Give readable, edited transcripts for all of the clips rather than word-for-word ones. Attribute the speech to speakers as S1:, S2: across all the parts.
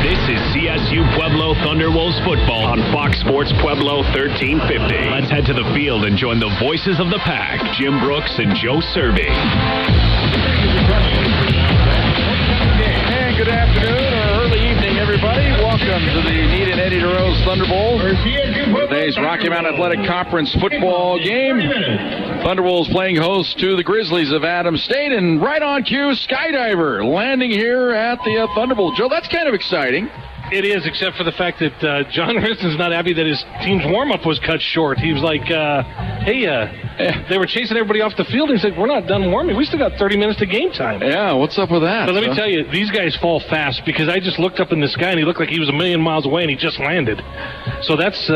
S1: This is CSU Pueblo Thunderwolves football on Fox Sports Pueblo 1350. Let's head to the field and join the voices of the pack, Jim Brooks and Joe Cervi.
S2: And good afternoon or early evening, everybody. Welcome to the Neta and DeRose Thunderbolt. Today's Rocky Mountain Athletic Conference football game. Thunderwolves playing host to the Grizzlies of Adams State, and right on cue, Skydiver landing here at the Thunderbolt. Joe, that's kind of exciting.
S3: It is, except for the fact that John Riston's not happy that his team's warm-up was cut short. He was like, they were chasing everybody off the field, and he said, we're not done warming. We still got 30 minutes to game time.
S2: Yeah, what's up with that?
S3: But let me tell you, these guys fall fast, because I just looked up in the sky, and he looked like he was a million miles away, and he just landed. So that's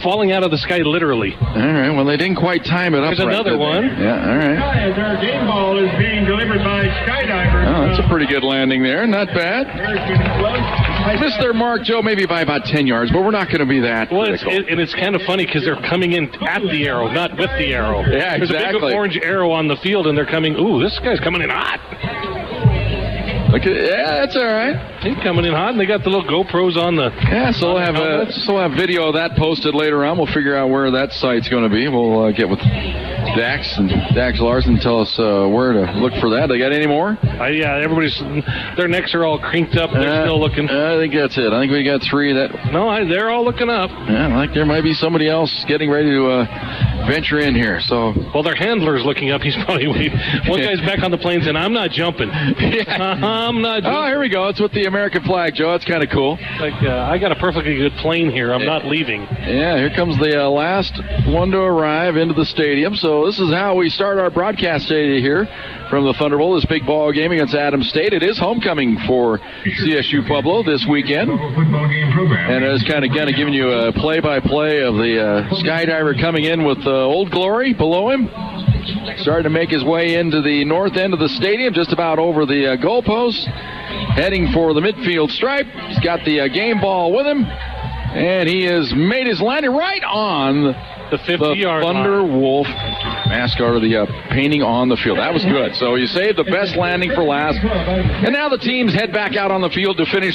S3: falling out of the sky, literally.
S2: All right, well, they didn't quite time it up.
S3: There's another one.
S2: Yeah, all right.
S4: Our game ball is being delivered by Skydiver.
S2: Oh, that's a pretty good landing there. Not bad. Missed their mark, Joe, maybe by about 10 yards, but we're not going to be that critical.
S3: And it's kind of funny because they're coming in at the arrow, not with the arrow.
S2: Yeah, exactly.
S3: There's a big orange arrow on the field, and they're coming, this guy's coming in hot.
S2: Yeah, that's all right.
S3: He's coming in hot, and they got the little GoPros on the...
S2: Yeah, so we'll have video of that posted later on. We'll figure out where that site's going to be. We'll get with Dax Larson, tell us where to look for that. They got any more?
S3: Yeah, their necks are all crinked up. They're still looking.
S2: I think that's it. I think we got three.
S3: They're all looking up.
S2: Yeah, I think there might be somebody else getting ready to venture in here. So,
S3: well, their handler's looking up. He's probably waiting. One guy's back on the planes, and I'm not jumping. I'm not jumping.
S2: Oh, here we go. It's with the American flag, Joe. That's kind of cool.
S3: I got a perfectly good plane here. I'm not leaving.
S2: Yeah, here comes the last one to arrive into the stadium. So this is how we start our broadcast day here from the Thunderbolt, this big ball game against Adams State. It is homecoming for CSU Pueblo this weekend. And it's kind of giving you a play-by-play of the Skydiver coming in with Old Glory below him. Starting to make his way into the north end of the stadium, just about over the goalpost. Heading for the midfield stripe. He's got the game ball with him. And he has made his landing right on
S3: the 50-yard
S2: Thunder Wolf mascot, or the painting on the field. That was good. So you saved the best landing for last. And now the teams head back out on the field to finish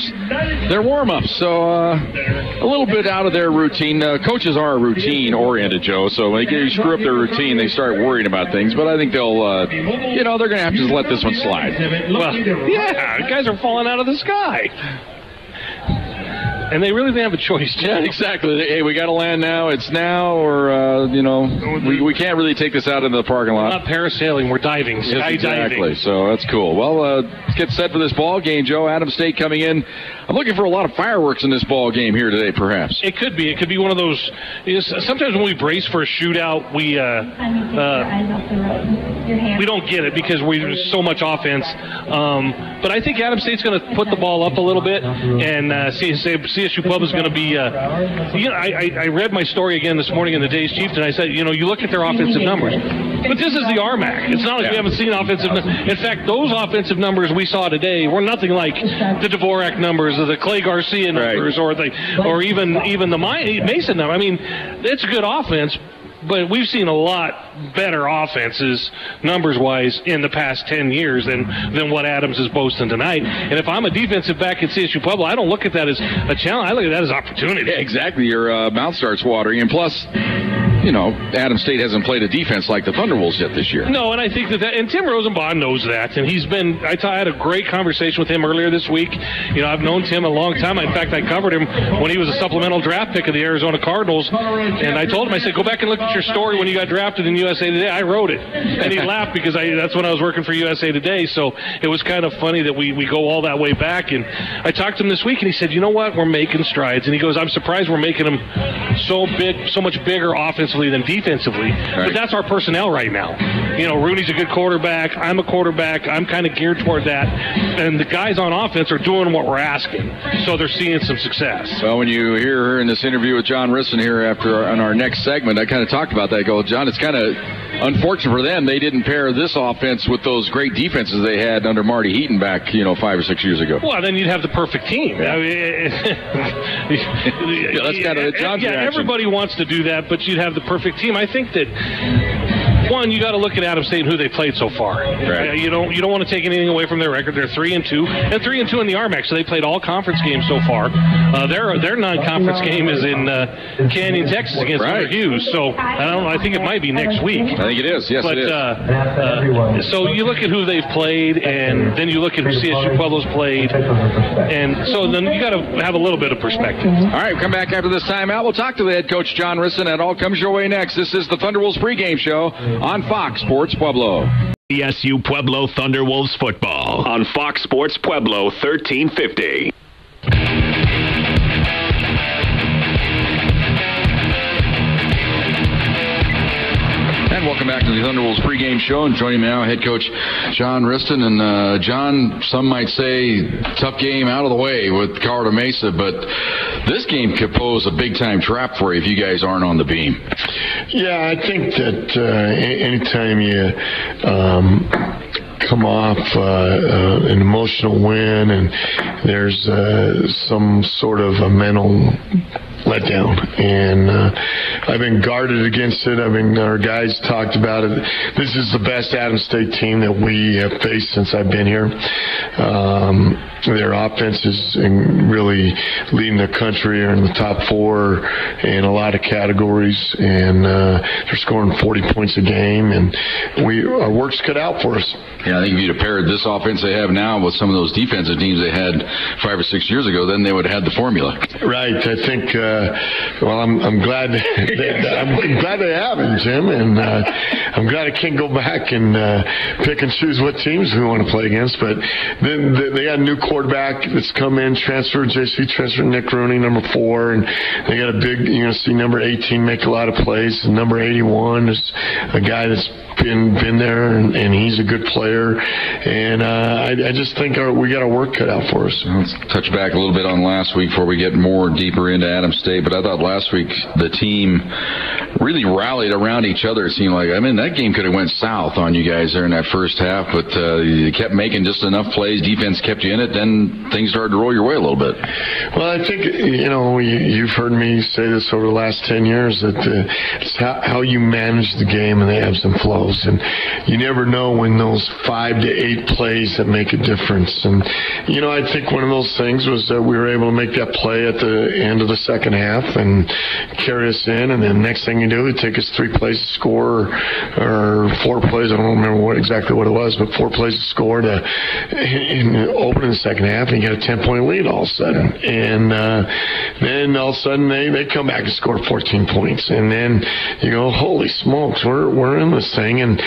S2: their warm-ups. So a little bit out of their routine. Coaches are routine-oriented, Joe. So when they screw up their routine, they start worrying about things. But I think they'll, they're going to have to just let this one slide.
S3: Well, yeah, guys are falling out of the sky. And they really didn't have a choice.
S2: Yeah, exactly. Hey, we got to land now. It's now, or, we can't really take this out into the parking lot.
S3: We're not parasailing. We're diving. Skydiving.
S2: Yes, exactly. So that's cool. Well, let's get set for this ball game, Joe. Adams State coming in. I'm looking for a lot of fireworks in this ball game here today, perhaps.
S3: It could be. It could be one of those. Sometimes when we brace for a shootout, we don't get it because there's so much offense. But I think Adams State's going to put the ball up a little bit, and CSU Pueblo is going to be. I read my story again this morning in the Day's Chieftain. I said, you look at their offensive numbers, but this is the RMAC. It's not like we haven't seen offensive. In fact, those offensive numbers we saw today were nothing like the Dvorak numbers, or the Clay Garcia numbers, or even the Mason number. I mean, it's a good offense. But we've seen a lot better offenses, numbers-wise, in the past 10 years than what Adams is boasting tonight. And if I'm a defensive back at CSU Pueblo, I don't look at that as a challenge. I look at that as opportunity.
S2: Yeah, exactly. Your mouth starts watering. And plus, Adams State hasn't played a defense like the Thunderwolves yet this year.
S3: No, and I think and Tim Rosenbaum knows that. And he's been, I had a great conversation with him earlier this week. I've known Tim a long time. In fact, I covered him when he was a supplemental draft pick of the Arizona Cardinals. And I told him, I said, go back and look at your story when you got drafted in USA Today. I wrote it. And he laughed because that's when I was working for USA Today. So it was kind of funny that we go all that way back. And I talked to him this week, and he said, you know what? We're making strides. And he goes, I'm surprised we're making them so much bigger offensively than defensively. Right. But that's our personnel right now. Rooney's a good quarterback. I'm a quarterback. I'm kind of geared toward that. And the guys on offense are doing what we're asking. So they're seeing some success.
S2: Well, when you hear her in this interview with John Risson here on our next segment, I kind of talked about that. I go, John, it's kind of unfortunate for them. They didn't pair this offense with those great defenses they had under Marty Heaton back, 5 or 6 years ago.
S3: Well, then you'd have the perfect team. I mean,
S2: that's kind of John's reaction.
S3: Everybody wants to do that, but you'd have the perfect team. I think that one, you got to look at Adams State and who they played so far.
S2: Right.
S3: You don't want to take anything away from their record. They're 3-2, and 3-2 in the RMAC, so they played all conference games so far. Their non-conference game is in Canyon, Texas, against Miller Hughes. So I think it might be next week.
S2: I think it is. Yes, it is.
S3: So you look at who they've played, and then you look at who CSU Pueblo's played, and so then you got to have a little bit of perspective.
S2: All right, come back after this timeout. We'll talk to the head coach, John Risson. That all comes your way next. This is the Thunderwolves pregame show on Fox Sports Pueblo.
S1: CSU Pueblo Thunderwolves football on Fox Sports Pueblo 1350.
S2: And welcome back to the Thunderwolves pregame show. And joining me now, head coach John Riston. And John, some might say tough game out of the way with Colorado Mesa, but this game could pose a big-time trap for you if you guys aren't on the beam.
S5: Yeah, I think that anytime you come off an emotional win and there's some sort of a mental letdown, and I've been guarded against it. Our guys talked about it. This is the best Adams State team that we have faced since I've been here. Their offense is really leading the country, or in the top 4 in a lot of categories, and they're scoring 40 points a game, and our work's cut out for us.
S2: Yeah, I think if you'd have paired this offense they have now with some of those defensive teams they had 5 or 6 years ago, then they would have had the formula.
S5: Right. I think. I'm glad. I'm glad they haven't, Jim, and I'm glad I can't go back and pick and choose what teams we want to play against. But then they got a new quarterback that's come in, transferred Nick Rooney, number 4, and they got a big. You're going to see number 18 make a lot of plays. And number 81 is a guy that's been there, and he's a good player. And I just think we got our work cut out for us.
S2: Let's touch back a little bit on last week before we get more deeper into Adams State. But I thought last week the team really rallied around each other. It seemed like, that game could have went south on you guys there in that first half, but you kept making just enough plays. Defense kept you in it. Then things started to roll your way a little bit.
S5: Well, I think, you've heard me say this over the last 10 years, that it's how you manage the game and the ebbs and flows. And you never know when those 5 to 8 plays that make a difference. And, I think one of those things was that we were able to make that play at the end of the second half and carry us in, and then next thing you do, it take us 3 plays to score, or 4 plays, I don't remember exactly what it was, but 4 plays to score to open in the second half, and you get a 10-point lead all of a sudden. And then all of a sudden they come back and score 14 points, and then you go, holy smokes, we're in this thing. And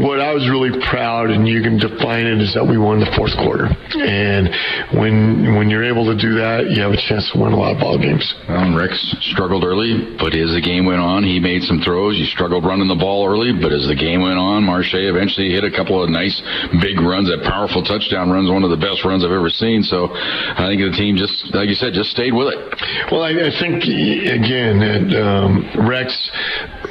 S5: what I was really proud, and you can define it, is that we won the fourth quarter. And when you're able to do that, you have a chance to win a lot of ball games.
S2: Well, Rex struggled early, but as the game went on, he made some throws. You struggled running the ball early, but as the game went on, Marche eventually hit a couple of nice big runs. That powerful touchdown run's one of the best runs I've ever seen. So I think the team just, like you said, just stayed with it.
S5: Well, I think, again, that Rex,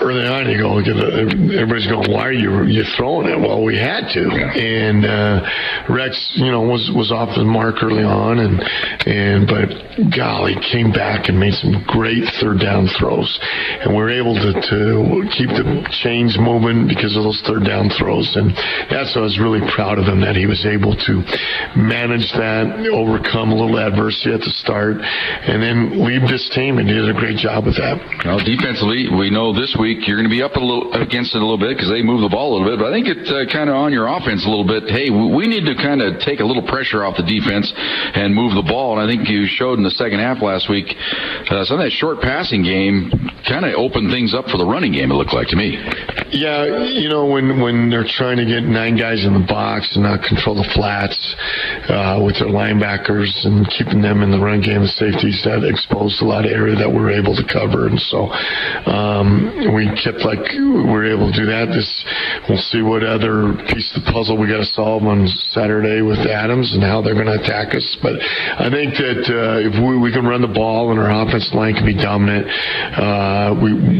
S5: early on, you go, everybody's going, why are you throwing it? Well, we had to. And Rex, was off the mark early on, but golly, came back and made some great third down throws. And we were able to keep the chains moving because of those third down throws. And that's what I was really proud of him, that he was able to manage that, overcome a little adversity at the start, and then lead this team, and he did a great job with that.
S2: Well, defensively, we know this week you're going to be up against it a little bit because they move the ball a little bit, but I think it's kind of on your offense a little bit. Hey, we need to kind of take a little pressure off the defense and move the ball, and I think you showed in the second half last week some of that short passing game kind of opened things up for the running game, it looked like to me.
S5: Yeah, when they're trying to get 9 guys in the box and not control the flats with their linebackers and keeping them in the run game, the safeties, that exposed a lot of area that we were able to cover. And so we were able to do that. We'll see what other piece of the puzzle we got to solve on Saturday with Adams and how they're going to attack us. But I think that if we can run the ball and our offensive line can be dominant,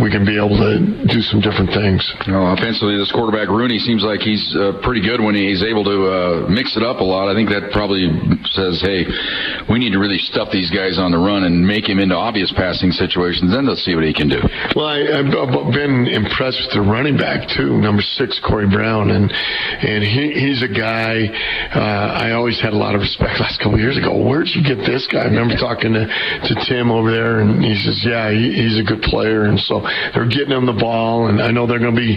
S5: we can be able to do some different things.
S6: Well, offensively, this quarterback, Rooney, seems like he's pretty good when he's able to mix it up a lot. I think that probably says, hey, we need to really stuff these guys on the run and make him into obvious passing situations. Then they'll see what he can do.
S5: Well, I've been impressed with the running back, too, number 6, Corey Brown. And he's a guy I always had a lot of respect last couple of years ago. Where'd you get this guy? I remember talking to Tim over there, and he says, yeah, he's a good player. And so they're getting him the ball, and I know they're going to be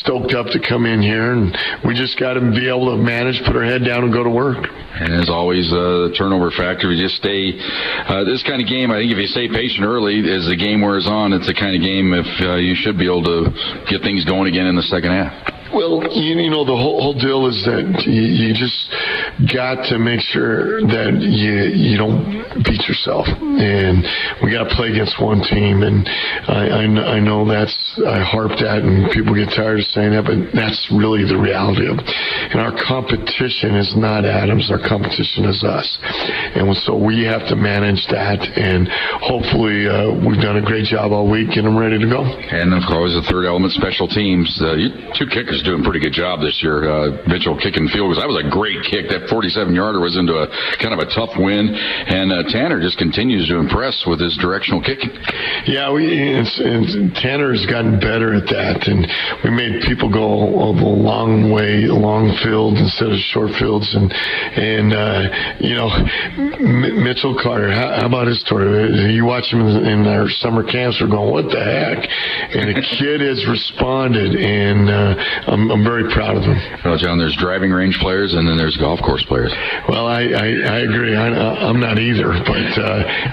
S5: stoked up to come in here, and we just got to be able to manage, put our head down, and go to work.
S6: And as always, the turnover factor, we just stay. This kind of game, I think if you stay patient early, as the game wears on, it's the kind of game if you should be able to get things going again in the second half.
S5: Well, you know, the whole deal is that you just got to make sure that you don't beat yourself. And we got to play against one team. And I know I harped at, and people get tired of saying that, but that's really the reality of it. And our competition is not Adams. Our competition is us. And so we have to manage that. And hopefully we've done a great job all week, and I'm ready to go.
S6: And, of course, the third element, special teams. 2 kickers doing a pretty good job this year. Mitchell kicking field goals. That was a great kick. That 47-yarder was into a kind of a tough win. And Tanner just continues to impress with his directional kicking. Yeah,
S5: Tanner has gotten better at that. And we made people go a long way, long field instead of short fields. And you know, Mitchell Carter, how about his story? You watch him in our summer camps, we're going, what the heck? And the kid has responded, and I'm very proud of him.
S6: Well, John, there's driving range players, and then there's golf course players.
S5: Well, I agree. I'm not either, but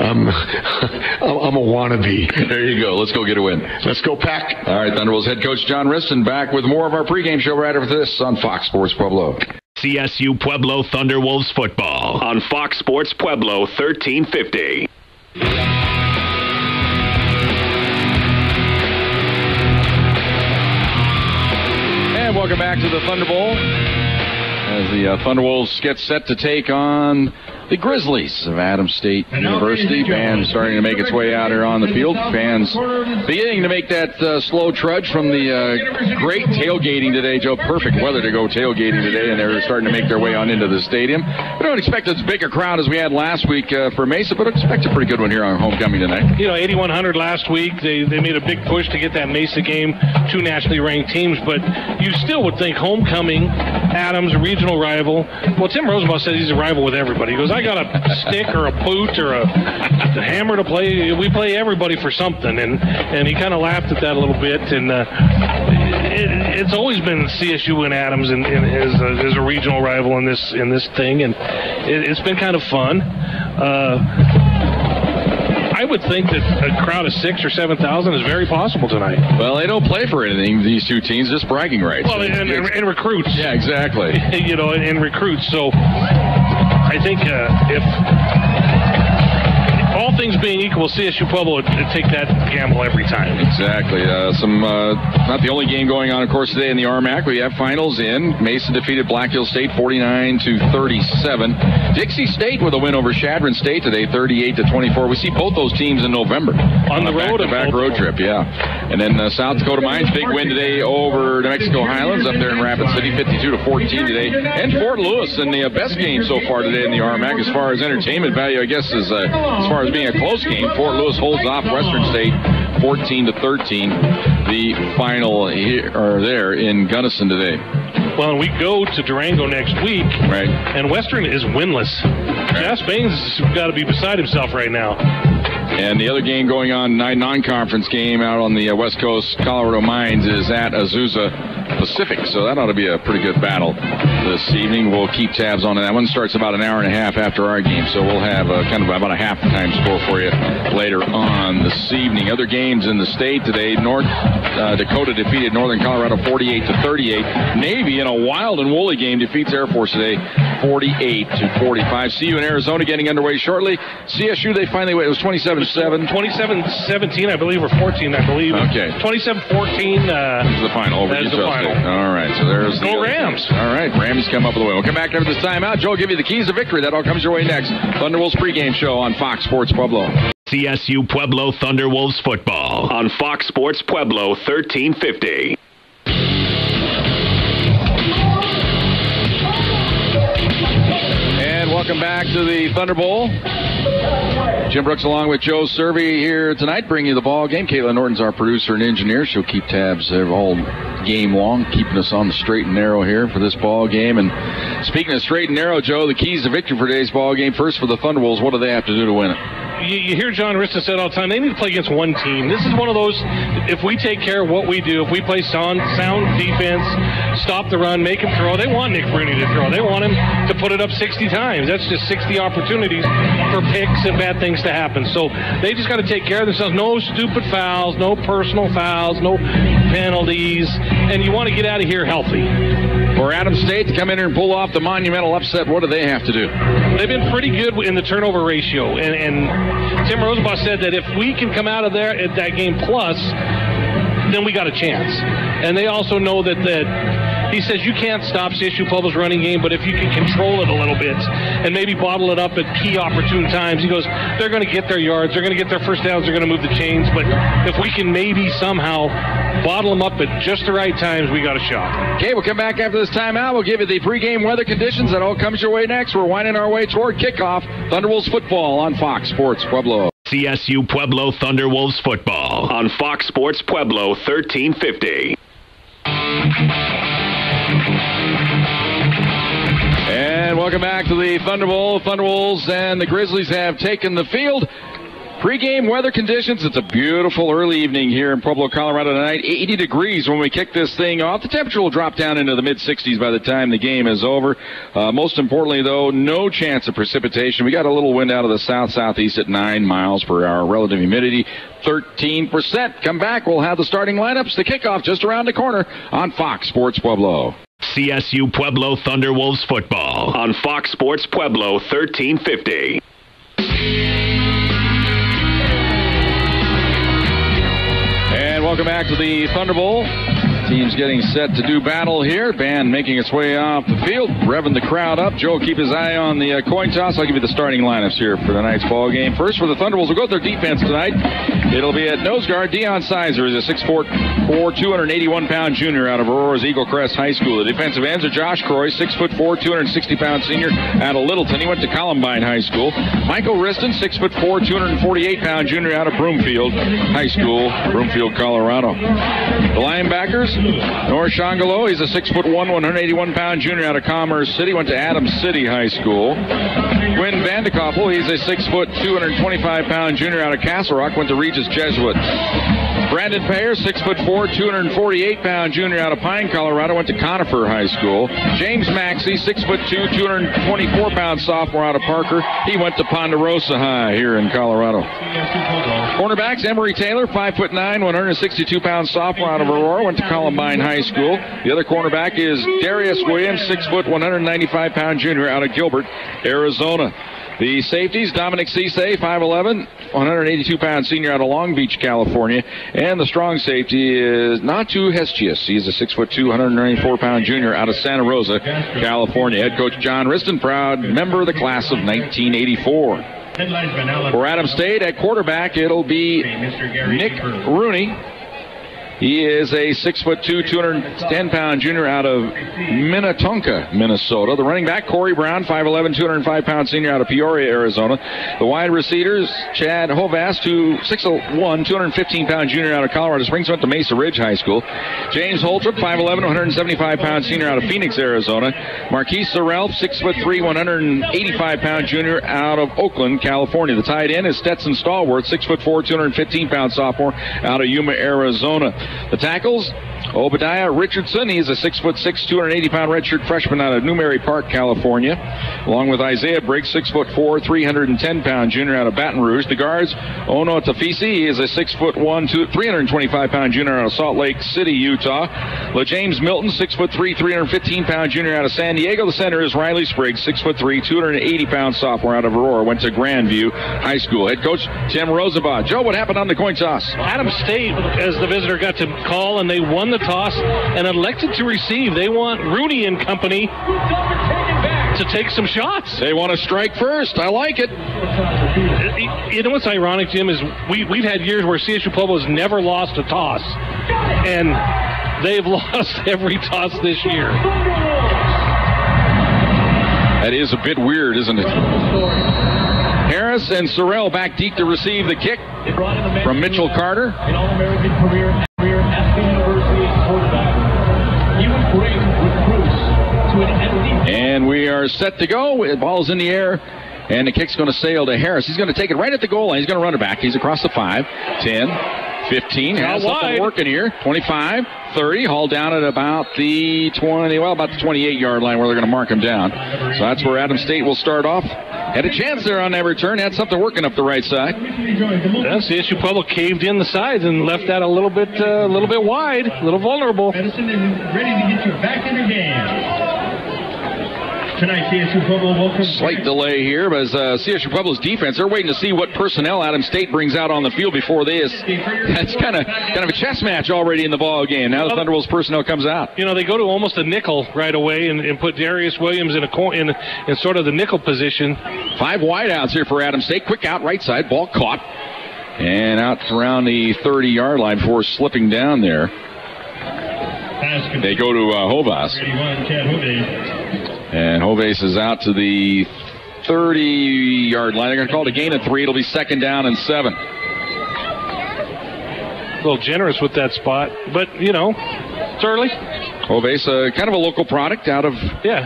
S5: I'm a wannabe.
S6: There you go. Let's go get a win.
S5: Let's go, Pack.
S6: All right, Thunderbolts head coach John Riston back with more of our pregame show right after this on Fox Sports Pueblo.
S1: CSU Pueblo Thunderwolves football on Fox Sports Pueblo 1350.
S2: And welcome back to the Thunder Bowl as the Thunderwolves get set to take on the Grizzlies of Adams State University. Band starting to make its way out here on the field. Fans beginning to make that slow trudge from the great tailgating today, Joe. Perfect weather to go tailgating today, and they're starting to make their way on into the stadium. We don't expect as big a crowd as we had last week for Mesa, but expect a pretty good one here on homecoming tonight.
S3: You know, 8,100 last week. They made a big push to get that Mesa game, 2 nationally ranked teams, but you still would think homecoming, Adams, a regional rival. Well, Tim Rosenbaum said he's a rival with everybody. He goes, I got a stick or a boot or a hammer to play. We play everybody for something, and he kind of laughed at that a little bit. And it's always been CSU and Adams as a regional rival in this thing, and it's been kind of fun. I would think that a crowd of 6,000 or 7,000 is very possible tonight.
S2: Well, they don't play for anything, these two teams, just bragging rights.
S3: Well, and recruits.
S2: Yeah, exactly.
S3: You know, and recruits. So I think if all things being equal, CSU Pueblo would take that gamble every time.
S2: Exactly. Not the only game going on, of course, today in the RMAC. We have finals in. Mason defeated Black Hill State 49-37. Dixie State with a win over Chadron State today, 38-24. We see both those teams in November
S3: on the road,
S2: back road trip. Yeah. And then South Dakota Mines, big win today over New Mexico Highlands up there in Rapid City, 52-14 today. And Fort Lewis in the best game so far today in the RMAC as far as entertainment value, I guess, as far as being a close game. Fort Lewis holds off Western State 14-13. The final here or there in Gunnison today.
S3: Well, we go to Durango next week,
S2: right?
S3: And Western is winless. Jas Baines has got to be beside himself right now.
S2: And the other game going on, non-conference game out on the West Coast, Colorado Mines is at Azusa Pacific. So that ought to be a pretty good battle this evening. We'll keep tabs on it. That one starts about an hour and a half after our game. So we'll have kind of about a halftime score for you later on this evening. Other games in the state today, North Dakota defeated Northern Colorado 48-38. Navy in a wild and woolly game defeats Air Force today 48-45. CU in Arizona getting underway shortly. CSU, they finally went. It was 27-7.
S3: 27-17, I believe, or 14, I believe.
S2: Okay.
S3: 27-14.
S2: This is the final.
S3: That's the final.
S2: All right, so there's
S3: Go Rams.
S2: All right, Rams come up with a win. We'll come back after this timeout. Joe will give you the keys to victory. That all comes your way next. Thunderwolves pregame show on Fox Sports Pueblo.
S1: CSU Pueblo Thunderwolves football on Fox Sports Pueblo 1350.
S2: welcome back to the Thunder Bowl. Jim Brooks along with Joe Cervi here tonight, bringing you the ball game. Caitlin Norton's our producer and engineer. She'll keep tabs all game long, keeping us on the straight and narrow here for this ball game. And speaking of straight and narrow, Joe, the keys to victory for today's ball game. First for the Thunderbolts, what do they have to do to win it?
S3: You hear John Rista say all the time, they need to play against one team. This is one of those, if we take care of what we do, if we play sound defense, stop the run, make him throw, they want Nick Rooney to throw. They want him to put it up 60 times. That's just 60 opportunities for picks and bad things to happen. So they just got to take care of themselves. No stupid fouls, no personal fouls, no penalties, and you want to get out of here healthy.
S2: For Adams State to come in here and pull off the monumental upset, what do they have to do?
S3: They've been pretty good in the turnover ratio, and Tim Rosenbach said that if we can come out of there at that game plus, then we got a chance. And they also know that he says you can't stop CSU-PUEBLO'S running game, but if you can control it a little bit and maybe bottle it up at key opportune times, he goes, they're going to get their yards, they're going to get their first downs, they're going to move the chains, but if we can maybe somehow bottle them up at just the right times, we got a shot.
S2: Okay, we'll come back after this timeout. We'll give you the pregame weather conditions. That all comes your way next. We're winding our way toward kickoff. Thunderwolves football on Fox Sports Pueblo.
S1: CSU Pueblo Thunderwolves football on Fox Sports Pueblo 1350.
S2: And welcome back to the Thunder Bowl. Thunderwolves and the Grizzlies have taken the field. Pre-game weather conditions. It's a beautiful early evening here in Pueblo, Colorado tonight. 80 degrees when we kick this thing off. The temperature will drop down into the mid-60s by the time the game is over. Most importantly, though, no chance of precipitation. We got a little wind out of the south-southeast at 9 miles per hour. Relative humidity, 13%. Come back. We'll have the starting lineups. The kickoff just around the corner on Fox Sports Pueblo.
S1: CSU Pueblo Thunderwolves football on Fox Sports Pueblo 1350.
S2: And welcome back to the Thunder Bowl. Team's getting set to do battle here. Band making its way off the field, revving the crowd up. Joe, keep his eye on the coin toss. I'll give you the starting lineups here for tonight's ball game. First for the Thunderbolts, we'll go with their defense tonight. It'll be at nose guard. Deion Sizer is a 6'4", 281-pound junior out of Aurora's Eagle Crest High School. The defensive ends are Josh Croy, 6'4", 260-pound senior out of Littleton. He went to Columbine High School. Michael Riston, 6'4", 248-pound junior out of Broomfield High School, Broomfield, Colorado. The linebackers, Norris Shangalo, he's a 6'1", 181-pound junior out of Commerce City, went to Adams City High School. Quinn Vandekoppel, he's a 6', 225-pound junior out of Castle Rock, went to Regis Jesuit. Brandon Payer, 6'4", 248-pound junior out of Pine, Colorado, went to Conifer High School. James Maxey, 6'2", 224-pound sophomore out of Parker. He went to Ponderosa High here in Colorado. Cornerbacks, Emery Taylor, 5'9", 162-pound sophomore out of Aurora, went to Columbine High School. The other cornerback is Darius Williams, 6', 195-pound junior out of Gilbert, Arizona. The safeties, Dominic Cisse, 5'11", 182-pound senior out of Long Beach, California. And the strong safety is Natu Hestius. He's a 6'2", 194-pound junior out of Santa Rosa, California. Head coach John Riston, proud member of the class of 1984. For Adams State, at quarterback, it'll be Nick Rooney. He is a 6'2", 210-pound junior out of Minnetonka, Minnesota. The running back, Corey Brown, 5'11", 205-pound senior out of Peoria, Arizona. The wide receivers, Chad Hovast, 6'1", 215-pound junior out of Colorado Springs, went to Mesa Ridge High School. James Holtrop, 5'11", 175-pound senior out of Phoenix, Arizona. Marquise Sorrell, 6'3", 185-pound junior out of Oakland, California. The tight end is Stetson Stallworth, 6'4", 215-pound sophomore out of Yuma, Arizona. The tackles, Obadiah Richardson. He's a 6'6", 280-pound redshirt freshman out of Newberry Park, California. Along with Isaiah Briggs, 6'4", 310-pound junior out of Baton Rouge. The guards, Ono Tafisi. He is a 6'1", 325-pound junior out of Salt Lake City, Utah. LaJames Milton, 6'3", 315-pound junior out of San Diego. The center is Riley Spriggs, 6'3", 280-pound sophomore out of Aurora. Went to Grandview High School. Head coach Tim Rosenbach. Joe, what happened on the coin toss?
S3: Adams State, as the visitor, got to call, and they won the toss and elected to receive. They want Rooney and company to take some shots.
S2: They want to strike first. I like it.
S3: You know what's ironic, Jim, is we've had years where CSU Pueblo has never lost a toss, and they've lost every toss this year.
S2: That is a bit weird, isn't it? Harris and Sorrell back deep to receive the kick from Mitchell Carter.
S7: An All-American career at Aspen University quarterback. He would bring recruits to an empty...
S2: And we are set to go. The ball's in the air, and the kick's going to sail to Harris. He's going to take it right at the goal line. He's going to run it back. He's across the 5, 10, 15. Has something working here. 25, 30. Hauled down at about the 28-yard line where they're going to mark him down. So that's where Adams State will start off. Had a chance there on that return. Had something working up the right side.
S3: CSU Pueblo caved in the sides and left that a little bit wide, a little vulnerable.
S4: Edison is ready to get you back in the game. Tonight, CSU Pueblo welcome.
S2: Slight delay here, but CSU Pueblo's defense, they're waiting to see what personnel Adams State brings out on the field before this. That's kind of a chess match already in the ball game. Now the Thunderbolts personnel comes out.
S3: You know, they go to almost a nickel right away and put Darius Williams in sort of the nickel position.
S2: 5 wideouts here for Adams State. Quick out right side, ball caught. And out around the 30-yard line before slipping down there. They go to Hovas. And Hovas is out to the 30-yard line. They're going to call it a gain of 3. It'll be 2nd down and 7.
S3: A little generous with that spot, but, you know, it's early.
S2: Hovas, kind of a local product out of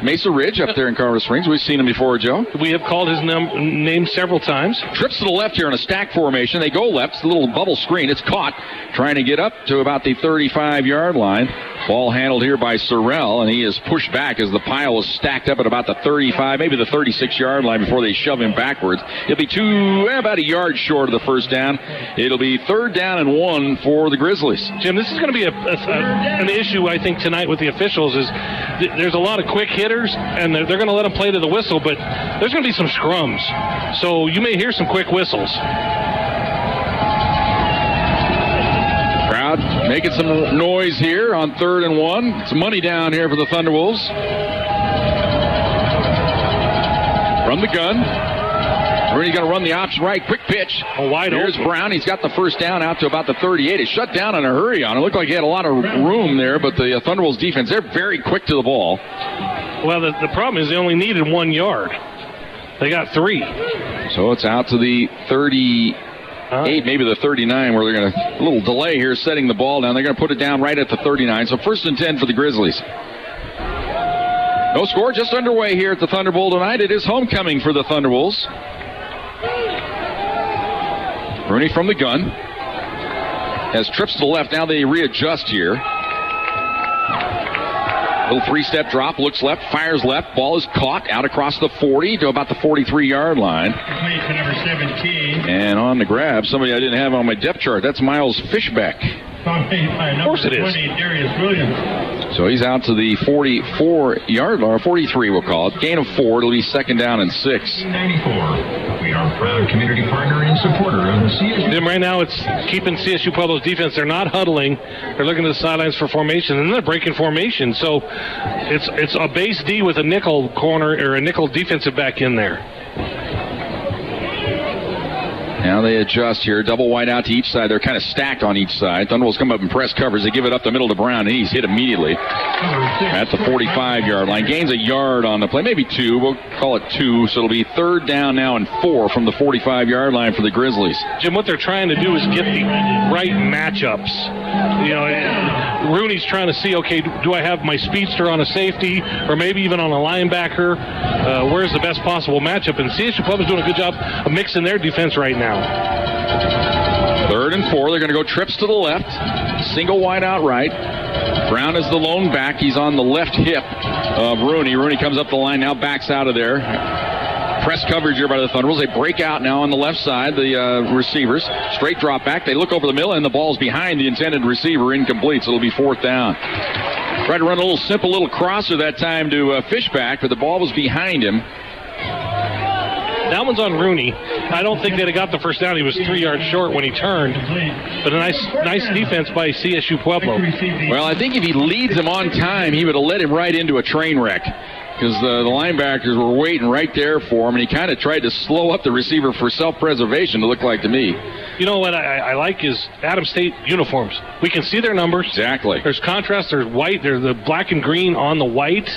S2: Mesa Ridge up there in Colorado Springs. We've seen him before, Joe.
S3: We have called his name several times.
S2: Trips to the left here in a stack formation. They go left. It's a little bubble screen. It's caught. Trying to get up to about the 35-yard line. Ball handled here by Sorrell, and he is pushed back as the pile is stacked up at about the 35, maybe the 36-yard line before they shove him backwards. It'll be about a yard short of the first down. It'll be 3rd down and 1 for the Grizzlies.
S3: Jim, this is going to be an issue, I think, tonight with the officials. Is there's a lot of quick hitters, and they're going to let them play to the whistle, but there's going to be some scrums. So you may hear some quick whistles.
S2: Making some noise here on 3rd and 1. It's money down here for the Thunderwolves. From the gun. Rooney's going to run the option right. Quick pitch.
S3: Wide open.
S2: Here's Brown. He's got the first down out to about the 38. He shut down in a hurry on it. Looked like he had a lot of room there, but the Thunderwolves defense, they're very quick to the ball.
S3: Well, the problem is they only needed 1 yard. They got 3.
S2: So it's out to the 38, maybe the 39, where they're going to, a little delay here setting the ball down. They're going to put it down right at the 39. So 1st and 10 for the Grizzlies. No score, just underway here at the Thunderbolt tonight. It is homecoming for the Thunderwolves. Rooney from the gun. Has trips to the left. Now they readjust here. Little 3-step drop, looks left, fires left. Ball is caught out across the 40 to about the 43-yard line.
S4: Number 17.
S2: And on the grab, somebody I didn't have on my depth chart. That's Miles Fishbeck.
S3: Of course it is.
S4: Darius Williams.
S2: So he's out to the 44-yard line, or 43 we'll call it. Gain of 4. It'll be 2nd down and 6.
S8: 94. We are a proud community partner and supporter of the CSU.
S3: Jim, right now it's keeping CSU Pueblo's defense. They're not huddling. They're looking to the sidelines for formation, and they're breaking formation. So it's a base D with a nickel corner or a nickel defensive back in there.
S2: Now they adjust here. Double wide out to each side. They're kind of stacked on each side. Thunderbolts come up and press covers. They give it up the middle to Brown, and he's hit immediately at the 45-yard line. Gains a yard on the play, maybe 2. We'll call it 2. So it'll be 3rd down now and 4 from the 45-yard line for the Grizzlies.
S3: Jim, what they're trying to do is get the right matchups. You know, Rooney's trying to see, okay, do I have my speedster on a safety or maybe even on a linebacker? Where's the best possible matchup? And CSU Pueblo's doing a good job of mixing their defense right now.
S2: 3rd and 4. They're going to go trips to the left. Single wide out right. Brown is the lone back. He's on the left hip of Rooney. Rooney comes up the line, now backs out of there. Press coverage here by the Thunderbolts. They break out now on the left side, the receivers. Straight drop back. They look over the middle, and the ball's behind the intended receiver, incomplete, so it'll be 4th down. Tried to run a simple little crosser that time to Fishback, but the ball was behind him.
S3: That one's on Rooney. I don't think they'd have got the first down. He was 3 yards short when he turned. But a nice defense by CSU Pueblo.
S2: Well, I think if he leads him on time, he would have led him right into a train wreck. because the linebackers were waiting right there for him, and he kind of tried to slow up the receiver for self-preservation, it looked like to me.
S3: You know what I like is Adams State uniforms. We can see their numbers.
S2: Exactly.
S3: There's contrast. There's white. There's the black and green on the white.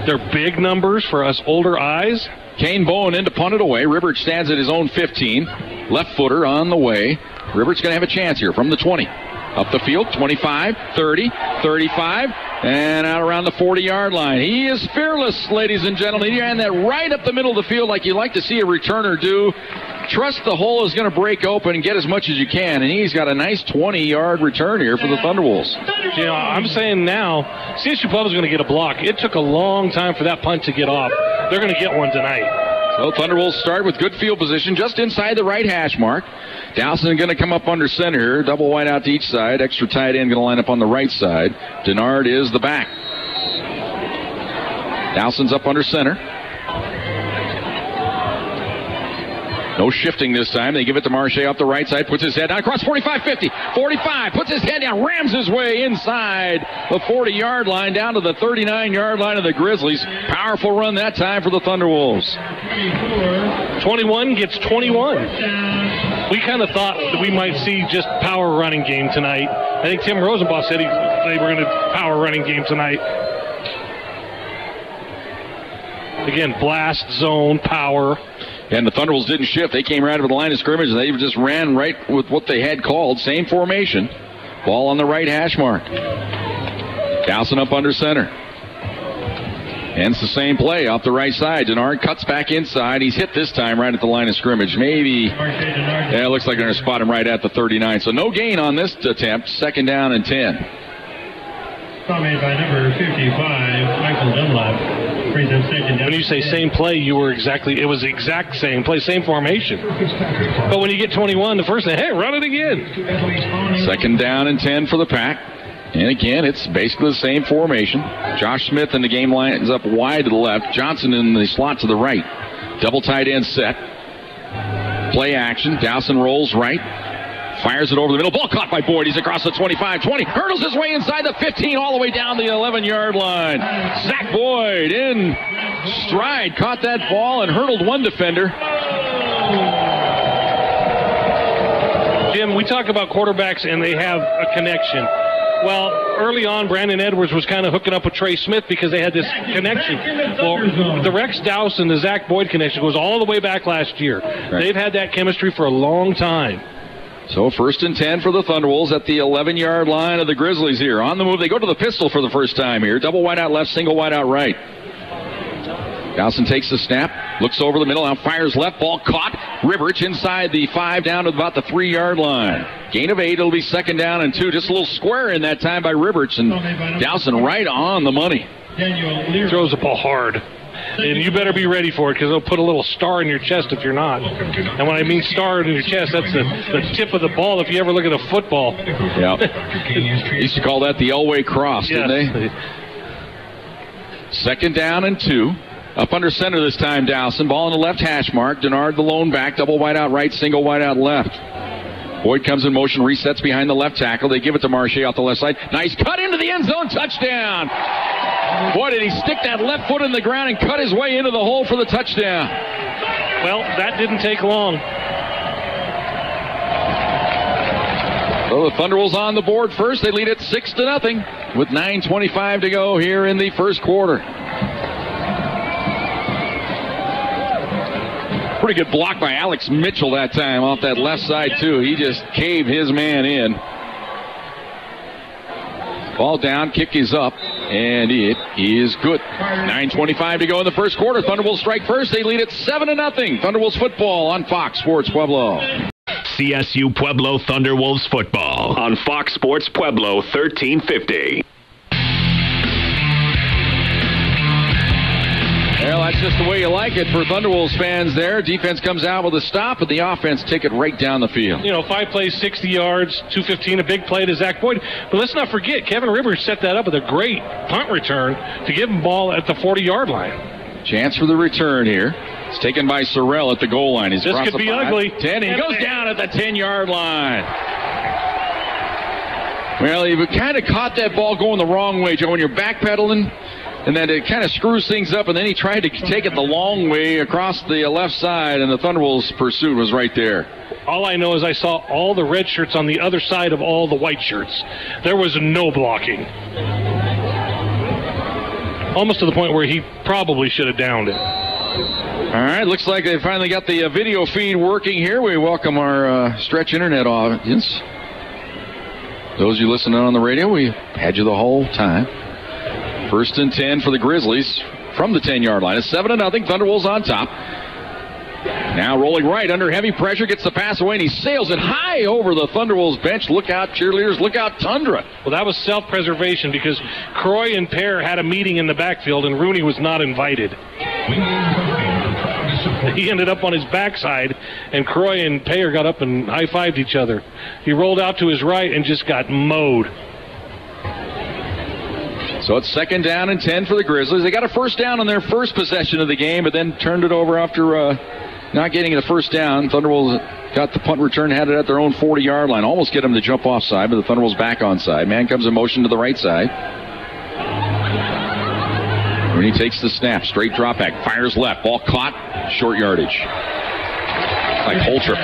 S3: They're big numbers for us older eyes.
S2: Kane Bowen in to punt it away. Ribbert stands at his own 15. Left footer on the way. Ribbert's going to have a chance here from the 20. Up the field, 25, 30, 35, and out around the 40-yard line. He is fearless, ladies and gentlemen. He ran that right up the middle of the field like you like to see a returner do. Trust the hole is going to break open and get as much as you can, and he's got a nice 20-yard return here for the Thunderwolves.
S3: You know, I'm saying now, CSU Pueblo is going to get a block. It took a long time for that punt to get off. They're going to get one tonight.
S2: So Thunderwolves start with good field position just inside the right hash mark. Dowson going to come up under center here. Double wide out to each side. Extra tight end going to line up on the right side. Denard is the back. Dowson's up under center. No shifting this time. They give it to Marche off the right side. Puts his head down across 45, 50, 45. Puts his head down. Rams his way inside the 40-yard line down to the 39-yard line of the Grizzlies. Powerful run that time for the Thunderwolves.
S3: 21 gets 21. We kind of thought that we might see just power running game tonight. I think Tim Rosenbaugh said they were going to power running game tonight. Again, blast, zone, power.
S2: And the Thunderwolves didn't shift. They came right over the line of scrimmage, and they just ran right with what they had called. Same formation. Ball on the right hash mark. Dowson up under center. Ends the same play off the right side. Denard cuts back inside. He's hit this time right at the line of scrimmage. Maybe. Yeah, it looks like they're going to spot him right at the 39. So no gain on this attempt. Second down and 10.
S4: Call made by number 55, Michael Dunlap.
S3: When you say same play, it was the exact same play, same formation. But when you get 21, the first thing, hey, run it again.
S2: Second down and 10 for the Pack. And again, it's basically the same formation. Josh Smith in the game lines up wide to the left. Johnson in the slot to the right. Double tight end set. Play action. Dowson rolls right. Fires it over the middle. Ball caught by Boyd. He's across the 25, 20. Hurdles his way inside the 15 all the way down the 11-yard line. Zach Boyd in stride. Caught that ball and hurdled one defender.
S3: Jim, we talk about quarterbacks and they have a connection. Well, early on, Brandon Edwards was kind of hooking up with Trey Smith because they had this connection. Well, the Rex Dowson, the Zach Boyd connection goes all the way back last year. Right. They've had that chemistry for a long time.
S2: So first and 10 for the Thunderwolves at the 11-yard line of the Grizzlies here. On the move, they go to the pistol for the first time here. Double wide out left, single wide out right. Dowson takes the snap, looks over the middle, now fires left, ball caught. Ribberich inside the 5 down to about the 3-yard line. Gain of 8, it'll be second down and 2. Just a little square in that time by Ribberich, and Dowson right on the money.
S3: Throws the ball hard. And you better be ready for it because they'll put a little star in your chest if you're not. And when I mean star in your chest, that's the tip of the ball if you ever look at a football.
S2: Yeah. Used to call that the Elway cross, didn't they? Second down and 2. Up under center this time, Dowson. Ball on the left hash mark. Denard the lone back. Double wide out right, single wide out left. Boyd comes in motion, resets behind the left tackle. They give it to Marche off the left side. Nice cut into the end zone. Touchdown. Boy, did he stick that left foot in the ground and cut his way into the hole for the touchdown.
S3: Well, that didn't take long.
S2: So the Thunderwolves on the board first. They lead it 6-0 with 9:25 to go here in the first quarter. Pretty good block by Alex Mitchell that time off that left side, too. He just caved his man in. Ball down, kick is up, and it is good. 9:25 to go in the first quarter. Thunderwolves strike first. They lead it 7-0. Thunderwolves football on Fox Sports Pueblo.
S1: CSU Pueblo Thunderwolves football on Fox Sports Pueblo 1350.
S2: Well, that's just the way you like it for Thunderwolves fans there. Defense comes out with a stop, and the offense take it right down the field.
S3: 5 plays, 60 yards, 215, a big play to Zach Boyd. But let's not forget, Kevin Rivers set that up with a great punt return to give him ball at the 40-yard line.
S2: Chance for the return here. It's taken by Sorrell at the goal line. He's
S3: this could be
S2: 5,
S3: ugly.
S2: 10, and he goes down at the 10-yard line. Well, he kind of caught that ball going the wrong way, Joe. When you're backpedaling, And then it kind of screws things up, and then he tried to take it the long way across the left side, and the Thunderbolts' pursuit was right there.
S3: All I know is I saw all the red shirts on the other side of all the white shirts. There was no blocking. Almost to the point where he probably should have downed it.
S2: All right, looks like they finally got the video feed working here. We welcome our Stretch Internet audience. Those of you listening on the radio, we had you the whole time. 1st and 10 for the Grizzlies from the 10-yard line. It's 7-0. Thunderwolves on top. Now rolling right under heavy pressure, gets the pass away, and he sails it high over the Thunderwolves bench. Look out, cheerleaders. Look out, Tundra.
S3: Well, that was self-preservation because Croy and Pear had a meeting in the backfield, and Rooney was not invited. He ended up on his backside, and Croy and Pear got up and high-fived each other. He rolled out to his right and just got mowed.
S2: So it's 2nd down and 10 for the Grizzlies. They got a first down on their first possession of the game, but then turned it over after not getting the first down. Thunderbolts got the punt return, had it at their own 40-yard line. Almost get them to jump offside, but the Thunderbolts back onside. Man comes in motion to the right side. When he takes the snap, straight drop back, fires left, ball caught, short yardage. Like Holtrip.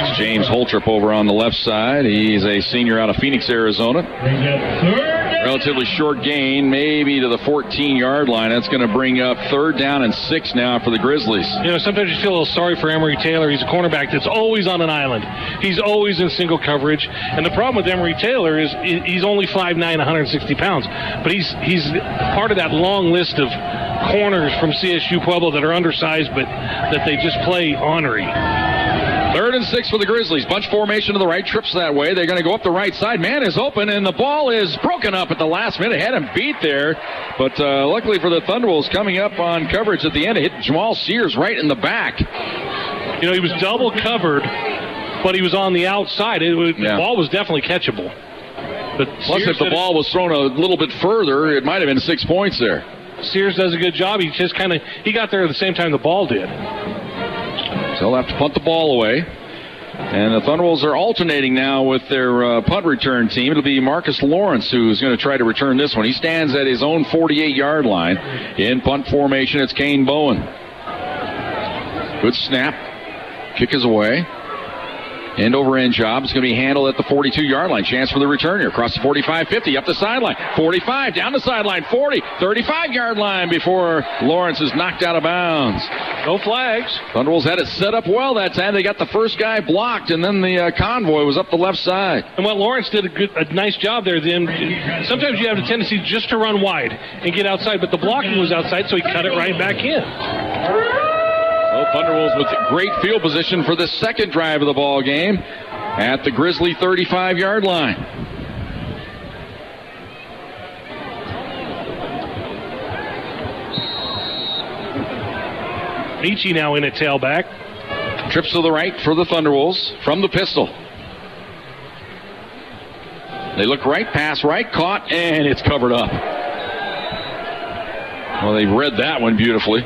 S2: It's James Holtrip over on the left side. He's a senior out of Phoenix, Arizona. Relatively short gain, maybe to the 14-yard line. That's going to bring up 3rd down and 6 now for the Grizzlies.
S3: You know, sometimes you feel a little sorry for Emory Taylor. He's a cornerback that's always on an island. He's always in single coverage. And the problem with Emory Taylor is he's only 5'9", 160 pounds. But he's part of that long list of corners from CSU Pueblo that are undersized, but that they just play ornery.
S2: 3rd and 6 for the Grizzlies. Bunch formation to the right, trips that way. They're going to go up the right side. Man is open, and the ball is broken up at the last minute. Had him beat there, but luckily for the Thunderbolts, coming up on coverage at the end, it hit Jamal Sears right in the back.
S3: You know, he was double covered, but he was on the outside. The ball was definitely catchable. But
S2: plus, if the ball was thrown a little bit further, it might have been 6 points there.
S3: Sears does a good job. He just he got there at the same time the ball did.
S2: So they'll have to punt the ball away. And the Thunderbolts are alternating now with their punt return team. It'll be Marcus Lawrence who's going to try to return this one. He stands at his own 48-yard line. In punt formation, it's Kane Bowen. Good snap. Kick is away. End-over-end job. It's going to be handled at the 42-yard line. Chance for the return here. Across the 45, 50, up the sideline. 45, down the sideline. 40, 35-yard line before Lawrence is knocked out of bounds.
S3: No flags.
S2: Thunderbolts had it set up well that time. They got the first guy blocked, and then the convoy was up the left side.
S3: And what Lawrence did a nice job there. Then sometimes you have a tendency just to run wide and get outside, but the blocking was outside, so he cut it right back in.
S2: Thunderbolts with great field position for the second drive of the ball game at the Grizzly 35-yard line.
S3: Michi now in at tailback.
S2: Trips to the right for the Thunderbolts from the pistol. They look right, pass right, caught, and it's covered up. Well, they read that one beautifully.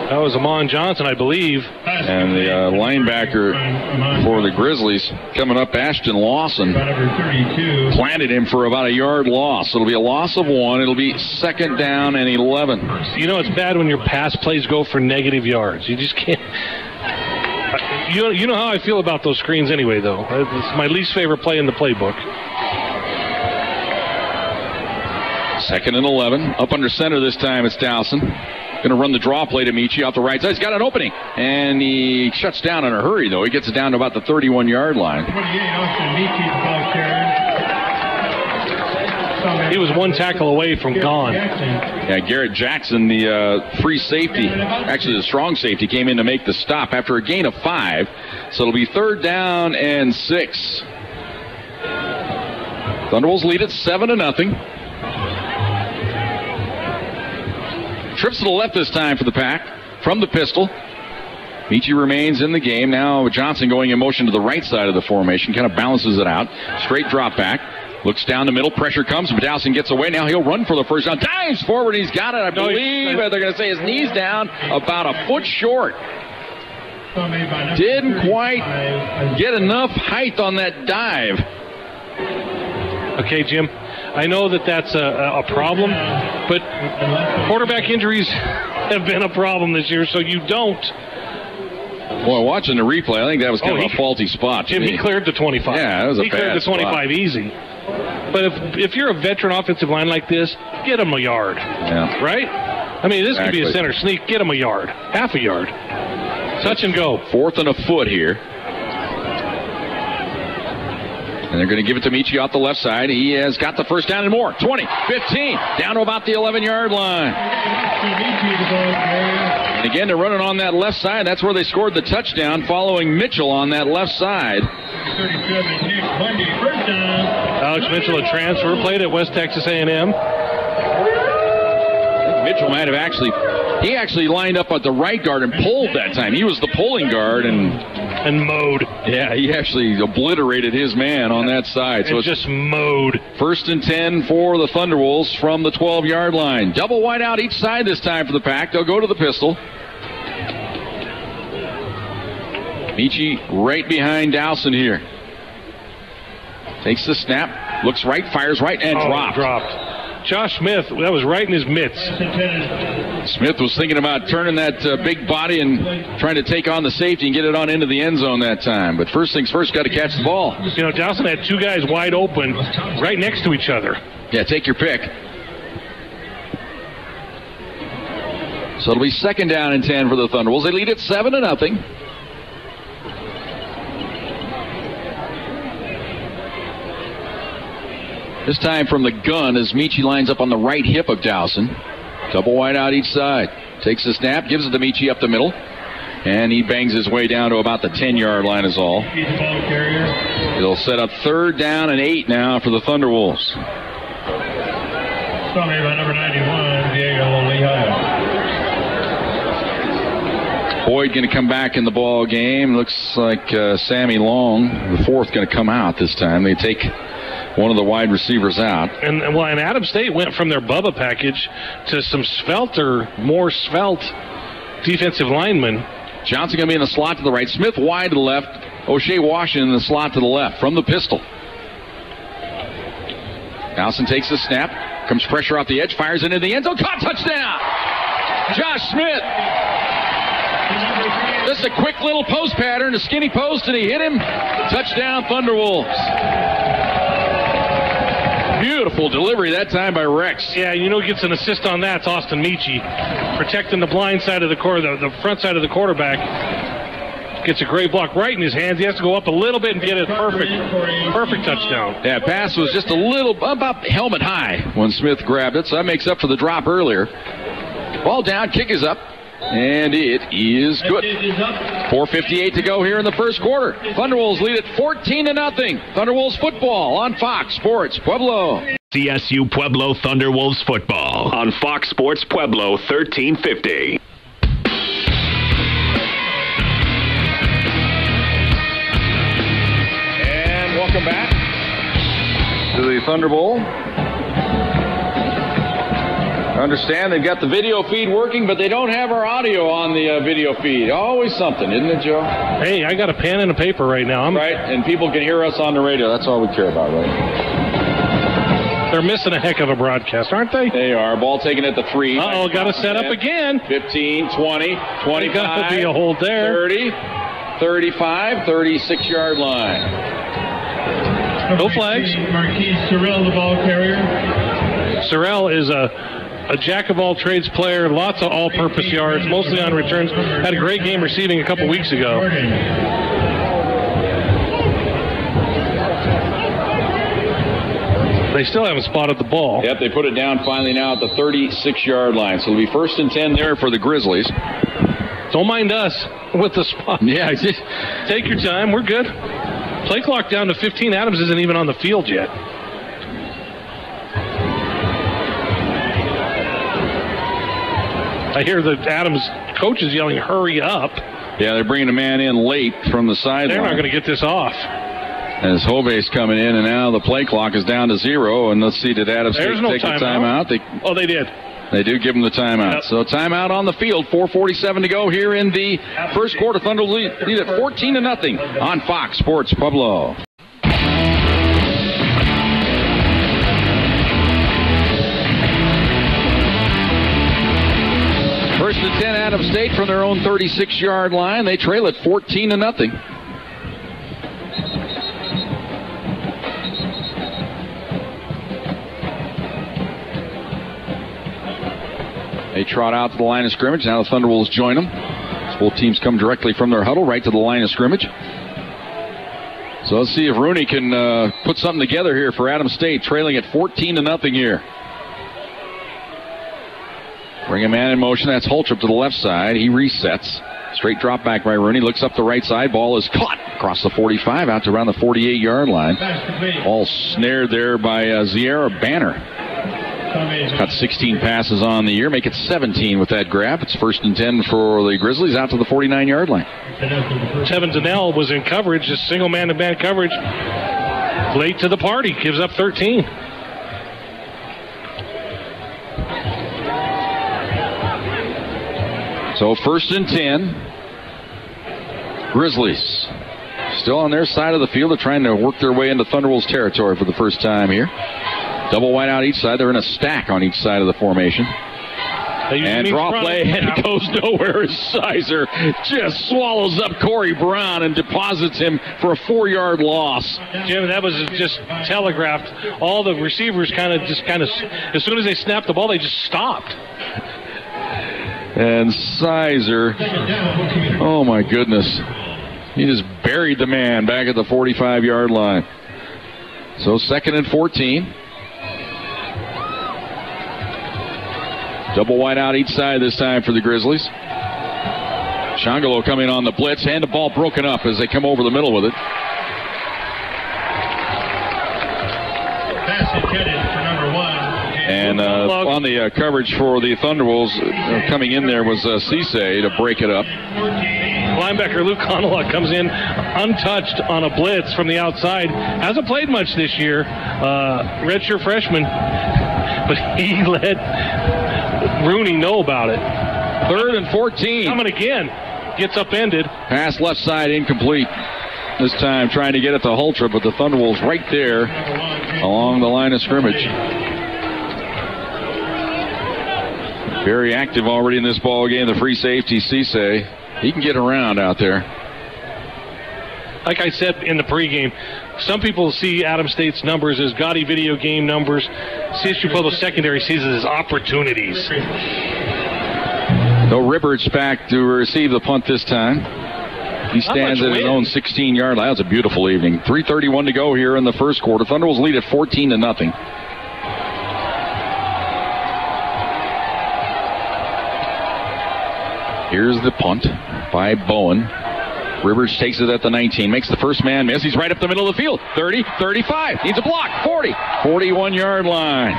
S3: That was Amon Johnson, I believe.
S2: And the linebacker for the Grizzlies coming up, Ashton Lawson, planted him for about a yard loss. It'll be a loss of 1. It'll be 2nd down and 11.
S3: You know it's bad when your pass plays go for negative yards. You just can't. You know how I feel about those screens anyway, though. It's my least favorite play in the playbook.
S2: 2nd and 11. Up under center this time, it's Dowson. Going to run the draw play to Michi off the right side. He's got an opening. And he shuts down in a hurry, though. He gets it down to about the 31-yard line.
S3: He was one tackle away from gone.
S2: Yeah, Garrett Jackson, the free safety, actually the strong safety, came in to make the stop after a gain of 5. So it'll be 3rd down and 6. Thunderbolts lead it 7-0. Trips to the left this time for the Pack from the pistol. Michi remains in the game. Now Johnson going in motion to the right side of the formation. Kind of balances it out. Straight drop back. Looks down the middle. Pressure comes. Dowson gets away. Now he'll run for the first down. Dives forward. He's got it. I believe they're going to say his knee's down about a foot short. Didn't quite get enough height on that dive.
S3: Okay, Jim. I know that that's a problem, but quarterback injuries have been a problem this year, so you don't.
S2: Boy, watching the replay, I think that was kind of a faulty spot.
S3: Jim, he cleared the 25.
S2: Yeah, that was a bad spot. He cleared the
S3: 25 easy. But if you're a veteran offensive line like this, get him a yard.
S2: Yeah.
S3: Right? I mean, this could be a center sneak. Get him a yard. Half a yard. Touch and go.
S2: 4th and a foot here. And they're going to give it to Michi off the left side. He has got the first down and more. 20, 15, down to about the 11-yard line. And again, they're running on that left side. That's where they scored the touchdown, following Mitchell on that left side.
S4: 37, Nick Bundy, first down.
S3: Alex Mitchell, a transfer, played at West Texas A&M.
S2: Mitchell might have he actually lined up at the right guard and pulled that time. He was the pulling guard and
S3: mowed.
S2: Yeah, he actually obliterated his man on that side.
S3: So it's just mowed.
S2: 1st and 10 for the Thunderwolves from the 12-yard line. Double wide out each side this time for the Pack. They'll go to the pistol. Michi right behind Dowson here. Takes the snap, looks right, fires right, and dropped.
S3: Josh Smith, that was right in his mitts.
S2: Smith was thinking about turning that big body and trying to take on the safety and get it on into the end zone that time. But first things first, got to catch the ball.
S3: You know, Dawson had two guys wide open right next to each other.
S2: Yeah, take your pick. So it'll be 2nd down and 10 for the Thunderwolves. They lead it 7-0. This time from the gun as Michi lines up on the right hip of Dowson. Double wide out each side. Takes the snap, gives it to Michi up the middle. And he bangs his way down to about the 10-yard line is all. It'll set up 3rd down and 8 now for the Thunderwolves.
S4: Started by number 91, Diego Lehigh.
S2: Boyd going to come back in the ball game. Looks like Sammy Long, the 4th, going to come out this time. They take one of the wide receivers out.
S3: And Adams State went from their Bubba package to some more svelte defensive linemen.
S2: Johnson going to be in the slot to the right. Smith wide to the left. O'Shea Washington in the slot to the left from the pistol. Dowson takes the snap. Comes pressure off the edge. Fires into the end zone. Caught, touchdown! Josh Smith. Just a quick little post pattern. A skinny post, and he hit him. Touchdown, Thunderwolves. Beautiful delivery that time by Rex.
S3: Yeah, you know who gets an assist on that? It's Austin Michi. Protecting the blind side of the the front side of the quarterback. Gets a great block right in his hands. He has to go up a little bit and get it perfect touchdown.
S2: Yeah, pass was just a little, about helmet high when Smith grabbed it, so that makes up for the drop earlier. Ball down, kick is up, and it is good. 4:58 to go here in the first quarter. Thunderwolves lead it 14-0. Thunderwolves football on Fox Sports Pueblo.
S1: CSU Pueblo Thunderwolves football on Fox Sports Pueblo 1350.
S2: And welcome back to the Thunder Bowl. Understand they've got the video feed working, but they don't have our audio on the video feed. Always something, isn't it, Joe?
S3: Hey, I got a pen and a paper right now.
S2: Right, and people can hear us on the radio. That's all we care about, right?
S3: They're missing a heck of a broadcast, aren't they?
S2: They are. Ball taken at the 3.
S3: Uh-oh, got to set up again.
S2: 15, 20, 25.
S3: Got to be a hold there.
S2: 30, 35, 36-yard line.
S3: No flags.
S4: Marquise Sorrell, the ball carrier.
S3: Sorrell is a jack-of-all-trades player, lots of all-purpose yards, mostly on returns. Had a great game receiving a couple weeks ago. They still haven't spotted the ball.
S2: Yep, they put it down finally now at the 36-yard line. So it'll be 1st and 10 there for the Grizzlies.
S3: Don't mind us with the spot.
S2: Yeah,
S3: take your time. We're good. Play clock down to 15. Adams isn't even on the field yet. I hear the Adams coaches yelling, hurry up.
S2: Yeah, they're bringing a man in late from the sideline.
S3: They're not going to get this off.
S2: As Hobe's coming in, and now the play clock is down to 0. And let's see, did Adams take the timeout?
S3: They did.
S2: They do give him the timeout. Yep. So timeout on the field. 4:47 to go here in the first quarter. Thunder lead at 14-0 on Fox Sports Pueblo. First and 10, Adams State from their own 36-yard line. They trail it 14-0. They trot out to the line of scrimmage. Now the Thunderwolves join them. Both teams come directly from their huddle right to the line of scrimmage. So let's see if Rooney can put something together here for Adams State, trailing at 14-0 here. Bring a man in motion. That's Holtrup to the left side. He resets. Straight drop back by Rooney. Looks up the right side. Ball is caught across the 45 out to around the 48-yard line. All snared there by Zierra Banner. Got 16 passes on the year. Make it 17 with that grab. It's first and 10 for the Grizzlies out to the 49-yard line.
S3: Tevin Donnell was in coverage, just single man-to-man coverage. Late to the party. Gives up 13.
S2: So first and 10. Grizzlies still on their side of the field. They're trying to work their way into Thunderwolves territory for the first time here. Double wide out each side. They're in a stack on each side of the formation. And draw play, and it goes nowhere as Sizer just swallows up Corey Brown and deposits him for a 4-yard loss.
S3: Jim, that was just telegraphed. All the receivers kind of, as soon as they snapped the ball, they just stopped.
S2: And Sizer, oh my goodness, he just buried the man back at the 45-yard line. So second and 14. Double wide out each side this time for the Grizzlies. Shangalo coming on the blitz, and the ball broken up as they come over the middle with it.
S4: Pass intended for number 1.
S2: And on the coverage for the Thunderwolves, coming in there was Cisse to break it up.
S3: Linebacker Luke Conalog comes in untouched on a blitz from the outside. Hasn't played much this year. Redshirt freshman. But he let Rooney know about it.
S2: Third and 14.
S3: Coming again. Gets upended.
S2: Pass left side incomplete. This time trying to get it to Holtrup, but the Thunderwolves right there along the line of scrimmage. Very active already in this ball game. The free safety, Cisse. He can get around out there.
S3: Like I said in the pregame, some people see Adams State's numbers as gaudy video game numbers. CSU-Pueblo secondary sees it as opportunities.
S2: No Ribberts back to receive the punt this time. He stands at his own 16-yard line. That was a beautiful evening. 3:31 to go here in the first quarter. Thunderwolves lead at 14-0. Here's the punt by Bowen. Rivers takes it at the 19, makes the first man miss. He's right up the middle of the field. 30, 35, needs a block. 40, 41-yard line.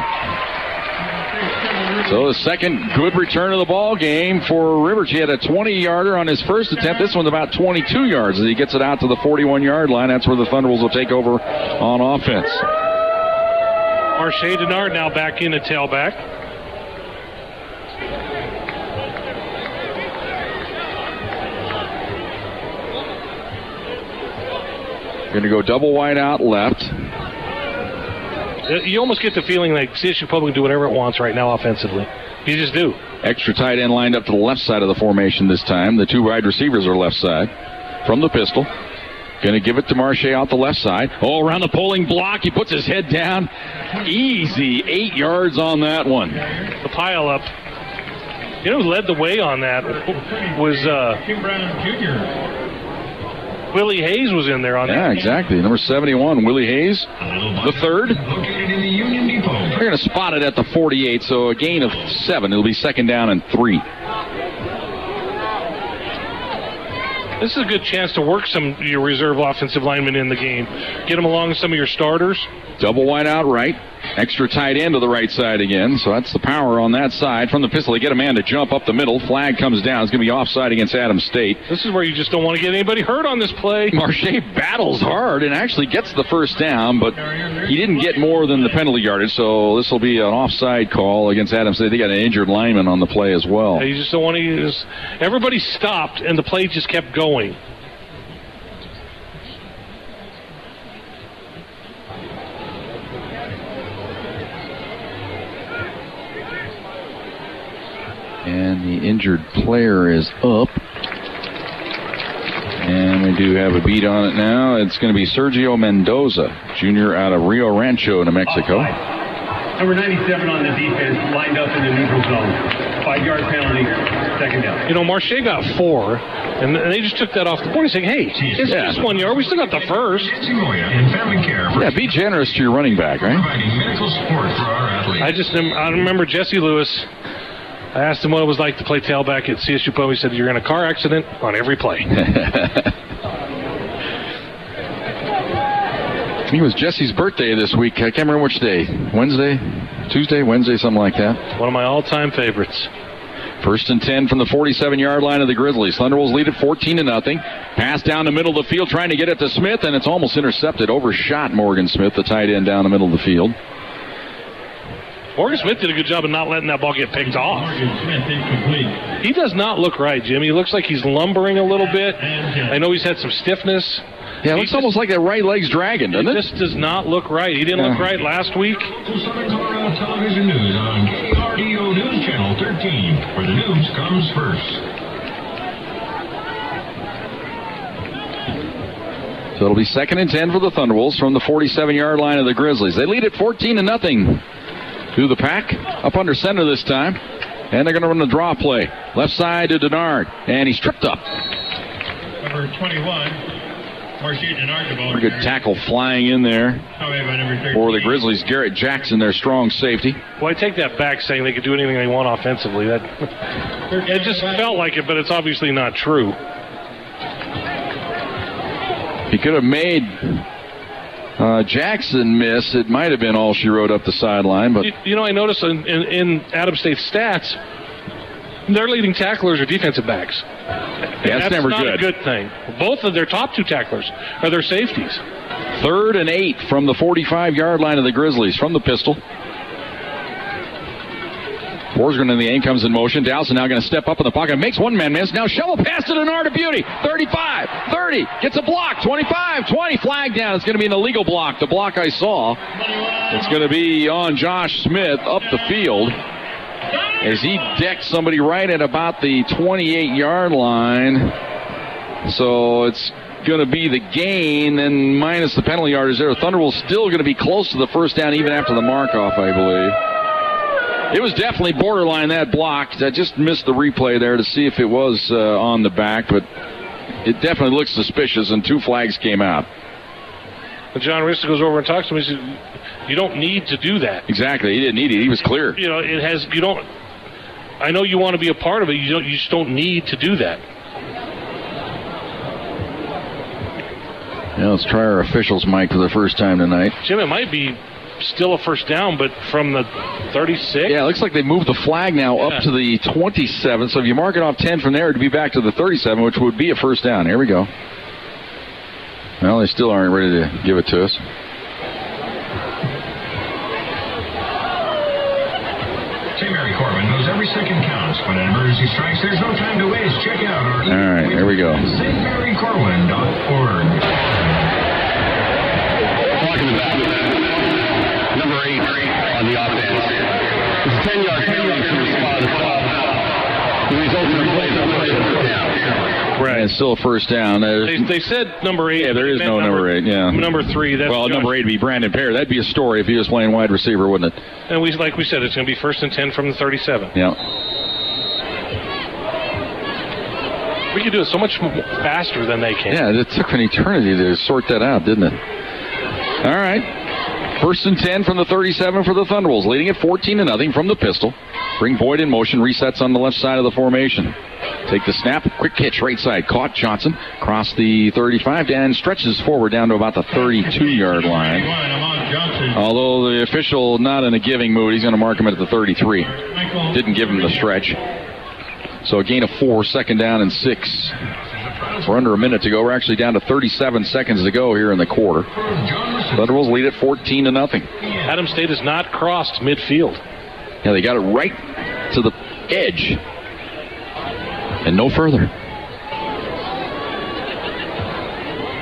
S2: So the second good return of the ball game for Rivers. He had a 20-yarder on his first attempt. This one's about 22 yards as he gets it out to the 41-yard line. That's where the Thunderwolves will take over on offense.
S3: Marche Denard now back in at tailback.
S2: Going to go double wide out left.
S3: You almost get the feeling like CSU-Pueblo can do whatever it wants right now offensively. You just do.
S2: Extra tight end lined up to the left side of the formation this time. The two wide receivers are left side. From the pistol. Going to give it to Marche out the left side. Oh, around the pulling block. He puts his head down. Easy 8 yards on that one.
S3: The pile up. You know who led the way on that was
S4: Tim Brown Jr.
S3: Willie Hayes was in there on that.
S2: Yeah, exactly. Number 71, Willie Hayes, the third.
S8: Located in the Union Depot.
S2: They're going to spot it at the 48, so a gain of 7. It'll be second down and 3.
S3: This is a good chance to work some of your reserve offensive linemen in the game. Get them along with some of your starters.
S2: Double wide out right. Extra tight end to the right side again. So that's the power on that side. From the pistol, they get a man to jump up the middle. Flag comes down. It's going to be offside against Adams State.
S3: This is where you just don't want to get anybody hurt on this play.
S2: Marche battles hard and actually gets the first down, but he didn't get more than the penalty yardage. So this will be an offside call against Adams State. They got an injured lineman on the play as well.
S3: You just don't want to use. Everybody stopped and the play just kept going.
S6: And the injured player is up. And we do have a beat on it now. It's going to be Sergio Mendoza, junior out of Rio Rancho, New Mexico.
S4: Number 97 on the defense, lined up in the neutral zone. 5-yard penalty, second down.
S3: You know, Marche got 4, and they just took that off the board. He's saying, hey, it's just 1 yard. We still got the first.
S6: Yeah, be generous to your running back, right?
S3: I remember Jesse Lewis. I asked him what it was like to play tailback at CSU Pueblo. He said, you're in a car accident on every play.
S6: It was Jesse's birthday this week. I can't remember which day. Wednesday? Tuesday? Wednesday? Something like that.
S3: One of my all-time favorites.
S6: 1st and 10 from the 47-yard line of the Grizzlies. Thunderbolts lead at 14-0. Pass down the middle of the field, trying to get it to Smith, and it's almost intercepted. Overshot Morgan Smith, the tight end, down the middle of the field.
S3: Morgan Smith did a good job of not letting that ball get picked off.
S4: Morgan Smith incomplete.
S3: He does not look right, Jim. He looks like he's lumbering a little bit. I know he's had some stiffness.
S6: Yeah, it looks almost like that right leg's dragging, doesn't it?
S3: It just does not look right. He didn't look right last week.
S8: Southern Colorado Television News on KRDO News Channel 13, where the news comes first.
S6: So it'll be 2nd and 10 for the Thunderbolts from the 47-yard line of the Grizzlies. They lead at 14-0 to the Pack. Up under center this time. And they're going to run the draw play. Left side to Denard. And he's tripped up.
S4: Number 21.
S6: Pretty good tackle flying in there for the Grizzlies. Garrett Jackson, their strong safety.
S3: Well, I take that back, saying they could do anything they want offensively. It just felt like it, but it's obviously not true.
S6: He could have made Jackson miss. It might have been all she wrote up the sideline. But
S3: you know, I noticed in Adams State's stats, their leading tacklers are defensive backs.
S6: That's never
S3: not
S6: good.
S3: A good thing. Both of their top 2 tacklers are their safeties.
S6: 3rd and 8 from the 45-yard line of the Grizzlies from the pistol. Forsgren in the aim comes in motion. Dowson now going to step up in the pocket. Makes one man miss. Now shovel pass to Denard of Beauty. 35, 30, gets a block. 25, 20, flag down. It's going to be an illegal block. The block I saw. It's going to be on Josh Smith up the field as he decked somebody right at about the 28-yard line. So it's going to be the gain, and minus the penalty yardage there. Thunderbolts still going to be close to the first down even after the mark-off, I believe. It was definitely borderline, that block. I just missed the replay there to see if it was on the back, but it definitely looks suspicious, and 2 flags came out.
S3: But John Rista goes over and talks to him. He says, you don't need to do that.
S6: Exactly. He didn't need it. He was clear.
S3: You know, I know you want to be a part of it. You just don't need to do that.
S6: Yeah, let's try our officials' mic for the first time tonight.
S3: Jim, it might be still a first down, but from the 36?
S6: Yeah, it looks like they moved the flag now up to the 27. So if you mark it off 10 from there, it'd be back to the 37, which would be a first down. Here we go. Well, they still aren't ready to give it to us.
S8: St. Mary Corbin knows every second counts. When an emergency strikes, there's no time to waste. Check out our
S6: All right, here we go.
S8: stmarycorwin.org.
S9: Walking the back. Number 8 on the offense. It's a 10-yard penalty from the spot of the stop. The result of the play is a first down.
S6: Right. And it's still a first down.
S3: They said number 8.
S6: Yeah, there is no number 8. Yeah.
S3: Number 3. That's
S6: well, number 8 would be Brandon Pear. That'd be a story if he was playing wide receiver, wouldn't it?
S3: And like we said, it's going to be 1st and 10 from the 37.
S6: Yeah.
S3: We could do it so much faster than they can.
S6: Yeah, it took an eternity to sort that out, didn't it? All right. 1st and 10 from the 37 for the Thunderbolts, leading at 14-0 from the pistol. Bring Boyd in motion, resets on the left side of the formation. Take the snap, quick catch right side, caught Johnson, across the 35 and stretches forward down to about the 32-yard line. Although the official not in a giving mood, he's going to mark him at the 33. Didn't give him the stretch. So a gain of 4, 2nd down and 6. We're under a minute to go. We're actually down to 37 seconds to go here in the quarter. Thunderbolts lead at 14-0.
S3: Adams State has not crossed midfield.
S6: Yeah, they got it right to the edge. And no further.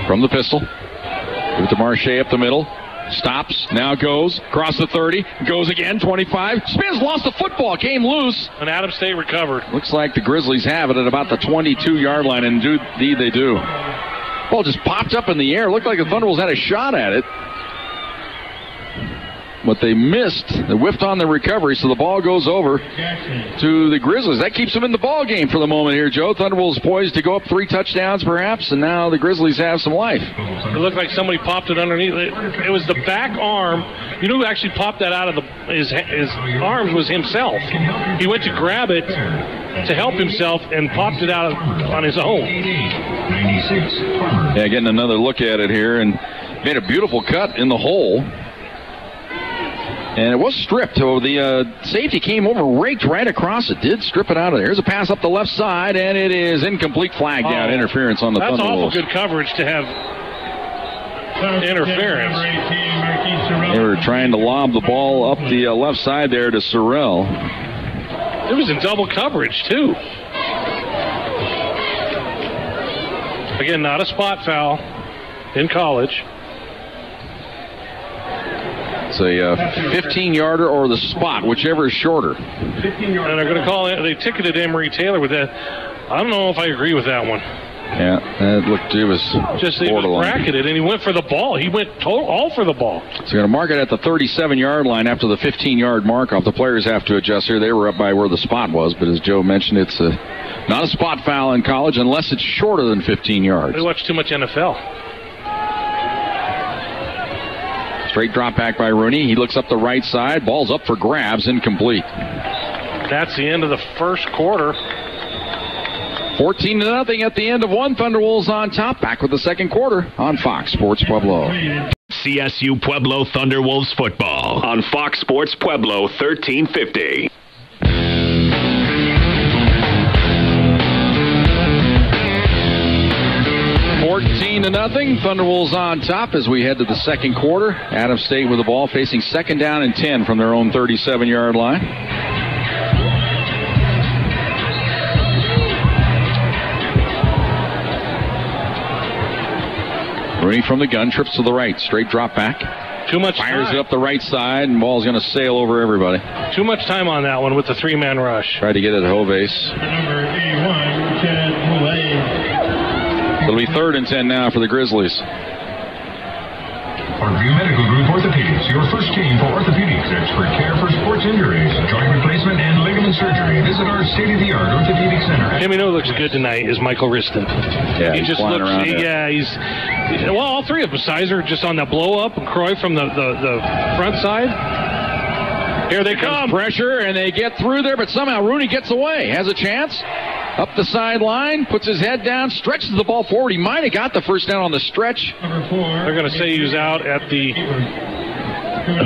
S6: From the pistol. Give it to Marche up the middle.
S2: Stops, now goes, across the 30, goes again, 25, spins, lost the football, came loose.
S3: And Adams State recovered.
S2: Looks like the Grizzlies have it at about the 22-yard line, and indeed they do. Ball just popped up in the air. Looked like the Thunderbolts had a shot at it. But they missed. They whiffed on the recovery, so the ball goes over to the Grizzlies. That keeps them in the ball game for the moment here, Joe. Thunderbolts poised to go up 3 touchdowns perhaps, and now the Grizzlies have some life.
S3: It looked like somebody popped it underneath. It was the back arm. You know who actually popped that out of his arms was himself. He went to grab it to help himself and popped it out on his own.
S2: Yeah, getting another look at it here, and made a beautiful cut in the hole. And it was stripped. So the safety came over, raked right across it. Did strip it out of there. Here's a pass up the left side, and it is incomplete, flag down. Interference on the Thunderbolts.
S3: That's awful good coverage to have interference.
S2: They were trying to lob the ball up the left side there to Sorrell.
S3: It was in double coverage, too. Again, not a spot foul in college.
S2: It's a 15-yarder or the spot, whichever is shorter.
S3: And they're going to call it. They ticketed Emory Taylor with that. I don't know if I agree with that one.
S2: Yeah, it was
S3: just he was bracketed, and he went for the ball. He went all for the ball.
S2: So they're going to mark it at the 37-yard line after the 15-yard mark-off. The players have to adjust here. They were up by where the spot was, but as Joe mentioned, it's not a spot foul in college unless it's shorter than 15 yards.
S3: They watch too much NFL.
S2: Straight drop back by Rooney. He looks up the right side. Ball's up for grabs. Incomplete.
S3: That's the end of the first quarter.
S2: 14-0 at the end of one. Thunderwolves on top. Back with the second quarter on Fox Sports Pueblo.
S1: CSU Pueblo Thunderwolves football on Fox Sports Pueblo 1350.
S2: 14-0. Thunderwolves on top as we head to the second quarter. Adams State with the ball facing second down and 10 from their own 37-yard line. Rooney from the gun, trips to the right, straight drop back.
S3: Too much
S2: Fires
S3: time.
S2: it up the right side, and ball's going to sail over everybody.
S3: Too much time on that one with the 3-man rush.
S2: Tried to get it at Hovace.
S7: Number 81, Chad Boulay.
S2: It'll be 3rd and 10 now for the Grizzlies.
S8: Parkview Medical Group Orthopedics, your first team for orthopedics, expert care for sports injuries, joint replacement, and ligament surgery. Visit our state-of-the-art orthopedic center.
S3: Jimmy, who looks good tonight is Michael Riston.
S2: Yeah,
S3: he
S2: he's
S3: just
S2: flying
S3: looks.
S2: around
S3: Yeah, well, all three of them. Sizer just on the blow up, and Croy from the front side. Here they come.
S2: Pressure, and they get through there, but somehow Rooney gets away. Has a chance. Up the sideline, puts his head down, stretches the ball forward. He might have got the first down on the stretch.
S3: They're going to say he was out at the...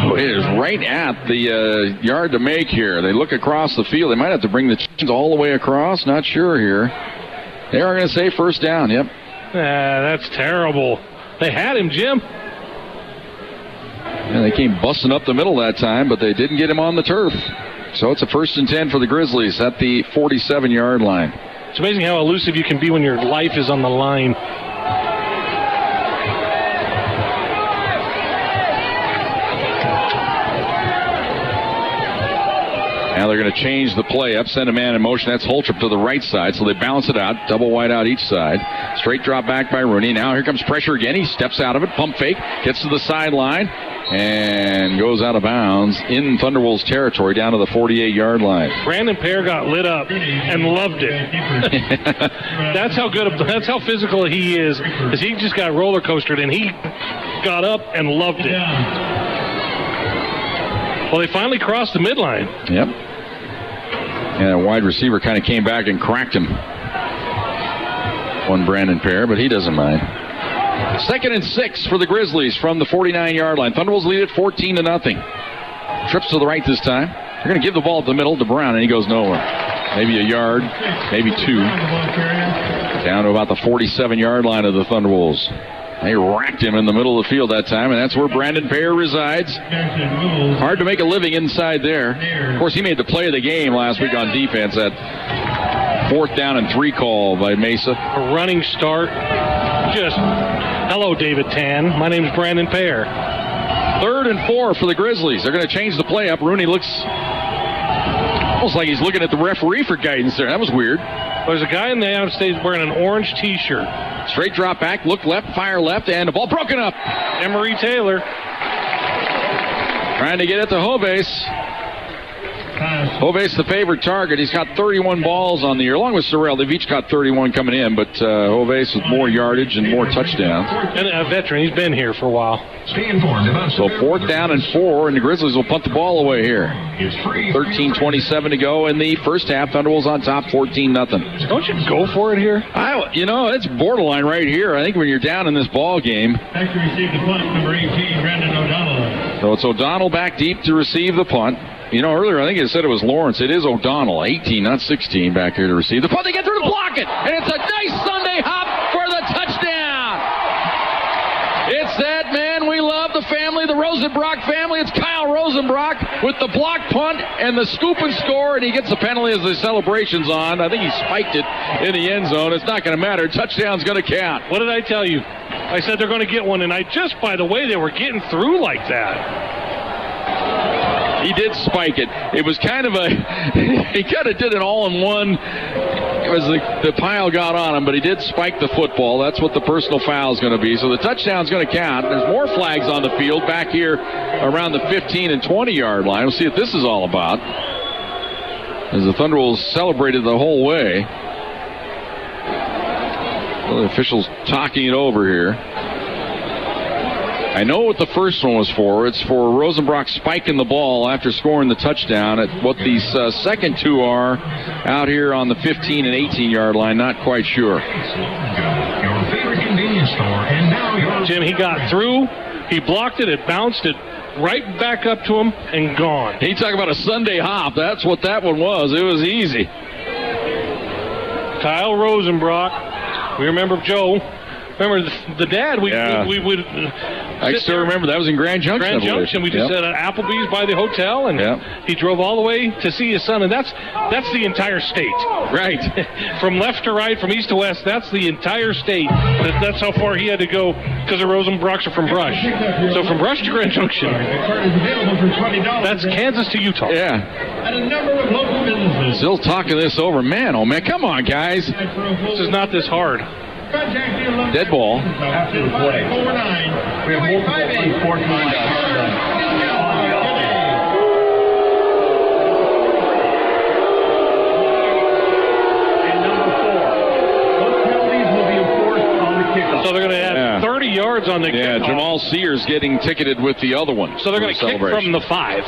S2: Oh, it is right at the yard to make here. They look across the field. They might have to bring the chains all the way across. Not sure here. They are going to say first down, yep.
S3: That's terrible. They had him, Jim.
S2: Yeah, they came busting up the middle that time, but they didn't get him on the turf. So it's a 1st and 10 for the Grizzlies at the 47-yard line.
S3: It's amazing how elusive you can be when your life is on the line.
S2: Now they're going to change the play up, send a man in motion. That's Holtrip to the right side, so they balance it out. Double wide out each side. Straight drop back by Rooney. Now here comes pressure again. He steps out of it, pump fake, gets to the sideline, and goes out of bounds in Thunderwolves territory down to the 48-yard line.
S3: Brandon Pear got lit up and loved it. That's how physical he is he just got roller coastered, and he got up and loved it. Well, they finally crossed the midline.
S2: Yep. And a wide receiver kind of came back and cracked him. One Brandon Pear, but he doesn't mind. 2nd and 6 for the Grizzlies from the 49-yard line. Thunderbolts lead it 14-0. Trips to the right this time. They're going to give the ball to the middle to Brown, and he goes nowhere. Maybe a yard, maybe 2. Down to about the 47-yard line of the Thunderbolts. They racked him in the middle of the field that time, and that's where Brandon Pear resides. Hard to make a living inside there. Of course, he made the play of the game last week on defense. That 4th down and 3 call by Mesa.
S3: A running start. Just, hello, David Tan. My name's Brandon Pear.
S2: 3rd and 4 for the Grizzlies. They're going to change the play up. Rooney looks almost like he's looking at the referee for guidance there. That was weird.
S3: There's a guy in the Adams State wearing an orange T-shirt.
S2: Straight drop back, look left, fire left, and the ball broken up.
S3: Emery Taylor
S2: trying to get it to Hovace. Hovace the favorite target. He's got 31 balls on the year, along with Sorrell. They've each got 31 coming in, but Hovace with more yardage and more touchdowns.
S3: And a veteran. He's been here for a while.
S8: Stay informed about
S2: So 4th down and 4, and the Grizzlies will punt the ball away here. 13:27 to go in the first half. Thunderbolts on top, 14-0.
S3: Don't you go for it here?
S2: It's borderline right here. I think when you're down in this ball game.
S7: Back to receive the punt, number 18, Brandon O'Donnell.
S2: So it's O'Donnell back deep to receive the punt. Earlier I think it said it was Lawrence. It is O'Donnell, 18, not 16, back here to receive the punt. They get through to block it, and it's a nice Sunday hop for the touchdown. It's that man we love, the family, the Rosenbrock family. It's Kyle Rosenbrock with the block punt and the scoop and score, and he gets the penalty as the celebration's on. I think he spiked it in the end zone. It's not going to matter. Touchdown's going to count.
S3: What did I tell you? I said they're going to get one, and just by the way they were getting through like that.
S2: He did spike it. It was kind of he kind of did it all in one. It was the pile got on him, but he did spike the football. That's what the personal foul is going to be. So the touchdown's going to count. There's more flags on the field back here around the 15 and 20-yard line. We'll see what this is all about. As the Thunderbolts celebrated the whole way. Well, the officials talking it over here. I know what the first one was for. It's for Rosenbrock spiking the ball after scoring the touchdown. At what these second two are out here on the 15 and 18-yard line, not quite sure.
S8: Your favorite convenience store, and now
S3: Jim, he got through. He blocked it. It bounced it right back up to him and gone.
S2: He talk about a Sunday hop. That's what that one was. It was easy.
S3: Kyle Rosenbrock. We remember Joe. Remember the dad? We would.
S2: I still remember that was in Grand Junction.
S3: Grand Junction. We just had Applebee's by the hotel, and he drove all the way to see his son, and that's the entire state.
S2: Right.
S3: From left to right, from east to west, that's the entire state. That's how far he had to go because the Rosenbrocks are from Brush. So from Brush to Grand Junction. That's Kansas to Utah.
S2: Yeah.
S7: And a number of local businesses.
S2: Still talking this over. Man, oh man, come on, guys.
S3: This is not this hard.
S2: Dead ball.
S4: After the play. We have multiple sports lined up. And number 4. Those penalties will be enforced on the kickoff.
S3: So they're going to add 30 yards on the kickoff.
S2: Yeah, Jamal Sears getting ticketed with the other one.
S3: So they're going to kick from the 5.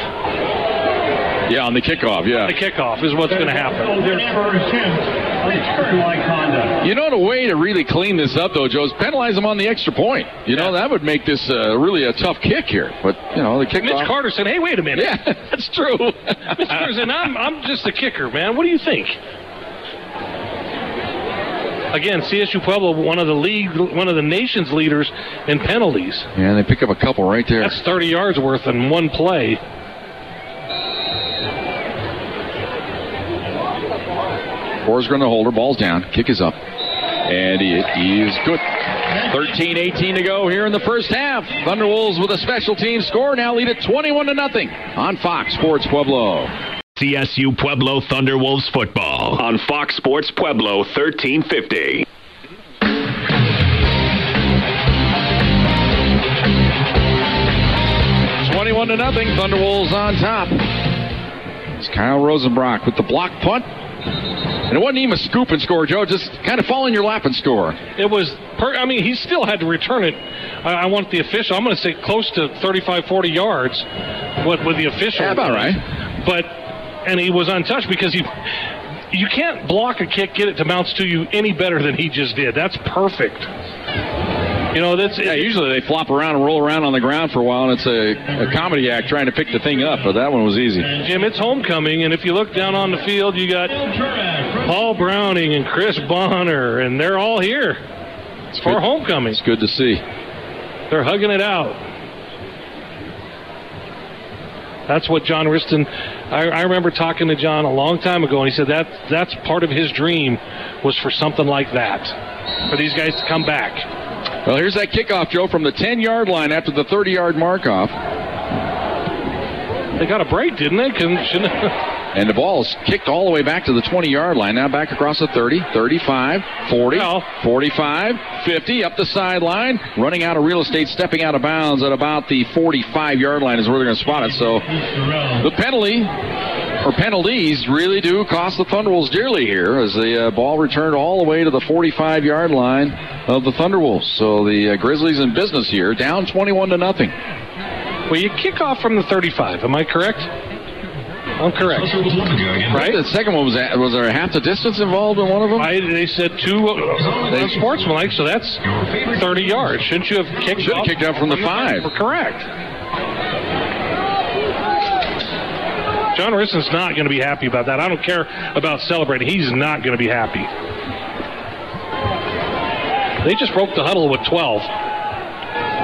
S2: Yeah, on the kickoff,
S3: The kickoff is what's going to happen.
S2: You know, the way to really clean this up, though, Joe, is penalize them on the extra point. You know, that would make this really a tough kick here. But, the kickoff.
S3: Mitch Carter said, hey, wait a minute.
S2: Yeah, that's true.
S3: Mitch Carter said, I'm just a kicker, man. What do you think? Again, CSU Pueblo, one of the nation's leaders in penalties.
S2: Yeah, they pick up a couple right there.
S3: That's 30 yards worth in one play.
S2: Four's going to hold her. Ball's down. Kick is up. And he is good. 13-18 to go here in the first half. Thunderwolves with a special team score. Now lead it 21-0 on Fox Sports Pueblo.
S1: CSU Pueblo Thunderwolves football on Fox Sports Pueblo 1350.
S2: It's 21-0. Thunderwolves on top. It's Kyle Rosenbrock with the block punt. And it wasn't even a scoop and score, Joe. Just kind of fall in your lap and score.
S3: It was, he still had to return it. I want the official. I'm going to say close to 35, 40 yards with the official.
S2: Yeah, about right.
S3: And he was untouched because you can't block a kick, get it to bounce to you any better than he just did. That's perfect.
S2: Usually they flop around and roll around on the ground for a while, and it's a comedy act trying to pick the thing up, but that one was easy.
S3: Jim, it's homecoming, and if you look down on the field, you got Paul Browning and Chris Bonner, and they're all here for homecoming.
S2: It's good to see.
S3: They're hugging it out. That's what John Riston, I remember talking to John a long time ago, and he said that's part of his dream was for something like that, for these guys to come back.
S2: Well, here's that kickoff, Joe, from the 10-yard line after the 30-yard mark-off.
S3: They got a break, didn't they?
S2: And the ball's kicked all the way back to the 20-yard line. Now back across the 30, 35, 40, 45, 50, up the sideline. Running out of real estate, stepping out of bounds at about the 45-yard line is where they're going to spot it. So the penalties really do cost the Thunderwolves dearly here as the ball returned all the way to the 45-yard line of the Thunderwolves. So the Grizzlies in business here, down 21-0.
S3: Well, you kick off from the 35. Am I correct? I'm correct. Right?
S2: The second one was there a half the distance involved in one of them?
S3: They said two unsportsmanlike, so that's 30 yards. Shouldn't you have kicked
S2: Should have kicked up from the 5.
S3: Correct. John Rissen's not going to be happy about that. I don't care about celebrating. He's not going to be happy. They just broke the huddle with 12.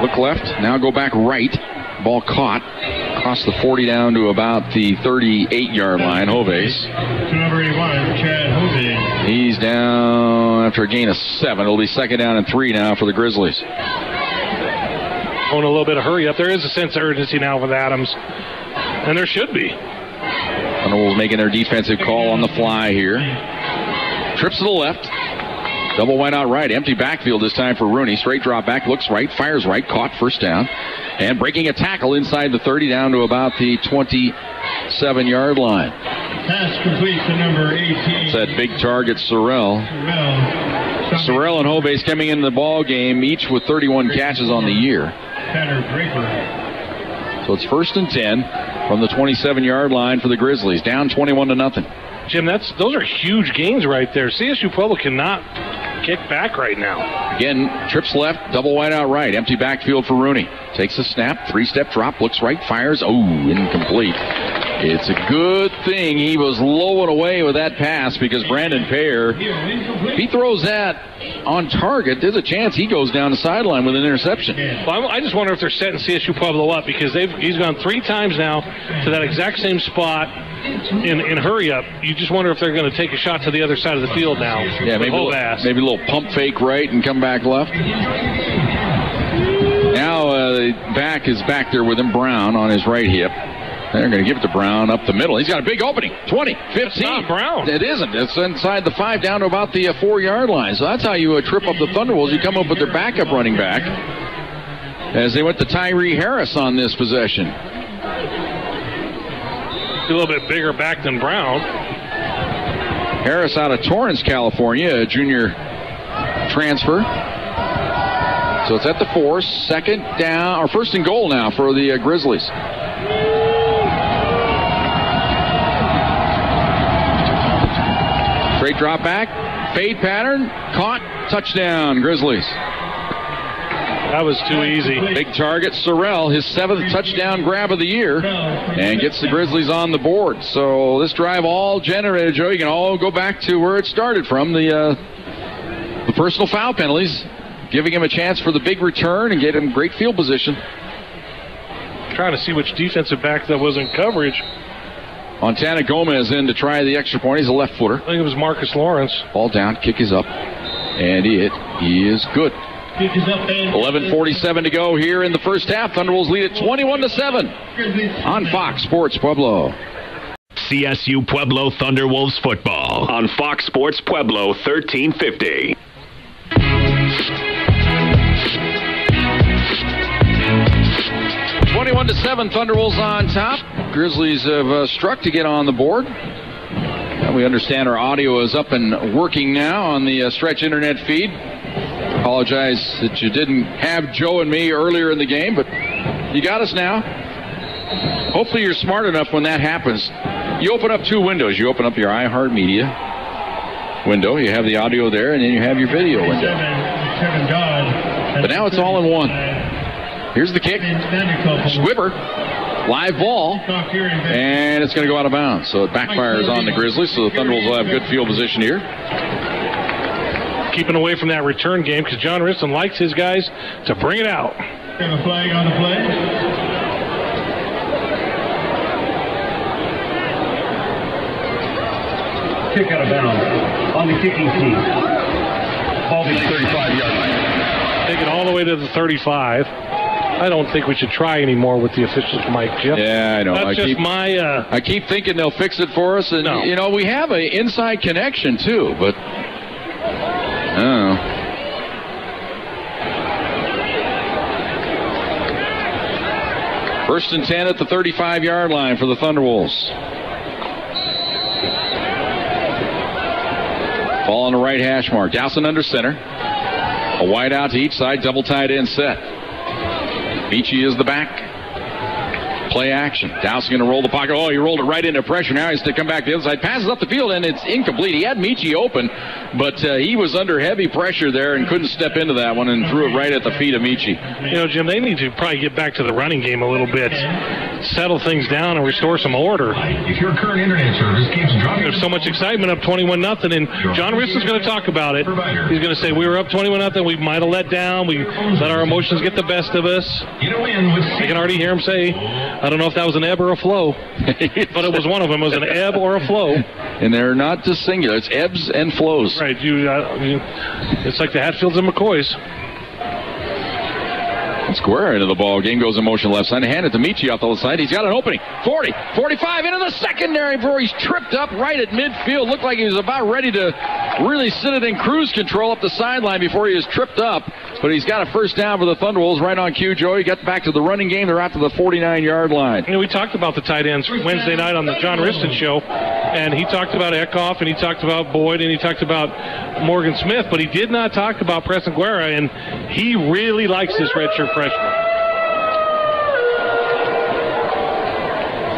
S2: Look left, now go back right. Ball caught across the 40 down to about the 38-yard line. Hoves.
S4: Number 81, Chad Hoves.
S2: He's down after a gain of 7. It'll be second down and 3 now for the Grizzlies.
S3: Going a little bit of hurry up. There is a sense of urgency now with Adams, and there should be.
S2: Thunderwolves making their defensive call on the fly here. Trips to the left. Double wide out right. Empty backfield this time for Rooney. Straight drop back. Looks right. Fires right. Caught. First down. And breaking a tackle inside the 30 down to about the 27-yard line.
S4: Pass complete to number 18.
S2: It's that big target, Sorrell. Sorrell and Hoves coming into the ball game, each with 31 catches on the year. So it's 1st and 10 from the 27-yard line for the Grizzlies. Down 21-0.
S3: Jim, those are huge gains right there. CSU Pueblo cannot kick back right now.
S2: Again, trips left, double wide out right. Empty backfield for Rooney. Takes a snap, 3-step drop, looks right, fires. Oh, incomplete. It's a good thing he was low and away with that pass because Brandon Payer, if he throws that on target, there's a chance he goes down the sideline with an interception.
S3: Well, I just wonder if they're setting CSU Pueblo up because he's gone 3 times now to that exact same spot in hurry up. You just wonder if they're going to take a shot to the other side of the field now.
S2: Yeah, maybe a little pump fake right and come back left. Now back is back there with him, Brown on his right hip. They're going to give it to Brown up the middle. He's got a big opening. 20, 15.
S3: It's not Brown.
S2: It isn't. It's inside the 5 down to about the 4-yard line. So that's how you trip up the Thunderwolves. You come up with their backup running back as they went to Tyree Harris on this possession.
S3: A little bit bigger back than Brown.
S2: Harris out of Torrance, California, a junior transfer. So it's at the 4, 2nd down, or 1st and goal now for the Grizzlies. Straight drop back, fade pattern, caught, touchdown, Grizzlies.
S3: That was too easy.
S2: Big target, Sorrell, his 7th touchdown grab of the year, and gets the Grizzlies on the board. So this drive all generated, Joe. You can all go back to where it started from, the personal foul penalties, giving him a chance for the big return and get him great field position.
S3: Trying to see which defensive back that was in coverage.
S2: Montana Gomez in to try the extra point. He's a left footer.
S3: I think it was Marcus Lawrence.
S2: Ball down, kick is up, and it is good. 11:47 to go here in the first half. Thunderwolves lead at 21-7 on Fox Sports Pueblo.
S1: CSU Pueblo Thunderwolves football on Fox Sports Pueblo 1350.
S2: Twenty-one to 7, Thunderwolves on top. Grizzlies have struck to get on the board. We understand our audio is up and working now on the Stretch Internet feed. Apologize that you didn't have Joe and me earlier in the game, but you got us now. Hopefully you're smart enough when that happens. You open up 2 windows. You open up your iHeartMedia window. You have the audio there, and then you have your video window. But now it's all in one. Here's the kick. Swibber. Live ball. And it's going to go out of bounds. So it backfires on the Grizzlies. So the Thunderwolves will have good field position here.
S3: Keeping away from that return game because John Risson likes his guys to bring it out.
S4: Have a flag on the play. Kick out of bounds on the kicking team. Ball to the 35-yard line.
S3: Take it all the way to the 35. I don't think we should try anymore with the officials, Mike. Jim.
S2: Yeah, I know.
S3: That's
S2: I keep thinking they'll fix it for us, and you know we have an inside connection too, but I don't know. First and 10 at the 35-yard line for the Thunderwolves. Ball on the right hash mark. Dowson under center. A wide out to each side. Double tight end set. Michi is the back. Play action. Dowson going to roll the pocket. Oh, he rolled it right into pressure. Now he's to come back to the other side. Passes up the field, and it's incomplete. He had Michi open, but he was under heavy pressure there and couldn't step into that one and threw it right at the feet of Michi.
S3: You know, Jim, they need to probably get back to the running game a little bit. Settle things down and restore some order.
S8: If your current internet service keeps dropping...
S3: There's so much excitement up 21-0, and John Riss is going to talk about it. He's going to say, we were up 21-0, we might have let down, we let our emotions get the best of us. I can already hear him say, I don't know if that was an ebb or a flow, but it was one of them. It was an ebb or a flow.
S2: And they're not just singular. It's ebbs and flows.
S3: Right. It's like the Hatfields and McCoys.
S2: Square into the ball game, goes in motion left side, hand it to Michi off the left side. He's got an opening. 40, 45 into the secondary before he's tripped up right at midfield. Looked like he was about ready to really sit it in cruise control up the sideline before he was tripped up. But he's got a first down for the Thunderwolves right on cue, Joe. He got back to the running game. They're out to the 49-yard line.
S3: You know, we talked about the tight ends Wednesday night on the John Riston show, and he talked about Eckhoff, and he talked about Boyd, and he talked about Morgan Smith, but he did not talk about Preston Guerra, and he really likes this redshirt freshman.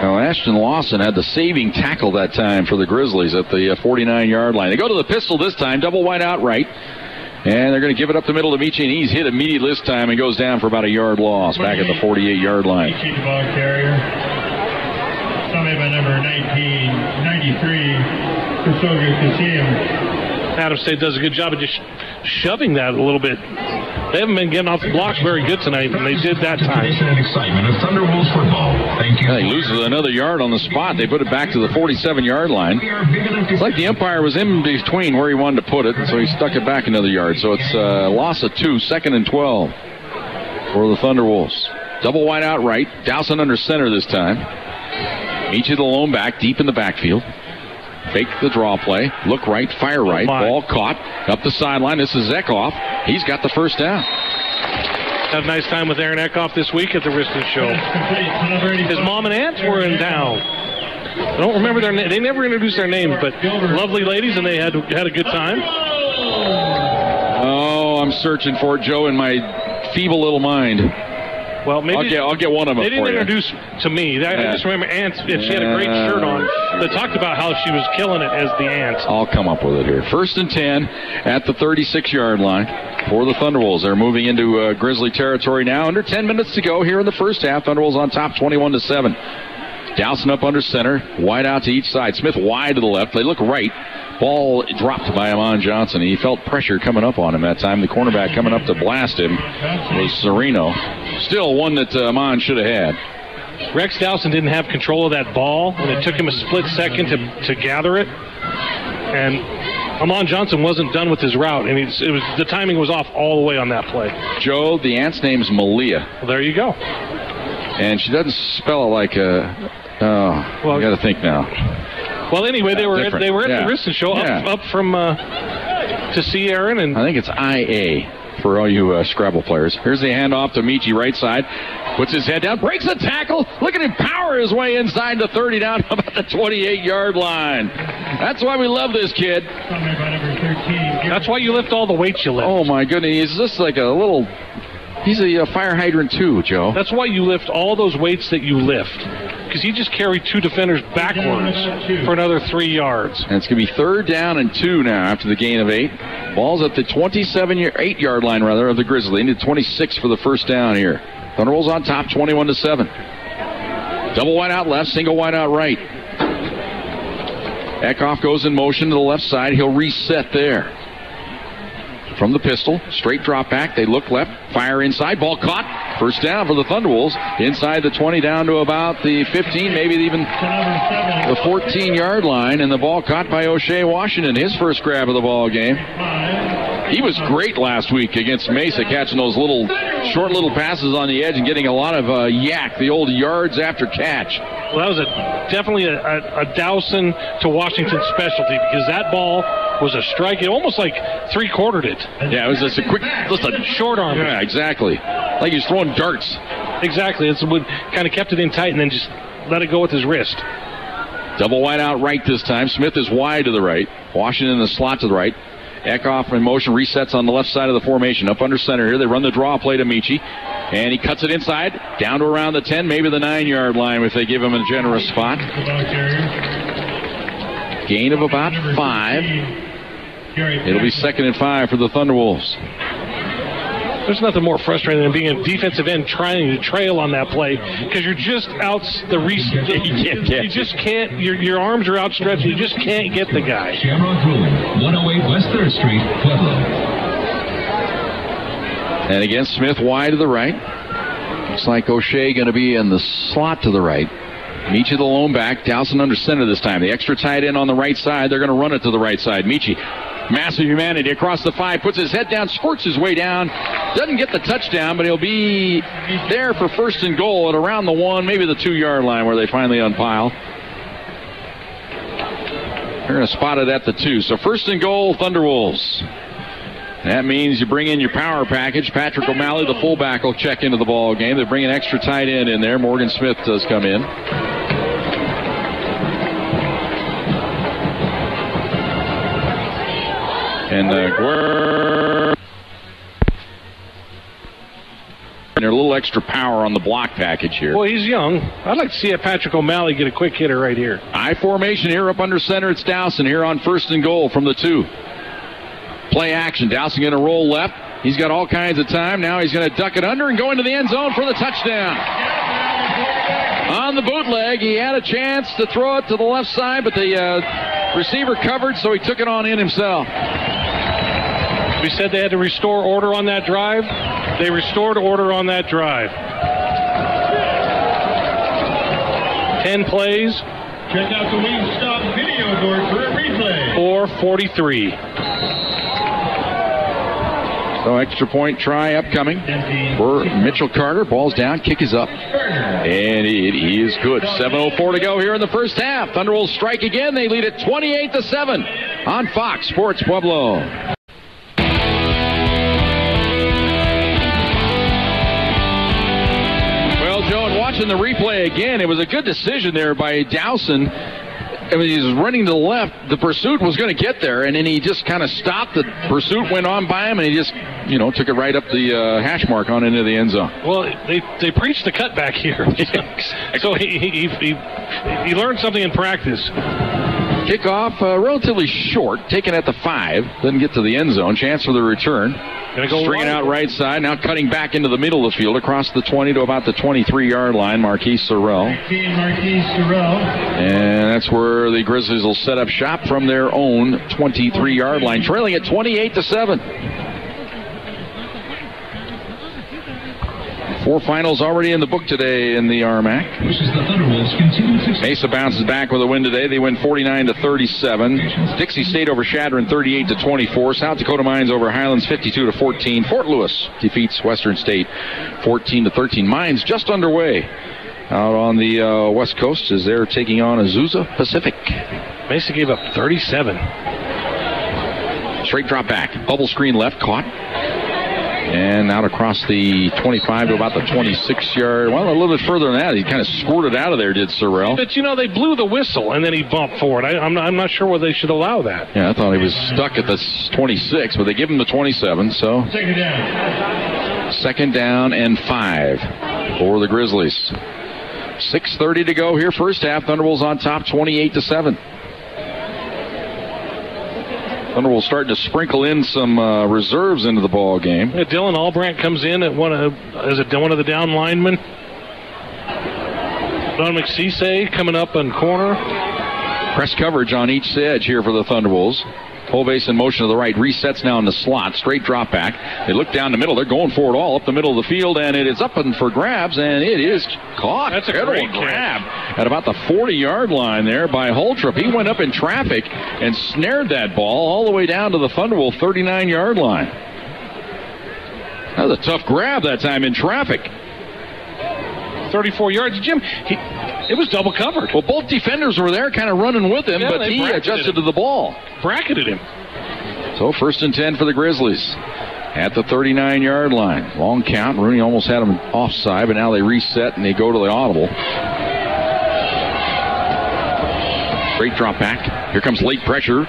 S2: Well, Ashton Lawson had the saving tackle that time for the Grizzlies at the 49-yard line. They go to the pistol this time, double wide out right. And they're going to give it up the middle to Michi, and he's hit immediately this time and goes down for about a yard loss back at the 48-yard line.
S10: Michi, the ball carrier. Somebody by number 1993, Kusoga Kasim.
S3: Adams State does a good job of just shoving that a little bit. They haven't been getting off the blocks very good tonight, and they did that time.
S8: And excitement of Thunderwolves football. Thank you.
S2: Yeah, he loses another yard on the spot. They put it back to the 47-yard line. It's like the umpire was in between where he wanted to put it, so he stuck it back another yard. So it's a loss of 2, 2nd and 12 for the Thunderwolves. Double wide out right. Dowson under center this time. Michi the lone back, deep in the backfield. Fake the draw play. Look right, fire right. Ball caught up the sideline. This is Eckhoff. He's got the first down.
S3: Had a nice time with Aaron Eckhoff this week at the Riston show. His mom and aunt were in town. I don't remember their name. They never introduced their names, but lovely ladies, and they had a good time.
S2: Oh, I'm searching for it, Joe, in my feeble little mind.
S3: Well, maybe
S2: I'll get one of them.
S3: They didn't
S2: for you.
S3: introduce to me. I just remember Aunt. She had a great shirt on. They talked about how she was killing it as the aunt.
S2: I'll come up with it here. First and 10 at the 36-yard line for the Thunderwolves. They're moving into Grizzly territory now. Under 10 minutes to go here in the first half. Thunderwolves on top, 21-7. Dowson up under center, wide out to each side. Smith wide to the left. They look right. Ball dropped by Amon Johnson. He felt pressure coming up on him that time. The cornerback coming up to blast him was Sereno. Still one that Amon should have had.
S3: Rex Dowson didn't have control of that ball, and it took him a split second to gather it. And Amon Johnson wasn't done with his route, and the timing was off all the way on that play.
S2: Joe, the aunt's name's Malia.
S3: Well, there you go.
S2: And she doesn't spell it like a... I got to think now.
S3: Well, anyway, they were at the Riston show up from to see Aaron, and
S2: I think it's IA for all you Scrabble players. Here's the handoff to Michi, right side. Puts his head down, breaks the tackle. Look at him power his way inside the 30 down about the 28-yard line. That's why we love this kid.
S3: That's why you lift all the weights you lift.
S2: Oh my goodness, he's just like a little. He's a fire hydrant too, Joe.
S3: That's why you lift all those weights that you lift. Because he just carried 2 defenders backwards for another 3 yards.
S2: And it's going to be 3rd down and 2 now after the gain of 8. Ball's at the 8-yard line rather of the Grizzlies. They need 26 for the first down here. Thunderwolves on top, 21-7. Double wide out left, single wide out right. Eckhoff goes in motion to the left side. He'll reset there. From the pistol, straight drop back. They look left, fire inside, ball caught. First down for the Thunderwolves. Inside the 20 down to about the 15, maybe even the 14-yard line. And the ball caught by O'Shea Washington, his first grab of the ball game. He was great last week against Mesa, catching those short little passes on the edge and getting a lot of yak, the old yards after catch.
S3: Well, that was definitely a Dowson to Washington specialty, because that ball was a strike. It almost like three-quartered it.
S2: Yeah, it was just a
S3: short arm.
S2: Yeah, exactly. Like he was throwing darts.
S3: Exactly. It's what kind of kept it in tight and then just let it go with his wrist.
S2: Double wide out right this time. Smith is wide to the right. Washington in the slot to the right. Eckhoff in motion, resets on the left side of the formation. Up under center here. They run the draw play to Michi. And he cuts it inside, down to around the 10, maybe the 9-yard line if they give him a generous spot. Gain of about 5. It'll be 2nd and 5 for the Thunderwolves.
S3: There's nothing more frustrating than being a defensive end trying to trail on that play, because you're just out the you just can't. Your arms are outstretched. You just can't get the guy.
S8: Shamrock Brewing, 108 West 3rd Street, Pueblo.
S2: And again, Smith wide to the right. Looks like O'Shea going to be in the slot to the right. Michi the lone back. Dowson under center this time. The extra tight end on the right side. They're going to run it to the right side. Michi, massive humanity across the 5. Puts his head down, squirts his way down. Doesn't get the touchdown, but he'll be there for 1st and goal at around the 1, maybe the 2-yard line where they finally unpile. They're going to spot it at the 2. So 1st and goal, Thunderwolves. That means you bring in your power package. Patrick O'Malley, the fullback, will check into the ball game. They bring an extra tight end in there. Morgan Smith does come in. And Guerrero. And a little extra power on the block package here.
S3: Well, he's young. I'd like to see Patrick O'Malley get a quick hitter right here.
S2: I formation here up under center. It's Dowson here on 1st and goal from the 2. Play action. Dowson going to roll left. He's got all kinds of time. Now he's going to duck it under and go into the end zone for the touchdown. On the bootleg, he had a chance to throw it to the left side, but the receiver covered, so he took it on in himself.
S3: We said they had to restore order on that drive. They restored order on that drive. 10 plays.
S10: Check out the Wingstop video board for a replay.
S2: 4:43. So extra point try upcoming for Mitchell Carter. Ball's down, kick is up. And it is good. 7:04 to go here in the first half. Thunderwolves strike again. They lead it 28-7 on Fox Sports Pueblo. Well, Joe, and watching the replay again, it was a good decision there by Dowson. I mean, he was running to the left. The pursuit was going to get there, and then he just kind of stopped. The pursuit went on by him, and he just, took it right up the hash mark on into the end zone.
S3: Well, they preached the cutback here. So he learned something in practice.
S2: Kickoff relatively short, taken at the 5. Doesn't get to the end zone. Chance for the return. Stringing out right side. Now cutting back into the middle of the field across the 20 to about the 23-yard line. Marquise Sorrell. And that's where the Grizzlies will set up shop from their own 23-yard line. Trailing at 28-7. 4 finals already in the book today in the RMAC. Mesa bounces back with a win today. They win 49-37. Dixie State over Chadron 38-24. South Dakota Mines over Highlands 52-14. Fort Lewis defeats Western State 14-13. Mines just underway out on the West Coast as they're taking on Azusa Pacific.
S3: Mesa gave up 37.
S2: Straight drop back. Bubble screen left, caught. And out across the 25 to about the 26-yard. Well, a little bit further than that. He kind of squirted out of there, did Sorrell.
S3: But, they blew the whistle, and then he bumped forward. I'm not sure whether they should allow that.
S2: Yeah, I thought he was stuck at the 26, but they give him the 27. So 2nd down and 5 for the Grizzlies. 6:30 to go here. First half. Thunderwolves on top, 28-7. Thunderwolves starting to sprinkle in some reserves into the ball game.
S3: Yeah, Dylan Albrandt comes in at one of the down linemen. Don McCisse coming up on corner.
S2: Press coverage on each edge here for the Thunderwolves. Hovase in motion to the right, resets now in the slot, straight drop back. They look down the middle, they're going for it all up the middle of the field, and it is up and for grabs, and it is caught.
S3: That's a great
S2: grab at about the 40-yard line there by Holtrup. He went up in traffic and snared that ball all the way down to the Thunderbolt 39-yard line. That was a tough grab that time in traffic.
S3: 34 yards. Jim, it was double covered.
S2: Well, both defenders were there kind of running with him, but he adjusted to the ball.
S3: Bracketed him.
S2: So 1st and 10 for the Grizzlies at the 39-yard line. Long count. Rooney almost had him offside, but now they reset and they go to the audible. Straight drop back. Here comes late pressure.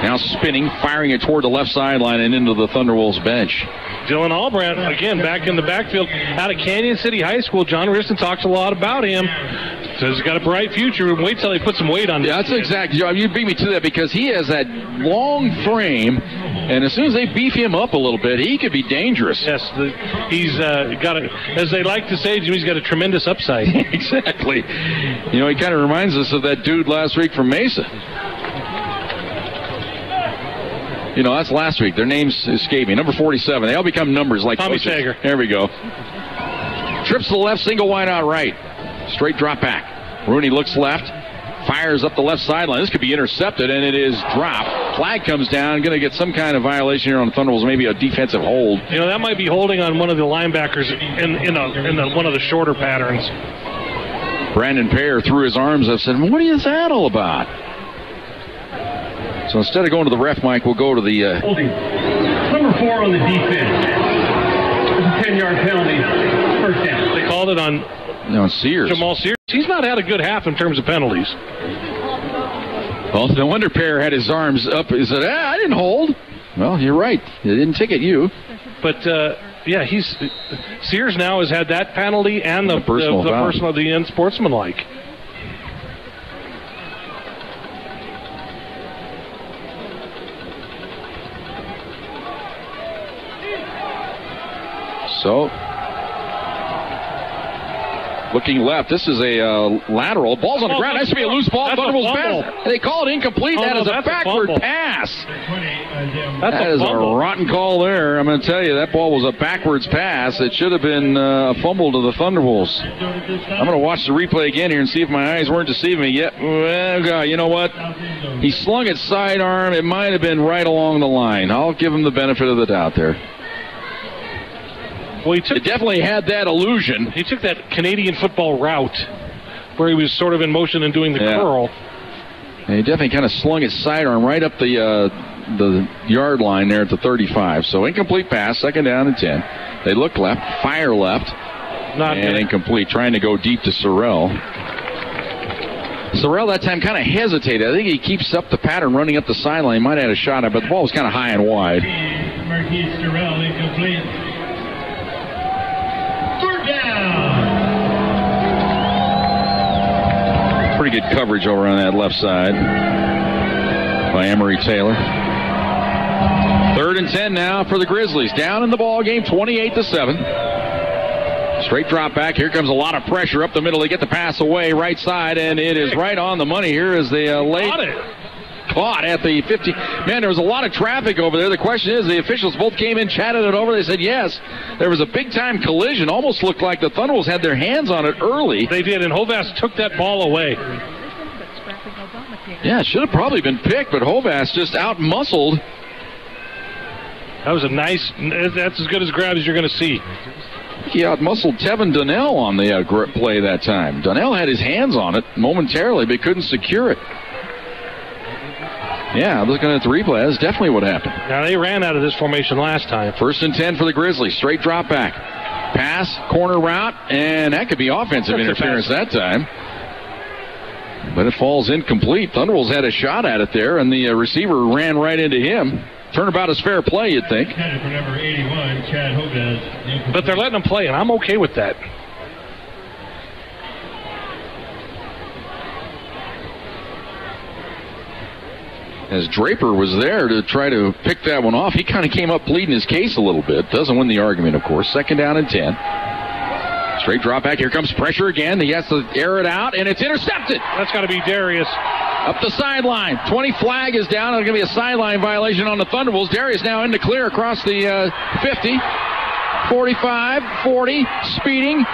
S2: Now spinning, firing it toward the left sideline and into the Thunderwolves bench.
S3: Dylan Albrandt, again, back in the backfield out of Canyon City High School. John Riston talks a lot about him. Says he's got a bright future. Wait till they put some weight on him.
S2: Yeah, that's exactly. You beat me to that because he has that long frame, and as soon as they beef him up a little bit, he could be dangerous.
S3: Yes, he's got a, as they like to say, Jimmy's got a tremendous upside.
S2: Exactly. You know, he kind of reminds us of that dude last week from Mesa. You know, that's last week. Their names escape me. Number 47. They all become numbers like
S3: Tommy
S2: coaches.
S3: Sager.
S2: There we go. Trips to the left, single wide out right. Straight drop back. Rooney looks left. Fires up the left sideline. This could be intercepted, and it is dropped. Flag comes down. Going to get some kind of violation here on the Thunderbolts. Maybe a defensive hold.
S3: You know, that might be holding on one of the linebackers in one of the shorter patterns.
S2: Brandon Pear threw his arms up and said, what is that all about? So instead of going to the ref, Mike, we'll go to the...
S4: Holding. Number 4 on the defense. It's a 10-yard penalty. First down.
S3: They called it on...
S2: No, Sears.
S3: Jamal Sears. He's not had a good half in terms of penalties.
S2: Well, no wonder Pear had his arms up. He said, I didn't hold. Well, you're right. They didn't ticket you.
S3: But, yeah, Sears now has had that penalty and the personal, the unsportsmanlike.
S2: So, looking left. This is a lateral. Ball's on the ground. That should be a loose ball. Thunderbolts pass. They call it incomplete. That is a backward pass. That is a rotten call there. I'm going to tell you, that ball was a backwards pass. It should have been a fumble to the Thunderbolts. I'm going to watch the replay again here and see if my eyes weren't deceiving me yet. Well, you know what? He slung it sidearm. It might have been right along the line. I'll give him the benefit of the doubt there.
S3: Well,
S2: it definitely had that illusion.
S3: He took that Canadian football route where he was sort of in motion and doing the curl.
S2: And he definitely kind of slung his sidearm right up the yard line there at the 35. So incomplete pass, 2nd down and 10. They look left, fire left, and incomplete, trying to go deep to Sorrell. Sorrell that time kind of hesitated. I think he keeps up the pattern running up the sideline. He might have had a shot at it, but the ball was kind of high and wide.
S10: Marquise Sorrell, incomplete.
S2: Pretty good coverage over on that left side by Emery Taylor. 3rd and 10 now for the Grizzlies. Down in the ball game, 28-7. Straight drop back. Here comes a lot of pressure up the middle. They get the pass away right side, and it is right on the money. Here is the late... Caught at the 50. Man, there was a lot of traffic over there. The question is, the officials both came in, chatted it over. They said, yes, there was a big-time collision. Almost looked like the Thunderbolts had their hands on it early.
S3: They did, and Hovass took that ball away.
S2: Yeah, it should have probably been picked, but Hovass just out-muscled.
S3: That was a nice, that's as good as grab as you're going to see.
S2: He out-muscled Tevin Donnell on the play that time. Donnell had his hands on it momentarily, but couldn't secure it. Yeah, looking at the replay, that's definitely what happened.
S3: Now, they ran out of this formation last time.
S2: 1st and 10 for the Grizzlies. Straight drop back. Pass, corner route, and that could be offensive interference that time. But it falls incomplete. Thunderbolts had a shot at it there, and the receiver ran right into him. Turnabout is fair play, you'd think.
S10: For number 81, Chad Hovass.
S3: But they're letting him play, and I'm okay with that.
S2: As Draper was there to try to pick that one off, he kind of came up pleading his case a little bit. Doesn't win the argument, of course. 2nd down and 10. Straight drop back. Here comes pressure again. He has to air it out, and it's intercepted.
S3: That's got to be Darius.
S2: Up the sideline. 20 flag is down. It's going to be a sideline violation on the Thunderbolts. Darius now in the clear across the 50. 45, 40, speeding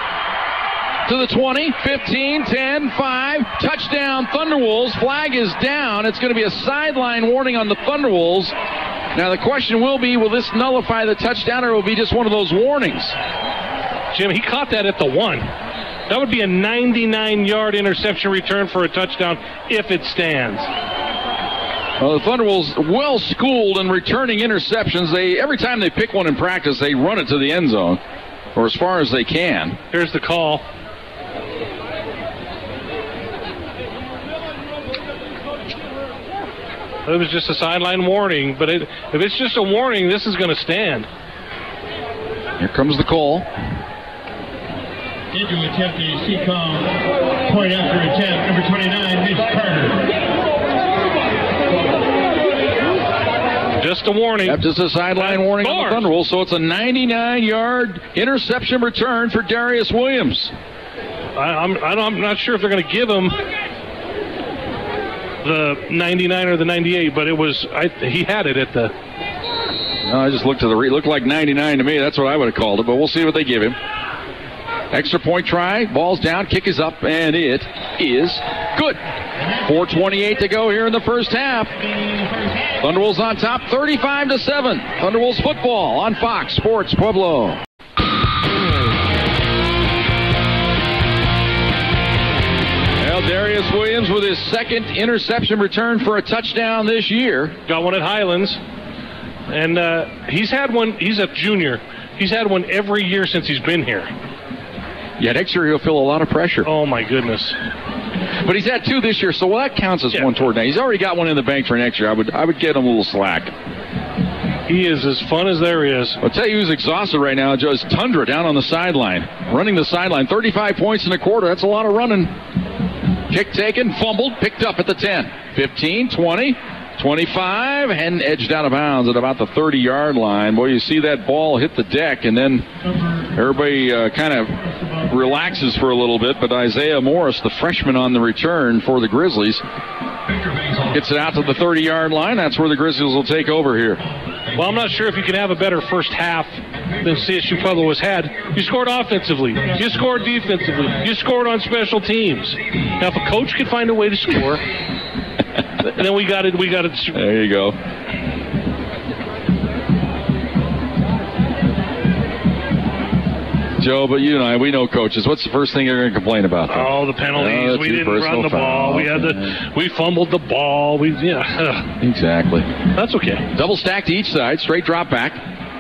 S2: to the 20, 15, 10, 5. Touchdown, Thunderwolves. Flag is down. It's going to be a sideline warning on the Thunderwolves. Now the question will be, will this nullify the touchdown, or will it be just one of those warnings?
S3: Jim, he caught that at the 1. That would be a 99-yard interception return for a touchdown if it stands.
S2: Well, the Thunderwolves well-schooled in returning interceptions. Every time they pick one in practice, they run it to the end zone, or as far as they can.
S3: Here's the call. It was just a sideline warning, but if it's just a warning, this is going to stand.
S2: Here comes the call.
S10: Did you attempt the CCOM point after attempt, number 29, Mitch Carter.
S3: Just a warning.
S2: That's just a sideline warning on the Thunderwolves, so it's a 99-yard interception return for Darius Williams.
S3: I'm not sure if they're going to give him the 99 or the 98, but he had it at the...
S2: No, I just looked at it looked like 99 to me. That's what I would have called it, but we'll see what they give him. Extra point try, ball's down, kick is up, and it is good. 4:28 to go here in the first half. Thunderwolves on top, 35-7. Thunderwolves football on Fox Sports Pueblo. Well, Darius Williams with his second interception return for a touchdown this year.
S3: Got one at Highlands, and he's had one. He's a junior. He's had one every year since he's been here.
S2: Yeah, next year he'll feel a lot of pressure.
S3: Oh, my goodness.
S2: But he's had 2 this year, so that counts as one toward now. He's already got one in the bank for next year. I would get him a little slack.
S3: He is as fun as there is.
S2: I'll tell you who's exhausted right now. Joe's Tundra down on the sideline. Running the sideline. 35 points in a quarter. That's a lot of running. Kick taken, fumbled, picked up at the 10. 15, 20, 25, and edged out of bounds at about the 30-yard line. Boy, you see that ball hit the deck, and then everybody kind of relaxes for a little bit, but Isaiah Morris, the freshman on the return for the Grizzlies, gets it out to the 30-yard line. That's where the Grizzlies will take over here.
S3: Well, I'm not sure if you can have a better first half than CSU Pueblo has had. You scored offensively. You scored defensively. You scored on special teams. Now, if a coach could find a way to score, then we got it.
S2: There you go. Joe, but you and I, we know coaches. What's the first thing they're going to complain about?
S3: Oh, the penalties. We didn't run the ball. We fumbled the ball.
S2: Exactly.
S3: That's okay.
S2: Double stack to each side. Straight drop back.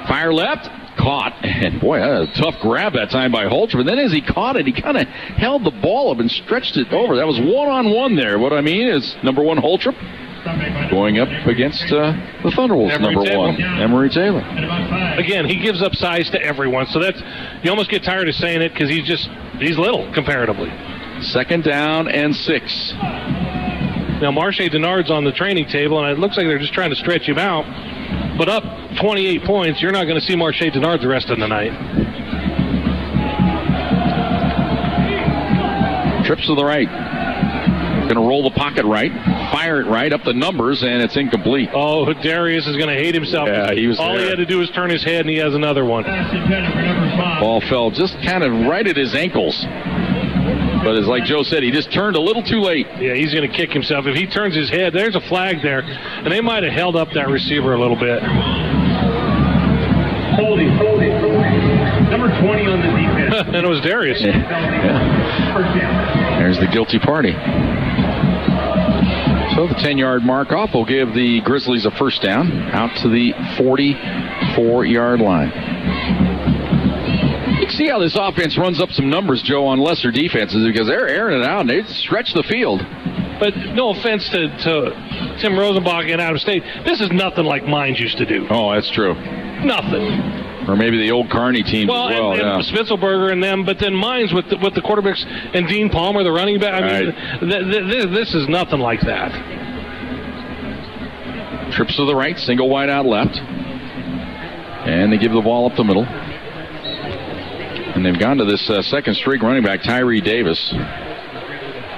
S2: Fire left. Caught. And boy, that was a tough grab that time by Holtrup. And then as he caught it, he kind of held the ball up and stretched it over. That was one-on-one there. What I mean is number 1 Holtrup going up against the Thunderwolves, number 1, Emory Taylor.
S3: Again, he gives up size to everyone, so that's, you almost get tired of saying it because he's little comparatively.
S2: 2nd down and 6.
S3: Now, Marche Denard's on the training table, and it looks like they're just trying to stretch him out. But up 28 points, you're not going to see Marche Denard the rest of the night.
S2: Trips to the right. Going to roll the pocket right, fire it right, up the numbers, and it's incomplete.
S3: Oh, Darius is going to hate himself.
S2: Yeah, he was
S3: All
S2: there.
S3: He had to do was turn his head, and he has another one.
S2: Ball fell just kind of right at his ankles. But as like Joe said, he just turned a little too late.
S3: Yeah, he's going to kick himself. If he turns his head, there's a flag there, and they might have held up that receiver a little bit.
S4: Holding. Number 20 on the defense.
S3: And it was Darius.
S2: Yeah. There's the guilty party. So the 10-yard mark off will give the Grizzlies a first down out to the 44-yard line. You can see how this offense runs up some numbers, Joe, on lesser defenses because they're airing it out and they stretch the field.
S3: But no offense to Tim Rosenbach and Adam State, this is nothing like Mines used to do.
S2: Oh, that's true.
S3: Nothing.
S2: Or maybe the old Kearney team as well.
S3: And Spitzelberger and them, but then Mines with the quarterbacks and Dean Palmer, the running back. I mean, this is nothing like that.
S2: Trips to the right, single wide out left. And they give the ball up the middle. And they've gone to this second string running back, Tyree Davis.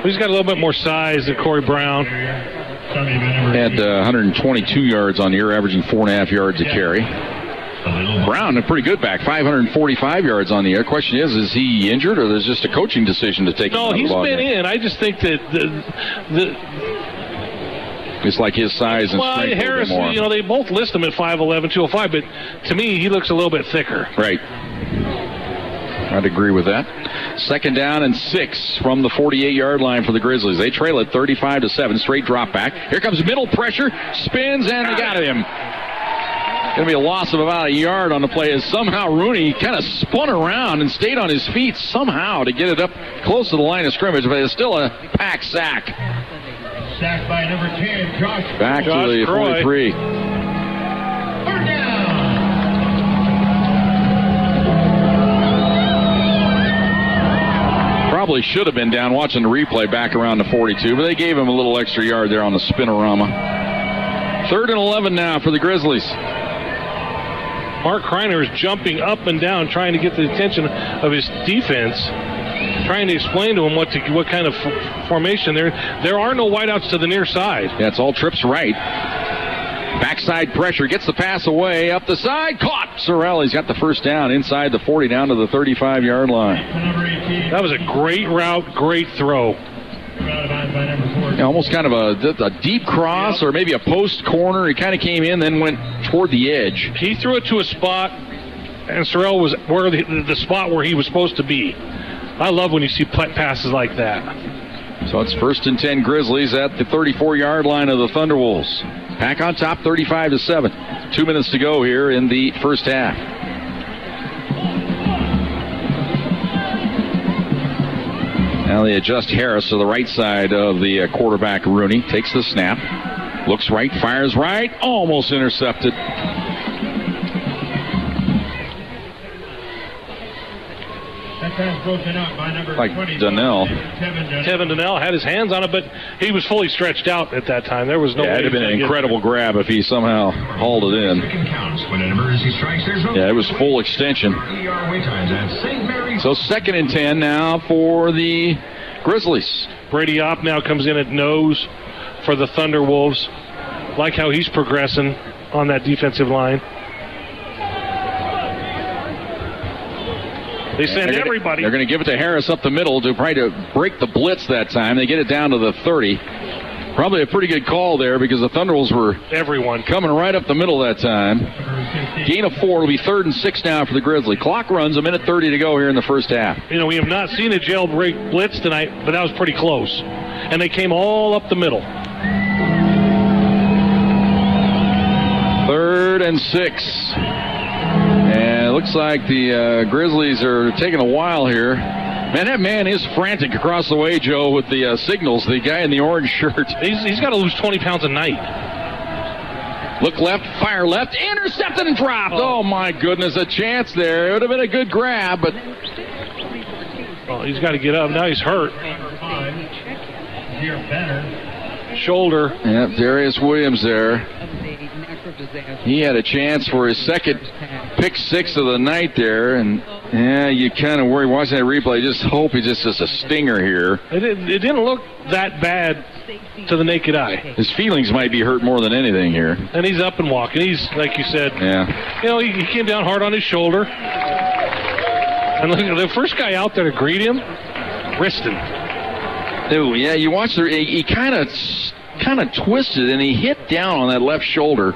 S3: He's got a little bit more size than Corey Brown.
S6: Had 122 yards on the year, averaging 4.5 yards a carry. Brown, a pretty good back, 545 yards on the air. Question is he injured, or there's just a coaching decision to take him out of the ball game?
S3: No, he's been in. I just think that
S6: it's like his size and strength
S3: Harris,
S6: a little bit more.
S3: they both list him at 5'11", 205, but to me, he looks a little bit thicker.
S6: Right. I'd agree with that. 2nd down and 6 from the 48-yard line for the Grizzlies. They trail it 35-7. Straight drop back. Here comes middle pressure. Spins, and they got him. Going to be a loss of about a yard on the play as somehow Rooney kind of spun around and stayed on his feet somehow to get it up close to the line of scrimmage, but it's still a Pack sack.
S10: Sacked by number 10, Josh.
S6: Back to the 43.
S10: 3rd down.
S6: Probably should have been down watching the replay back around the 42, but they gave him a little extra yard there on the spinorama. 3rd and 11 now for the Grizzlies.
S3: Mark Kreiner is jumping up and down, trying to get the attention of his defense, trying to explain to him what kind of formation there. There are no wideouts to the near side.
S6: Yeah, it's all trips right. Backside pressure, gets the pass away, up the side, caught. Sorelli's got the first down inside the 40, down to the 35-yard line.
S3: That was a great route, great throw.
S6: Yeah, almost kind of a deep cross or maybe a post corner. He kind of came in, then went toward the edge.
S3: He threw it to a spot, and Sorrell was where the spot where he was supposed to be. I love when you see passes like that.
S6: So it's 1st and 10 Grizzlies at the 34-yard line of the Thunderwolves. Pack on top, 35-7. 2 minutes to go here in the first half. Now they adjust Harris to the right side of the quarterback. Rooney takes the snap, looks right, fires right, almost intercepted.
S10: That pass broken up by number
S6: like
S10: 20.
S6: Donnell.
S3: Tevin Donnell had his hands on it, but he was fully stretched out at that time. There was no way.
S6: It'd have been an incredible grab if he somehow hauled it in. Yeah, it was full extension. So 2nd and 10 now for the Grizzlies.
S3: Brady Opp now comes in at nose for the Thunderwolves. Like how he's progressing on that defensive line. They send everybody.
S6: They're going to give it to Harris up the middle to try to break the blitz that time. They get it down to the 30. Probably a pretty good call there because the Thunderwolves were coming right up the middle that time. Gain of 4. It'll be 3rd and 6 now for the Grizzlies. Clock runs, 1:30 to go here in the first half.
S3: We have not seen a jailbreak blitz tonight, but that was pretty close. And they came all up the middle.
S6: 3rd and 6. And it looks like the Grizzlies are taking a while here. Man, that man is frantic across the way, Joe, with the signals. The guy in the orange shirt.
S3: He's got to lose 20 pounds a night.
S6: Look left, fire left, intercepted and dropped. Oh, my goodness, a chance there. It would have been a good grab, but...
S3: Oh, he's got to get up. Now he's hurt. Shoulder.
S6: Yeah, Darius Williams there. He had a chance for his second pick 6 of the night there, and yeah, you kind of worry watching that replay. Just hope he just is a stinger here.
S3: It didn't look that bad to the naked eye.
S6: His feelings might be hurt more than anything here.
S3: And he's up and walking. He's, like you said, he came down hard on his shoulder. And look, the first guy out there to greet him, Riston.
S6: Oh, yeah, you watch he kind of twisted, and he hit down on that left shoulder.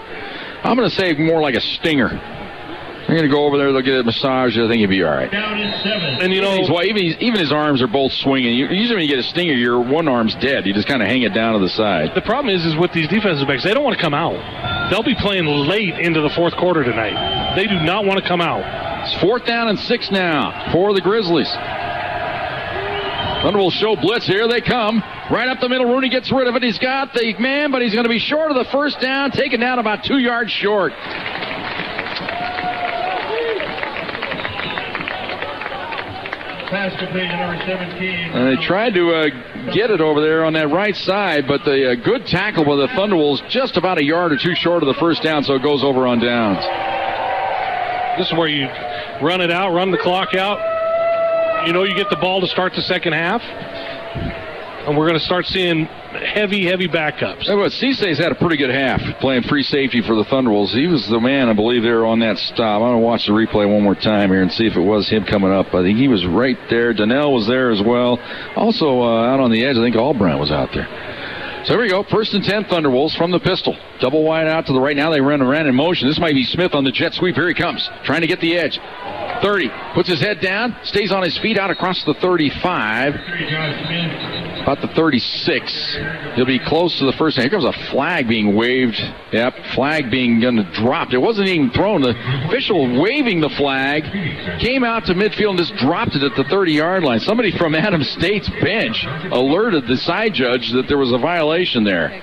S6: I'm going to say more like a stinger. They're going to go over there, they'll get a massage, I think he'll be all right.
S10: Down at 7.
S3: And
S6: even his arms are both swinging. Usually when you get a stinger, your one arm's dead. You just kind of hang it down to the side.
S3: The problem is with these defensive backs, they don't want to come out. They'll be playing late into the fourth quarter tonight. They do not want to come out.
S6: It's 4th down and 6 now for the Grizzlies. Thunder will show blitz. Here they come. Right up the middle. Rooney gets rid of it. He's got the man, but he's going to be short of the first down. Taken down about 2 yards short.
S10: Pass complete to number 17.
S6: And they tried to get it over there on that right side, but the good tackle by the Thunderwolves just about a yard or 2 short of the first down, so it goes over on downs.
S3: This is where you run it out, run the clock out. You get the ball to start the second half. and we're going to start seeing heavy backups.
S2: Cece's had a pretty good half playing free safety for the Thunderbolts. He was the man, I believe, there on that stop. I'm going to watch the replay one more time here and see if it was him coming up. I think he was right there. Donnell was there as well. Also out on the edge, I think Albrandt was out there. So here we go. 1st and 10 Thunderbolts from the pistol. Double wide out to the right. Now they ran in motion. This might be Smith on the jet sweep. Here he comes. Trying to get the edge. 30. Puts his head down. Stays on his feet out across the 35. About the 36. He'll be close to the first. Here comes a flag being waved. Yep, flag being dropped. It wasn't even thrown. The official waving the flag came out to midfield and just dropped it at the 30-yard line. Somebody from Adams State's bench alerted the side judge that there was a violation there.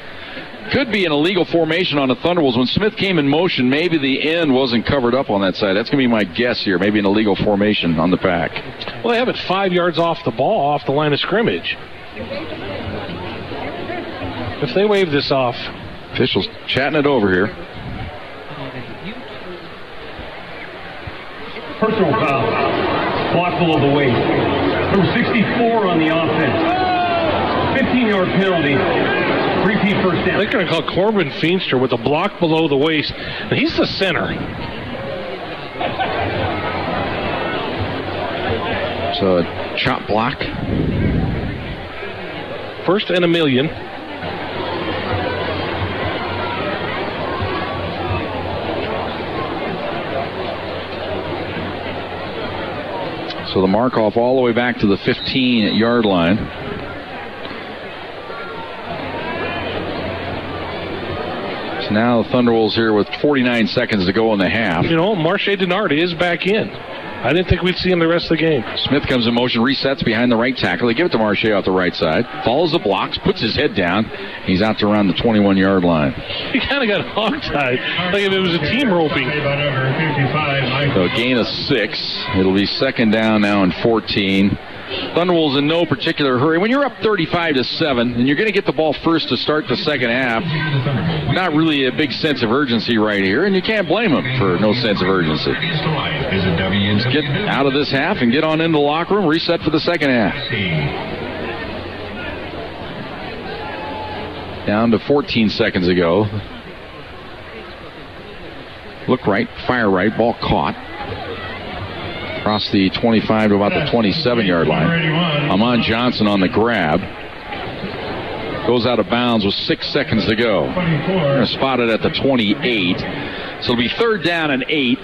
S2: Could be an illegal formation on the Thunderbolts. When Smith came in motion, maybe the end wasn't covered up on that side. That's going to be my guess here. Maybe an illegal formation on the pack.
S3: Well, they have it 5 yards off the ball, off the line of scrimmage. If they wave this off.
S2: Officials chatting it over here.
S4: Personal foul. Block below the waist. Number 64 on the offense. 15-yard penalty. Repeat first down.
S3: They're going to call Corbin Feenster with a block below the waist. And he's the center.
S2: So a chop block.
S3: 1st and 1,000,000.
S2: So the mark off all the way back to the 15-yard line. So now the Thunderbolts here with 49 seconds to go in the half.
S3: You know, Marche Denard is back in. I didn't think we'd see him the rest of the game.
S2: Smith comes in motion, resets behind the right tackle. They give it to Marche off the right side. Follows the blocks, puts his head down. He's out to around the 21-yard line.
S3: He kind of got hog-tied, like if it was a team roping.
S2: So a gain of 6. It'll be 2nd down now and 14. Thunderbolts in no particular hurry. When you're up 35-7, and you're going to get the ball first to start the second half, not really a big sense of urgency right here, and you can't blame them for no sense of urgency. Just get out of this half and get on into the locker room, reset for the second half. Down to 14 seconds ago. Look right, fire right, ball caught. Across the 25 to about the 27-yard line. Amon Johnson on the grab. Goes out of bounds with 6 seconds to go. They're going to spot it at the 28. So it'll be 3rd down and 8.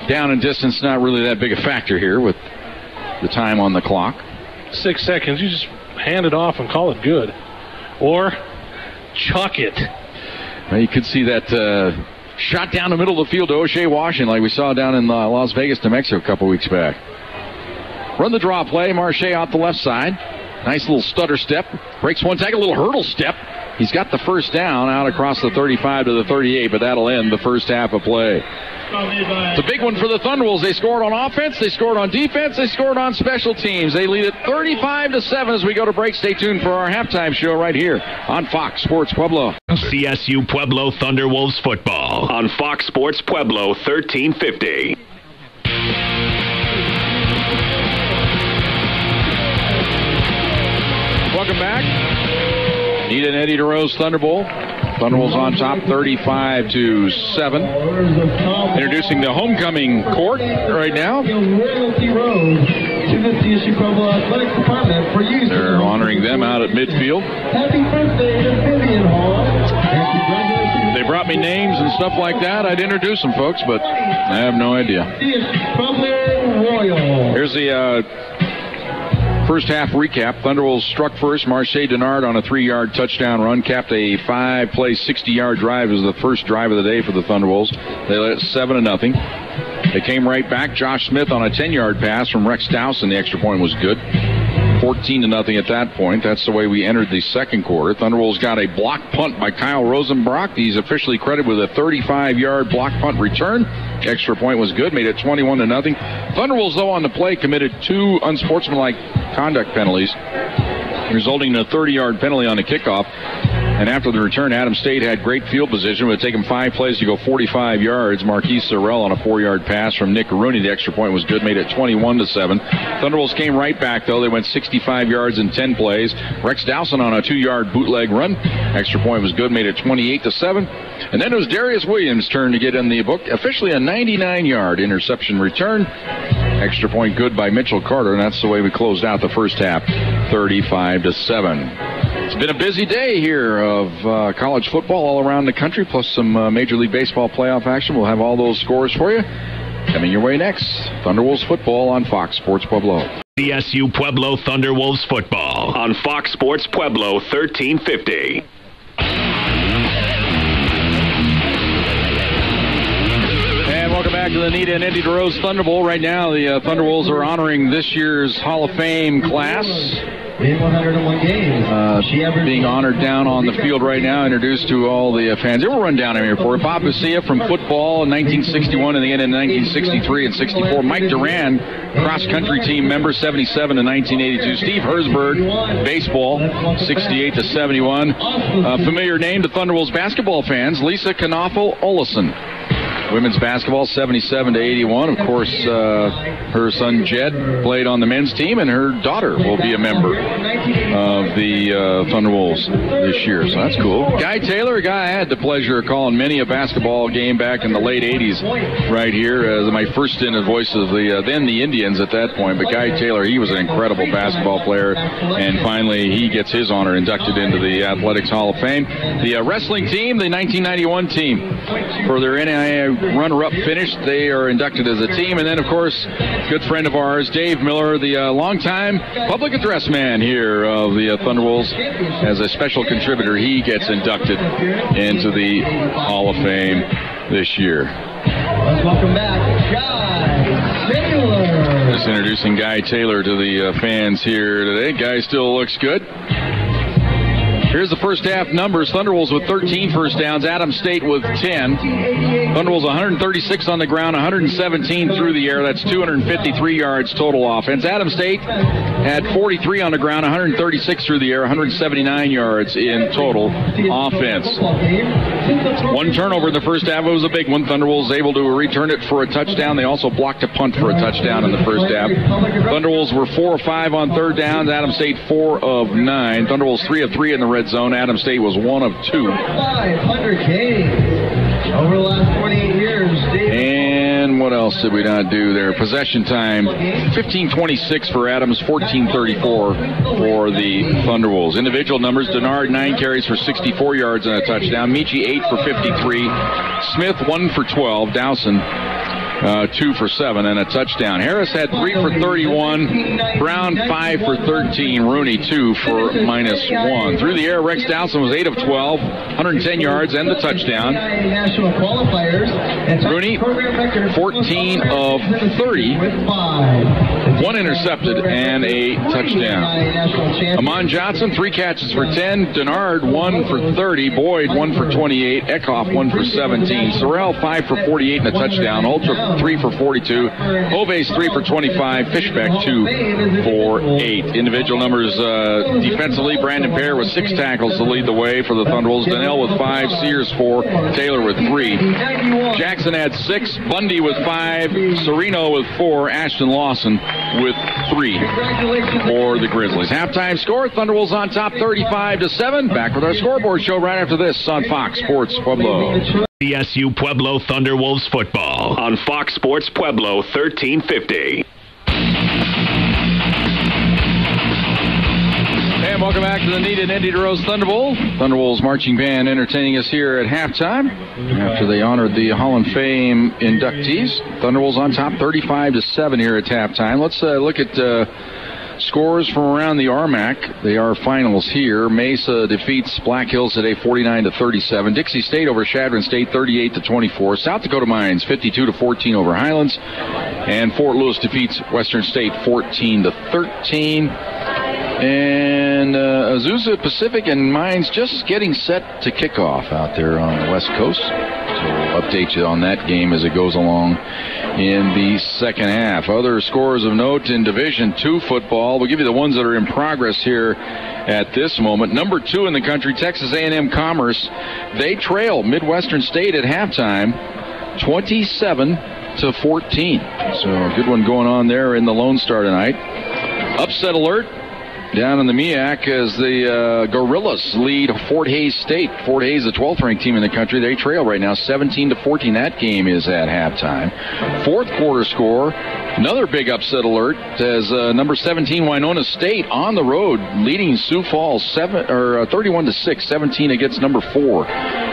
S2: Down in distance, not really that big a factor here with the time on the clock.
S3: 6 seconds, you just hand it off and call it good. Or chuck it.
S2: Well, you could see that shot down the middle of the field to O'Shea Washington like we saw down in Las Vegas, New Mexico a couple weeks back. Run the draw play. Marche out the left side. Nice little stutter step. Breaks one tackle, a little hurdle step. He's got the first down out across the 35 to the 38, but that'll end the first half of play. It's a big one for the Thunderbolts. They scored on offense, they scored on defense, they scored on special teams. They lead it 35-7 as we go to break. Stay tuned for our halftime show right here on Fox Sports Pueblo.
S1: CSU Pueblo Thunderwolves football on Fox Sports Pueblo 1350.
S2: Welcome back. Neta and Eddie DeRose Thunderbolt. Thunderbolts on top 35-7. Introducing the homecoming court right now. They're honoring them out at midfield. They brought me names and stuff like that. I'd introduce them, folks, but I have no idea. Here's the first half recap. Thunderbolts struck first. Marche Denard on a 3-yard touchdown run. Capped a 5-play, 60-yard drive. It was the first drive of the day for the Thunderbolts. They led it 7-0. They came right back. Josh Smith on a 10-yard pass from Rex Dowson. The extra point was good. 14-0 at that point. That's the way we entered the second quarter. Thunderbolts got a block punt by Kyle Rosenbrock. He's officially credited with a 35-yard block punt return. Extra point was good. Made it 21-0. Thunderbolts, though, on the play committed 2 unsportsmanlike conduct penalties, resulting in a 30-yard penalty on the kickoff. And after the return, Adams State had great field position. It would take them 5 plays to go 45 yards. Marquise Sorrell on a 4-yard pass from Nick Rooney. The extra point was good, made it 21-7. Thunderbolts came right back, though. They went 65 yards in 10 plays. Rex Dowson on a 2-yard bootleg run. Extra point was good, made it 28-7. And then it was Darius Williams' turn to get in the book. Officially a 99-yard interception return. Extra point good by Mitchell Carter, and that's the way we closed out the first half, 35-7. It's been a busy day here of college football all around the country, plus some Major League Baseball playoff action. We'll have all those scores for you. Coming your way next, Thunderwolves football on Fox Sports Pueblo.
S1: CSU Pueblo Thunderwolves football on Fox Sports Pueblo 1350.
S2: Welcome back to the Neta and Eddie DeRose Thunderbolt. Right now, the Thunderwolves are honoring this year's Hall of Fame class. Being honored down on the field right now, introduced to all the fans. They will run down here for Bob Bucia from football in 1961 and again in 1963 and 64. Mike Duran, cross-country team member, 77 to 1982. Steve Herzberg, baseball, 68-71. Familiar name to Thunderwolves basketball fans, Lisa Knaufel Olesen. Women's basketball, 77-81. Of course, her son Jed played on the men's team, and her daughter will be a member of the Thunderwolves this year. So that's cool. Guy Taylor, a guy I had the pleasure of calling many a basketball game back in the late 80s right here. My first stint as voice of the Indians at that point. But Guy Taylor, he was an incredible basketball player, and finally he gets his honor inducted into the Athletics Hall of Fame. The wrestling team, the 1991 team, for their NAIA runner-up finish, they are inducted as a team. And then, of course, good friend of ours, Dave Miller, the longtime public address man here of the Thunderwolves, as a special contributor, he gets inducted into the Hall of Fame this year.
S7: Let's welcome back Guy Taylor.
S2: Just introducing Guy Taylor to the fans here today. Guy still looks good. Here's the first half numbers. Thunderwolves with 13 first downs. Adams State with 10. Thunderwolves 136 on the ground, 117 through the air. That's 253 yards total offense. Adams State had 43 on the ground, 136 through the air, 179 yards in total offense. One turnover in the first half. It was a big one. Thunderwolves able to return it for a touchdown. They also blocked a punt for a touchdown in the first half. Thunderwolves were 4 of 5 on third downs. Adams State 4 of 9. Thunderwolves 3 of 3 in the red zone. Adams State was 1 of 2.
S7: 500K over the last 28 years.
S2: And what else did we not do there? Possession time, 15:26 for Adams, 14:34 for the Thunderwolves. Individual numbers, Denard 9 carries for 64 yards and a touchdown. Michi 8 for 53. Smith 1 for 12. Dowson 2 for 7 and a touchdown. Harris had 3 for 31. Brown 5 for 13. Rooney 2 for -1. Through the air, Rex Dowson was 8 of 12, 110 yards and the touchdown. Rooney 14 of 30, 1 intercepted and a touchdown. Amon Johnson 3 catches for 10. Denard 1 for 30. Boyd 1 for 28. Eckhoff 1 for 17. Sorrell 5 for 48 and a touchdown. Ultra 3 for 42. Oves 3 for 25. Fishbeck 2 for 8. Individual numbers defensively, Brandon Pear with 6 tackles to lead the way for the Thunderwolves. Donnell with 5. Sears 4. Taylor with 3. Jackson had 6. Bundy with 5. Sereno with 4. Ashton Lawson with 3 for the Grizzlies. Halftime score, Thunderwolves on top 35-7. Back with our scoreboard show right after this on Fox Sports Pueblo.
S1: CSU Pueblo Thunderwolves football on Fox Sports Pueblo 1350.
S2: And welcome back to the Neta and Eddie DeRose Thunderbolt. Thunderwolves marching band entertaining us here at halftime after they honored the Hall of Fame inductees. Thunderwolves on top 35-7 here at halftime. Let's look at scores from around the RMAC. They are finals here. Mesa defeats Black Hills today 49-37. Dixie State over Chadron State 38-24. South Dakota Mines 52-14 over Highlands. And Fort Lewis defeats Western State 14-13. And Azusa Pacific and Mines just getting set to kick off out there on the West Coast. So we'll update you on that game as it goes along in the second half. Other scores of note in Division II football. We'll give you the ones that are in progress here at this moment. Number 2 in the country, Texas A&M Commerce. They trail Midwestern State at halftime, 27-14. So a good one going on there in the Lone Star tonight. Upset alert down in the MEAC as the Gorillas lead Fort Hays State. Fort Hays, the 12th ranked team in the country. They trail right now 17-14. That game is at halftime. Fourth quarter score, another big upset alert as number 17 Winona State on the road leading Sioux Falls 31-6, 17 against number 4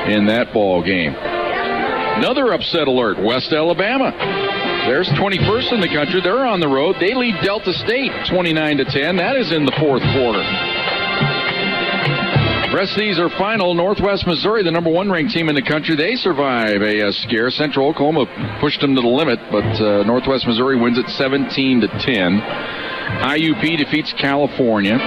S2: in that ball game. Another upset alert, West Alabama. There's 21st in the country. They're on the road. They lead Delta State 29-10. That is in the fourth quarter. The rest of these are final. Northwest Missouri, the number 1 ranked team in the country, they survive a scare. Central Oklahoma pushed them to the limit, but Northwest Missouri wins it 17-10. IUP defeats California.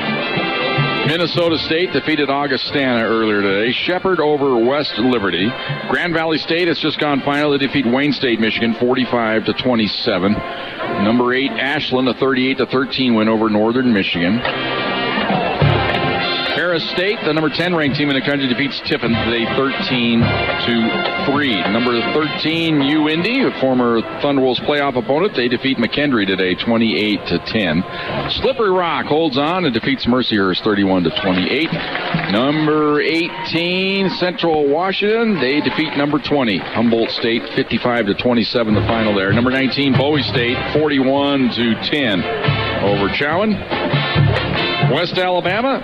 S2: Minnesota State defeated Augustana earlier today. Shepherd over West Liberty. Grand Valley State has just gone final. They defeat Wayne State, Michigan, 45-27. Number 8, Ashland, a 38-13 win over Northern Michigan. Harris State, the number 10 ranked team in the country, defeats Tiffin today 13-3. Number 13, UIndy, a former Thunderwolves playoff opponent, they defeat McKendree today 28-10. Slippery Rock holds on and defeats Mercyhurst 31-28. Number 18, Central Washington, they defeat number 20, Humboldt State 55-27, the final there. Number 19, Bowie State 41-10 over Chowan. West Alabama,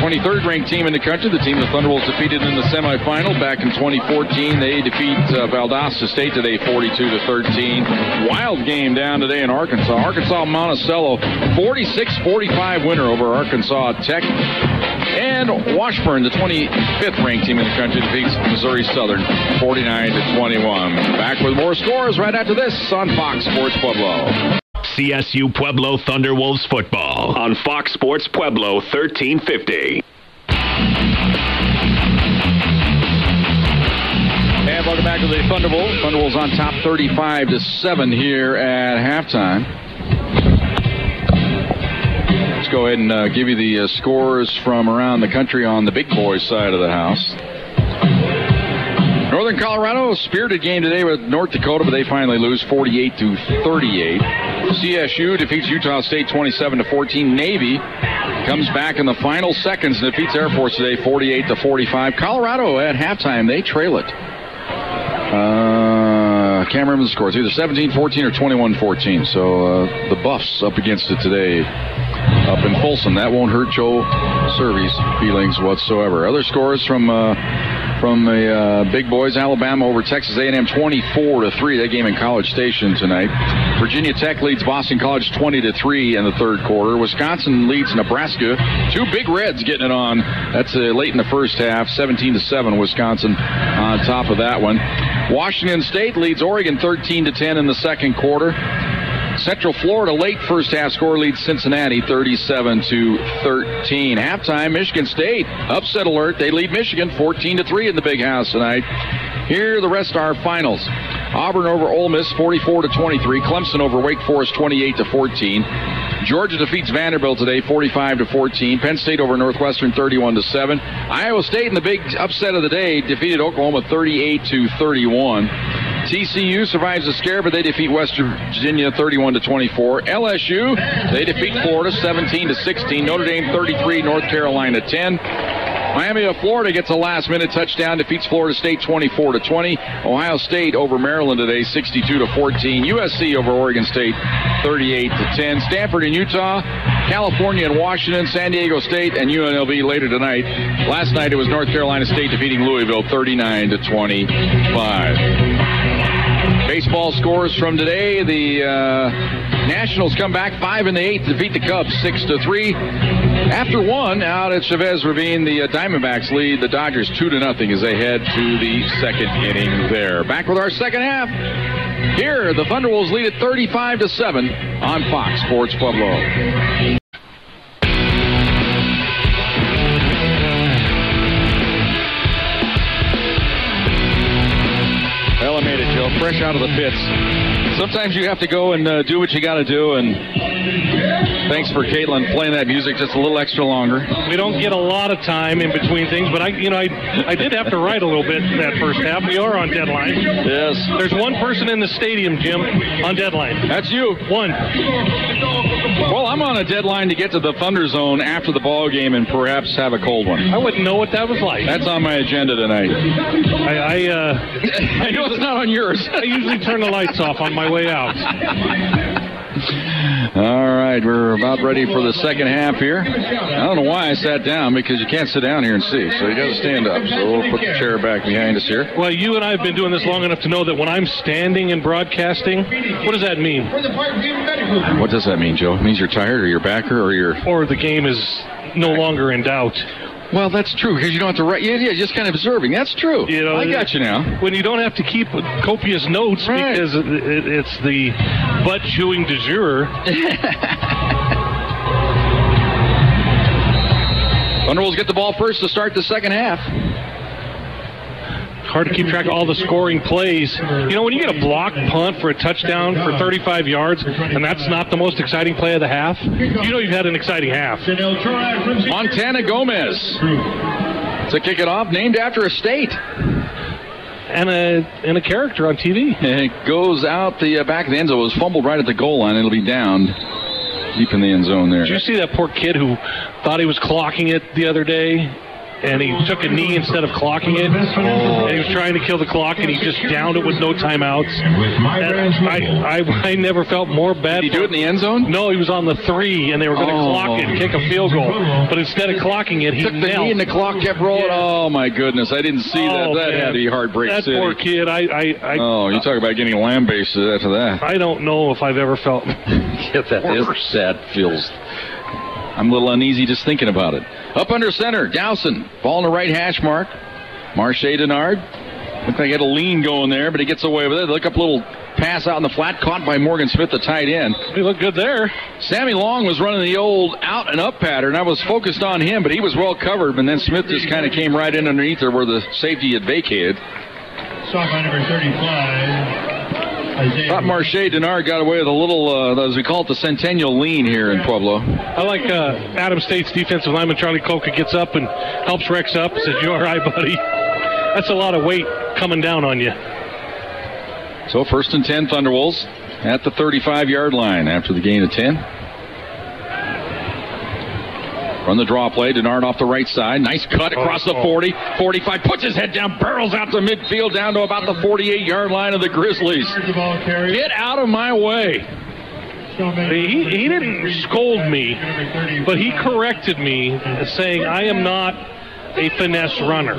S2: 23rd ranked team in the country, the team the Thunderbolts defeated in the semifinal back in 2014. They defeat Valdosta State today 42-13. Wild game down today in Arkansas. Arkansas Monticello 46-45 winner over Arkansas Tech. And Washburn, the 25th ranked team in the country, defeats Missouri Southern 49-21. Back with more scores right after this on Fox Sports Pueblo.
S1: CSU Pueblo Thunderwolves football on Fox Sports Pueblo 1350.
S2: And welcome back to the Thunderwolves. Thunderwolves on top 35-7 here at halftime. Let's go ahead and give you the scores from around the country on the big boys side of the house. Northern Colorado, a spirited game today with North Dakota, but they finally lose 48-38. CSU defeats Utah State 27-14. Navy comes back in the final seconds and defeats Air Force today 48-45. Colorado at halftime, they trail it. I can't remember the score. It's either 17-14 or 21-14. So the Buffs up against it today up in Folsom. That won't hurt Joe Cervi's feelings whatsoever. Other scores from the big boys. Alabama over Texas A&M 24-3. That game in College Station tonight. Virginia Tech leads Boston College 20-3 in the third quarter. Wisconsin leads Nebraska. 2 big Reds getting it on. That's late in the first half. 17-7 Wisconsin on top of that one. Washington State leads Oregon 13-10 in the second quarter. Central Florida late first half score leads Cincinnati 37-13. Halftime, Michigan State upset alert. They lead Michigan 14-3 in the big house tonight. Here are the rest of our finals. Auburn over Ole Miss 44-23. Clemson over Wake Forest 28-14. Georgia defeats Vanderbilt today 45-14. Penn State over Northwestern 31-7. Iowa State in the big upset of the day defeated Oklahoma 38-31. TCU survives the scare, but they defeat West Virginia 31-24. LSU, they defeat Florida 17-16. Notre Dame 33, North Carolina 10. Miami of Florida gets a last-minute touchdown, defeats Florida State 24-20. Ohio State over Maryland today 62-14. USC over Oregon State 38-10. Stanford and Utah, California and Washington, San Diego State and UNLV later tonight. Last night it was North Carolina State defeating Louisville 39-25. Baseball scores from today. The Nationals come back 5 in the 8th, defeat the Cubs 6-3. After one out at Chavez Ravine, the Diamondbacks lead the Dodgers 2-0 as they head to the second inning there. Back with our second half. Here, the Thunderwolves lead at 35-7 on Fox Sports Pueblo. fresh out of the pits. Sometimes you have to go and do what you got to do, and thanks for Caitlin playing that music just a little extra longer.
S3: We don't get a lot of time in between things, but I did have to write a little bit that first half. We are on deadline.
S2: Yes.
S3: There's one person in the stadium, Jim, on deadline.
S2: That's you.
S3: One.
S2: Well, I'm on a deadline to get to the Thunder Zone after the ball game and perhaps have a cold one.
S3: I wouldn't know what that was like.
S2: That's on my agenda tonight. I know it's not on yours.
S3: I usually turn the lights off on my way out.
S2: All right, we're about ready for the second half here. I don't know why I sat down, because you can't sit down here and see, so you got to stand up. So we'll put the chair back behind us here.
S3: Well, you and I have been doing this long enough to know that when I'm standing and broadcasting, what does that mean?
S2: What does that mean, Joe? It means you're tired, or you're backer,
S3: or the game is no longer in doubt.
S2: Well, that's true, because you don't have to write. Yeah, just kind of observing. That's true.
S3: You know,
S2: I got you now.
S3: When you don't have to keep copious notes, right, because it's the butt-chewing de jour.
S2: Thunderbolts get the ball first to start the second half.
S3: Hard to keep track of all the scoring plays. You know, when you get a block punt for a touchdown for 35 yards, and that's not the most exciting play of the half, you know you've had an exciting half.
S2: Montana Gomez to kick it off, named after a state.
S3: And a character on TV.
S2: And it goes out the back of the end zone. It was fumbled right at the goal line. It'll be down deep in the end zone there.
S3: Did you see that poor kid who thought he was clocking it the other day? And he took a knee instead of clocking it. And he was trying to kill the clock, and he just downed it with no timeouts. I never felt more bad.
S2: Did he do it in the end zone?
S3: No, he was on the 3, and they were going to clock it and kick a field goal. But instead of clocking it, he
S2: took the knee, and the clock kept rolling. Yeah. Oh, my goodness. I didn't see that. That had to be heartbreak
S3: that
S2: city.
S3: That poor kid.
S2: You talk about getting lambasted after that.
S3: I don't know if I've ever felt
S2: that feels... I'm a little uneasy just thinking about it. Up under center, Dowson. Ball in the right hash mark. Marche Denard. Looks like he had a lean going there, but he gets away with it. Look up, a little pass out in the flat, caught by Morgan Smith, the tight end.
S3: He looked good there.
S2: Sammy Long was running the old out and up pattern. I was focused on him, but he was well covered, and then Smith just kind of came right in underneath there where the safety had vacated.
S10: Stop by number 35.
S2: Thought Marche Denard got away with a little, as we call it, the Centennial lean here in Pueblo.
S3: I like Adams State's defensive lineman Charlie Coca gets up and helps Rex up. Says, "You all right, buddy?" That's a lot of weight coming down on you.
S2: So 1st and 10 Thunderwolves at the 35-yard line after the gain of 10. Run the draw play. Denard off the right side. Nice cut across the 40. 45. Puts his head down. Barrels out to midfield down to about the 48-yard line of the Grizzlies. Get out of my way.
S3: He didn't scold me, but he corrected me, saying I am not a finesse runner.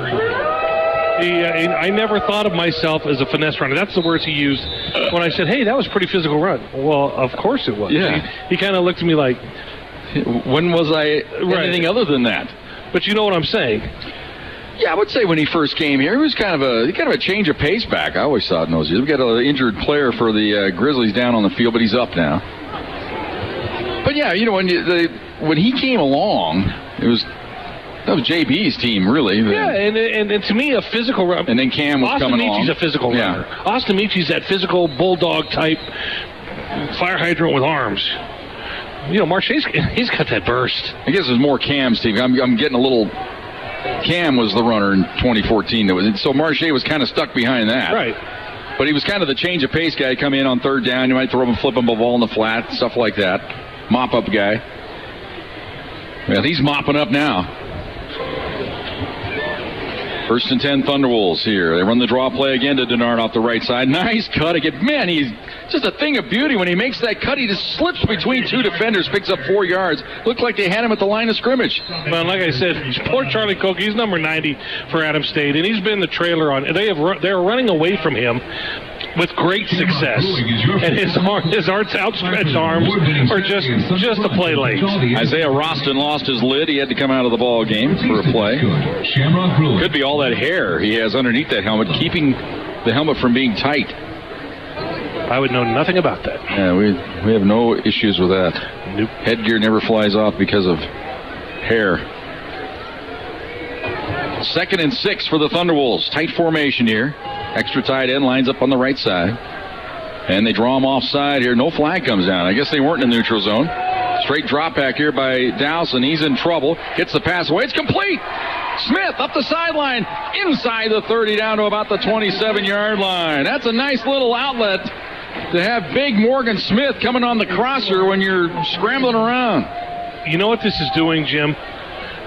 S3: I never thought of myself as a finesse runner. That's the words he used when I said, "Hey, that was a pretty physical run." Well, of course it was.
S2: Yeah.
S3: He kind of looked at me like,
S2: when was I anything other than that?
S3: But you know what I'm saying.
S2: Yeah, I would say when he first came here, he was kind of a change of pace back. I always thought in those years. We got an injured player for the Grizzlies down on the field, but he's up now. But yeah, you know, when he came along, that was JB's team, really.
S3: Yeah, and to me, a physical runner.
S2: And then Cam was coming along.
S3: Austin Meachie's a physical runner. Austin Meachie's that physical bulldog type fire hydrant with arms. You know, Marche's, he's got that burst.
S2: I guess there's more Cam, Steve. I'm getting a little... Cam was the runner in 2014. So Marche was kind of stuck behind that.
S3: Right.
S2: But he was kind of the change of pace guy. Come in on third down. You might throw him a flip him a ball in the flat, stuff like that. Mop-up guy. Well, he's mopping up now. 1st and 10 Thunderwolves here. They run the draw play again to Denard off the right side. Nice cut again. Man, he's just a thing of beauty. When he makes that cut, he just slips between two defenders, picks up 4 yards. Looked like they had him at the line of scrimmage.
S3: Well, like I said, poor Charlie Coke, he's number 90 for Adams State, and he's been the trailer on. They're running away from him with great success. And his outstretched arms are just to play late.
S2: Isaiah Roston lost his lid. He had to come out of the ball game for a play. Could be all that hair he has underneath that helmet, keeping the helmet from being tight.
S3: I would know nothing about that.
S2: Yeah, we have no issues with that.
S3: Nope.
S2: Headgear never flies off because of hair. 2nd and 6 for the Thunderwolves. Tight formation here.
S6: Extra tight end lines up on the right side. And they draw him offside here. No flag comes down. I guess they weren't in the neutral zone. Straight drop back here by Dowson. He's in trouble. Gets the pass away. It's complete. Smith up the sideline. Inside the 30 down to about the 27-yard line. That's a nice little outlet to have big Morgan Smith coming on the crosser when you're scrambling around.
S3: You know what this is doing, Jim?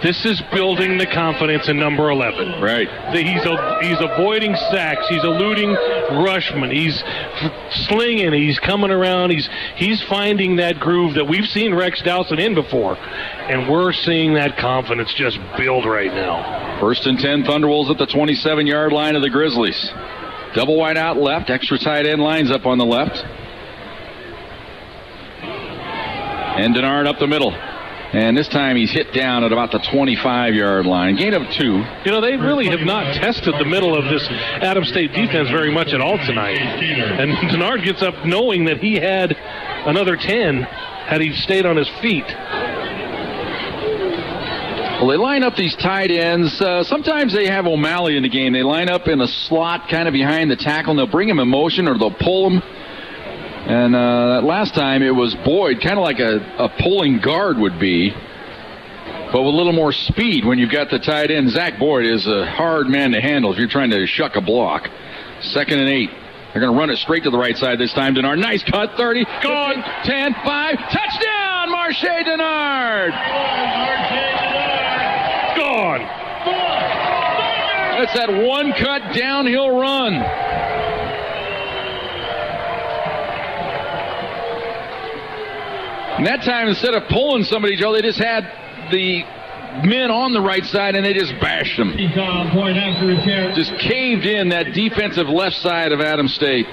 S3: This is building the confidence in number 11.
S6: Right.
S3: He's avoiding sacks. He's eluding rushmen. He's slinging. He's coming around. He's finding that groove that we've seen Rex Dowson in before. And we're seeing that confidence just build right now.
S6: 1st and 10, Thunderwolves at the 27-yard line of the Grizzlies. Double wide out left. Extra tight end lines up on the left. And Denard up the middle. And this time he's hit down at about the 25-yard line. Gain of 2.
S3: You know, they really have not tested the middle of this Adams State defense very much at all tonight. And Denard gets up knowing that he had another 10 had he stayed on his feet.
S6: Well, they line up these tight ends. Sometimes they have O'Malley in the game. They line up in a slot kind of behind the tackle, and they'll bring him in motion or they'll pull him. And last time it was Boyd, kind of like a pulling guard would be, but with a little more speed when you've got the tight end. Zach Boyd is a hard man to handle if you're trying to shuck a block. 2nd and 8. They're going to run it straight to the right side this time. Denard, nice cut, 30, gone, 10, 5, touchdown, Marche Denard!
S3: Gone!
S6: That's that one cut downhill run. And that time, instead of pulling somebody, Joe, they just had the men on the right side, and they just bashed them. Just caved in that defensive left side of Adams State.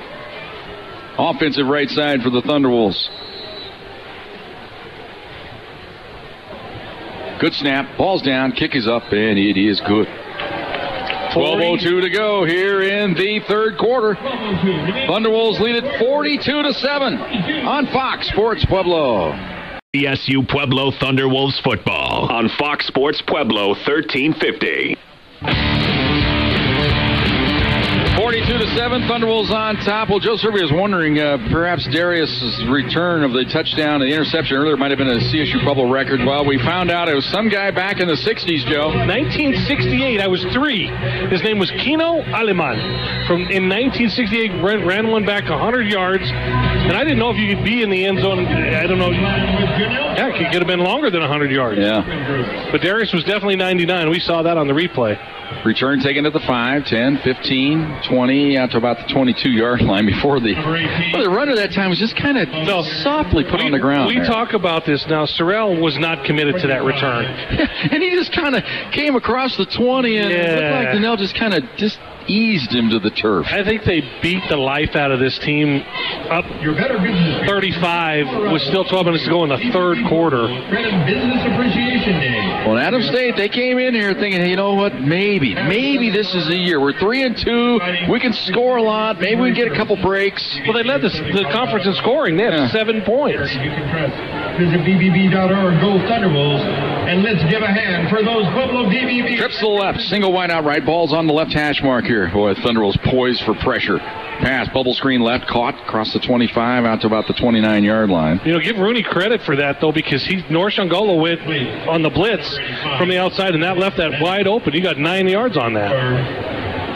S6: Offensive right side for the Thunderwolves. Good snap. Ball's down. Kick is up, and it is good. 12:02 to go here in the third quarter. Thunderwolves lead it 42-7 on Fox Sports Pueblo.
S1: CSU Pueblo Thunderwolves football on Fox Sports Pueblo 1350.
S6: 42-7, Thunderwolves on top. Well, Joe Cervi is wondering, perhaps Darius' return of the touchdown and the interception earlier might have been a CSU Pueblo record. Well, we found out it was some guy back in the 60s, Joe.
S3: 1968, I was 3. His name was Kino Aleman. In 1968, ran one back 100 yards. And I didn't know if you could be in the end zone. I don't know. Yeah, it could have been longer than 100 yards.
S6: Yeah.
S3: But Darius was definitely 99. We saw that on the replay.
S6: Return taken at the 5, 10, 15, 20, out to about the 22-yard line before the run of that time was just kind of softly put on the ground.
S3: We talk about this now. Sorrell was not committed to that return.
S6: And he just kind of came across the 20, and it looked like Donnell just kind of eased him to the turf.
S3: I think they beat the life out of this team up 35 with still 12 minutes to go in the third quarter.
S10: Business Appreciation Day.
S6: Well, Adams State, they came in here thinking, hey, you know what, maybe this is the year. We're 3-2. We can score a lot. Maybe we can get a couple breaks.
S3: Well, they led the conference in scoring. They had 7 points.
S10: You can trust. Visit BBB.org, go Thunderwolves, and let's give a hand for those Pueblo BBB.
S6: Trips to the left, single wide out right. Ball's on the left hash mark here. Boy, Thunderwolves poised for pressure. Pass, bubble screen left, caught, across the 25, out to about the 29-yard line.
S3: You know, give Rooney credit for that, though, because North Shangolo went on the blitz from the outside, and that left that wide open. He got 9 yards on that.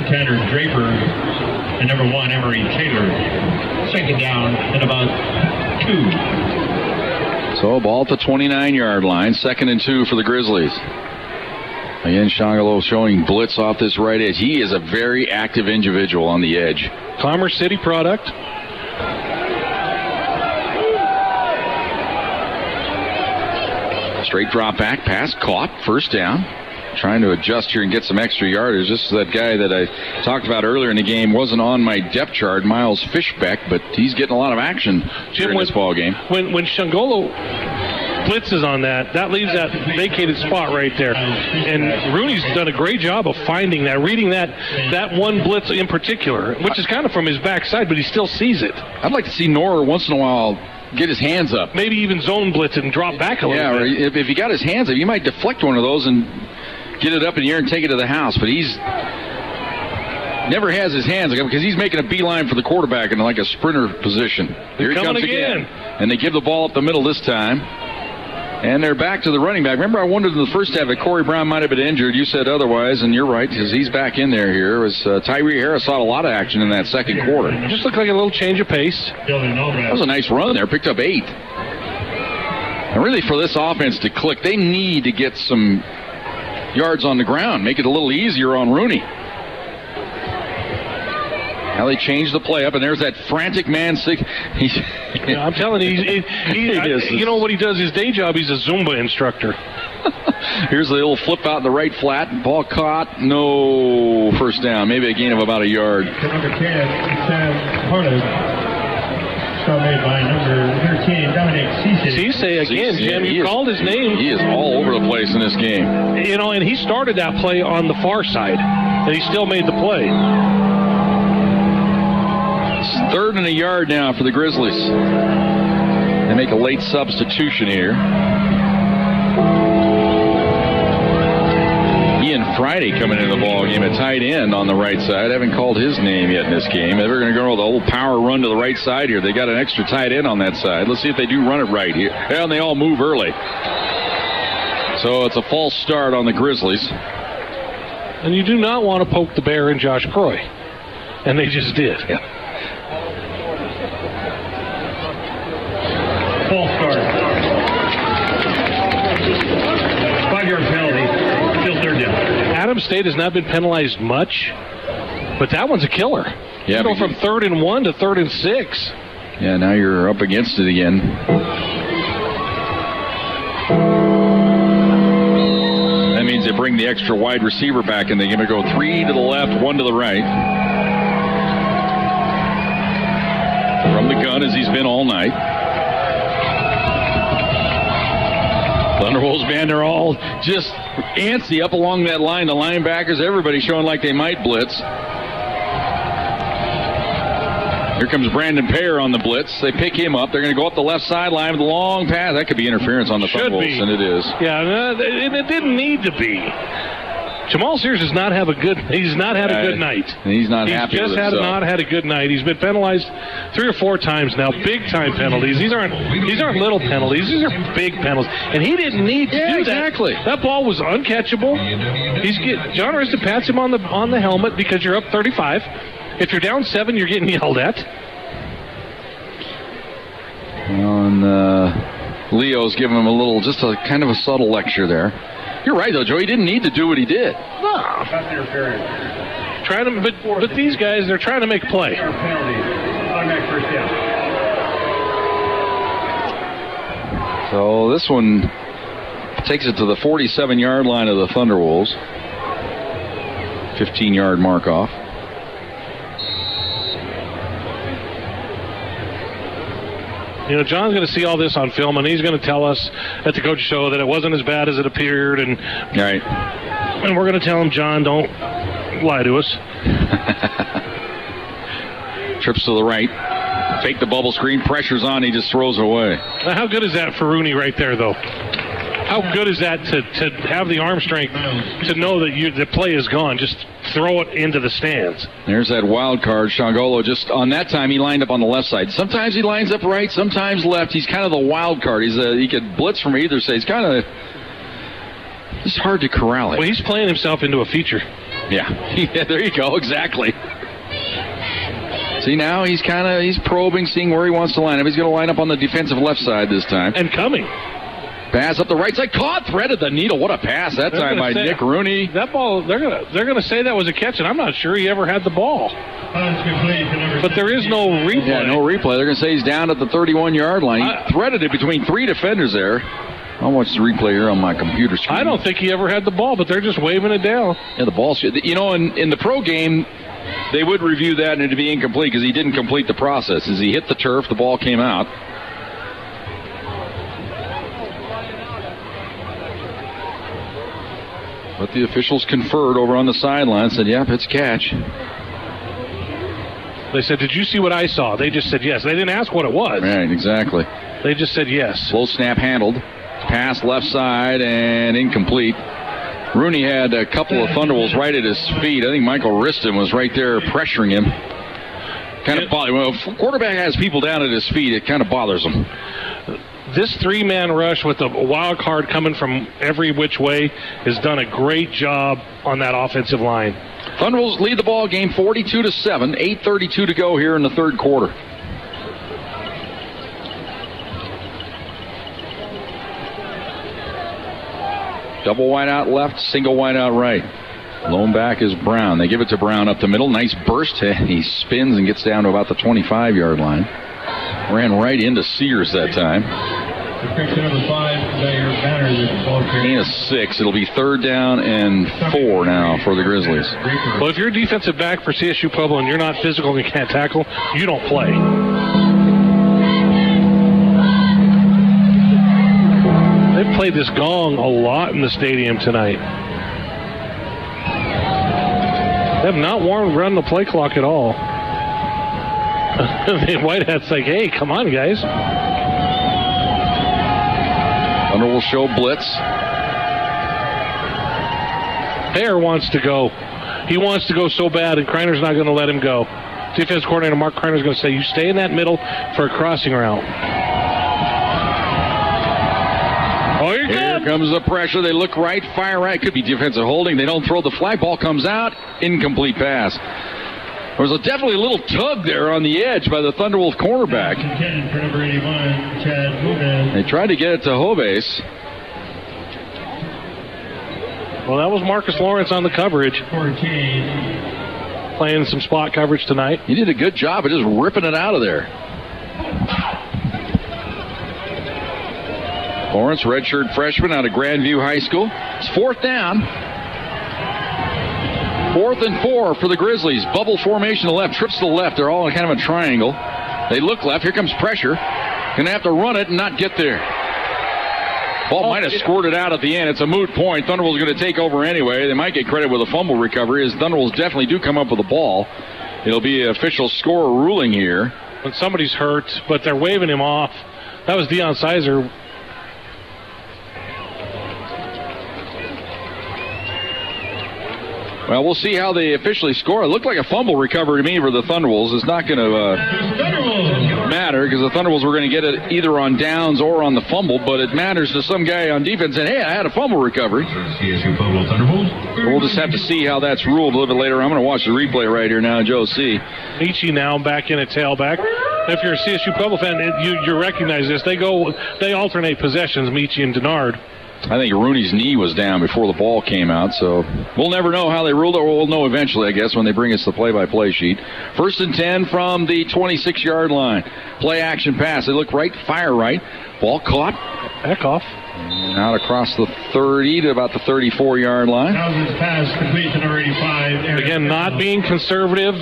S10: Tanner Draper and number 1, Emery Taylor. 2nd down and about 2.
S6: So, ball at the 29-yard line. 2nd and 2 for the Grizzlies. Again, Shangolo showing blitz off this right edge. He is a very active individual on the edge.
S3: Commerce City product.
S6: Straight drop back, pass caught, 1st down. Trying to adjust here and get some extra yardage. This is that guy that I talked about earlier in the game. Wasn't on my depth chart, Miles Fishbeck, but he's getting a lot of action in this ball game.
S3: When Shangolo blitzes on that leaves that vacated spot right there. And Rooney's done a great job of finding that, reading that one blitz in particular, which is kind of from his backside, but he still sees it.
S6: I'd like to see Norer once in a while get his hands up.
S3: Maybe even zone blitz it and drop back a little bit.
S6: Yeah, or if he got his hands up, you might deflect one of those and get it up in the air and take it to the house. But he's
S2: never has his hands because he's making a beeline for the quarterback in like a sprinter position. Here he comes again. And they give the ball up the middle this time. And they're back to the running back. Remember, I wondered in the first half that Corey Brown might have been injured. You said otherwise, and you're right, because he's back in there here. Tyree Harris saw a lot of action in that second quarter.
S3: Just looked like a little change of pace.
S2: That was a nice run there. Picked up 8. And really, for this offense to click, they need to get some yards on the ground. Make it a little easier on Rooney. Now they changed the play up, and there's that frantic man.
S3: I'm telling you, you know what he does? His day job, he's a Zumba instructor.
S2: Here's the little flip out in the right flat. Ball caught. No first down. Maybe a gain of about a yard.
S10: Number 10, Sam Harden. Start made by number 13, Dominic Cisse.
S3: Cisse again, Jim. You called his name.
S2: He is all over the place in this game.
S3: You know, and he started that play on the far side, and he still made the play.
S2: 3rd and a yard now for the Grizzlies. They make a late substitution here. Ian Friday coming into the ball game at tight end on the right side. Haven't called his name yet in this game. They're going to go with a whole power run to the right side here. They got an extra tight end on that side. Let's see if they do run it right here. And they all move early. So it's a false start on the Grizzlies.
S3: And you do not want to poke the bear in Josh Croy. And they just did.
S2: Yeah.
S4: False start. 5-yard penalty. Still 3rd down.
S3: Adams State has not been penalized much, but that one's a killer.
S2: Yeah,
S3: you go from 3rd and 1 to 3rd and 6.
S2: Yeah, now you're up against it again. That means they bring the extra wide receiver back, and they're going to go 3 to the left, 1 to the right. From the gun, as he's been all night. Thunderbolts, man, they're all just antsy up along that line. The linebackers, everybody showing like they might blitz. Here comes Brandon Payer on the blitz. They pick him up. They're going to go up the left sideline with a long pass. That could be interference on the Thunderbolts, and it is.
S3: Yeah, and it didn't need to be. Jamal Sears does not have a good. He's not had a good night.
S2: And he's not happy with himself.
S3: He's just not had a good night. He's been penalized 3 or 4 times now. Big time penalties. These aren't little penalties. These are big penalties. And he didn't need to do that.
S2: Exactly.
S3: That ball was uncatchable. John Ariston pats him on the helmet because you're up 35. If you're down 7, you're getting yelled at.
S2: And Leo's giving him just a kind of a subtle lecture there. You're right, though, Joe. He didn't need to do what he did.
S3: No. But these guys, they're trying to make play.
S2: So this one takes it to the 47-yard line of the Thunderwolves. 15-yard mark off.
S3: You know, John's going to see all this on film, and he's going to tell us at the coach show that it wasn't as bad as it appeared. And we're going to tell him, John, don't lie to us.
S2: Trips to the right. Fake the bubble screen. Pressure's on. He just throws it away.
S3: Now, how good is that for Rooney right there, though? How good is that to have the arm strength to know that the play is gone? Just throw it into the stands.
S2: There's that wild card. Shangolo just on that time he lined up on the left side. Sometimes he lines up right, sometimes left. He's kind of the wild card. He could blitz from either side. He's kind of it's hard to corral him.
S3: Well, he's playing himself into a feature.
S2: Yeah, there you go. Exactly. See, now he's probing, seeing where he wants to line up. He's going to line up on the defensive left side this time.
S3: And coming.
S2: Pass up the right side, caught, threaded the needle. What a pass that time by Nick Rooney.
S3: That ball, they're gonna say that was a catch, and I'm not sure he ever had the ball. But there is no replay.
S2: Yeah, no replay. They're gonna say he's down at the 31-yard line. He threaded it between 3 defenders there. I'll watch the replay here on my computer screen.
S3: I don't think he ever had the ball, but they're just waving it down.
S2: Yeah, the ball. You know, in the pro game, they would review that and it'd be incomplete because he didn't complete the process. As he hit the turf, the ball came out. But the officials conferred over on the sideline, said, yep, it's a catch.
S3: They said, did you see what I saw? They just said yes. They didn't ask what it was.
S2: Right, exactly.
S3: They just said yes.
S2: Slow snap handled. Pass left side and incomplete.
S6: Rooney had a couple of Thunderbolts right at his feet. I think Michael Riston was right there pressuring him. Kind of bothers him. Well, if a quarterback has people down at his feet, it kind of bothers him.
S3: This three-man rush with the wild card coming from every which way has done a great job on that offensive line.
S6: Thunderbolts lead the ball game 42-7. 8:32 to go here in the third quarter. Double wide out left, single wide out right. Lone back is Brown. They give it to Brown up the middle. Nice burst. He spins and gets down to about the 25-yard line. Ran right into Sears that time.
S10: Number 5,
S6: Gain of 6. It'll be 3rd down and 4 now for the Grizzlies.
S3: Well, if you're a defensive back for CSU Pueblo and you're not physical and can't tackle, you don't play. They've played this gong a lot in the stadium tonight. They have not run the play clock at all. Whitehead's like, hey, come on, guys.
S6: Thunder will show blitz.
S3: Hare wants to go. He wants to go so bad, and Kreiner's not going to let him go. Defense coordinator Mark Kreiner's going to say, you stay in that middle for a crossing route. Oh,
S6: here comes the pressure. They look right, fire right. Could be defensive holding. They don't throw the flag. Ball comes out. Incomplete pass. There was definitely a little tug there on the edge by the Thunderwolf cornerback. They tried to get it to Hoves.
S3: Well, that was Marcus Lawrence on the coverage. Playing some spot coverage tonight.
S6: He did a good job of just ripping it out of there. Lawrence, redshirt freshman out of Grandview High School. It's 4th down. 4th and 4 for the Grizzlies. Bubble formation to the left, trips to the left. They're all in kind of a triangle. They look left. Here comes pressure. Gonna have to run it and not get there. Ball might have squirted out at the end. It's a moot point. Thunderbolts going to take over anyway. They might get credit with a fumble recovery, as Thunderbolts definitely do come up with the ball. It'll be an official score ruling here.
S3: When somebody's hurt, but they're waving him off. That was Deion Sizer.
S6: Well, we'll see how they officially score. It looked like a fumble recovery to me for the Thunderwolves. It's not going to matter because the Thunderwolves were going to get it either on downs or on the fumble, but it matters to some guy on defense saying, hey, I had a fumble recovery. We'll just have to see how that's ruled a little bit later. I'm going to watch the replay right here now, Joe C.
S3: Michi now back in at tailback. If you're a CSU Pueblo fan, you recognize this. They alternate possessions, Michi and Denard.
S6: I think Rooney's knee was down before the ball came out, so we'll never know how they ruled it, or we'll know eventually, I guess, when they bring us the play-by-play sheet. 1st and 10 from the 26-yard line. Play action pass. They look right, fire right. Ball caught.
S3: Back off.
S6: And out across the 30 to about the 34-yard line.
S10: Pass complete to number 85.
S3: Again, not being conservative.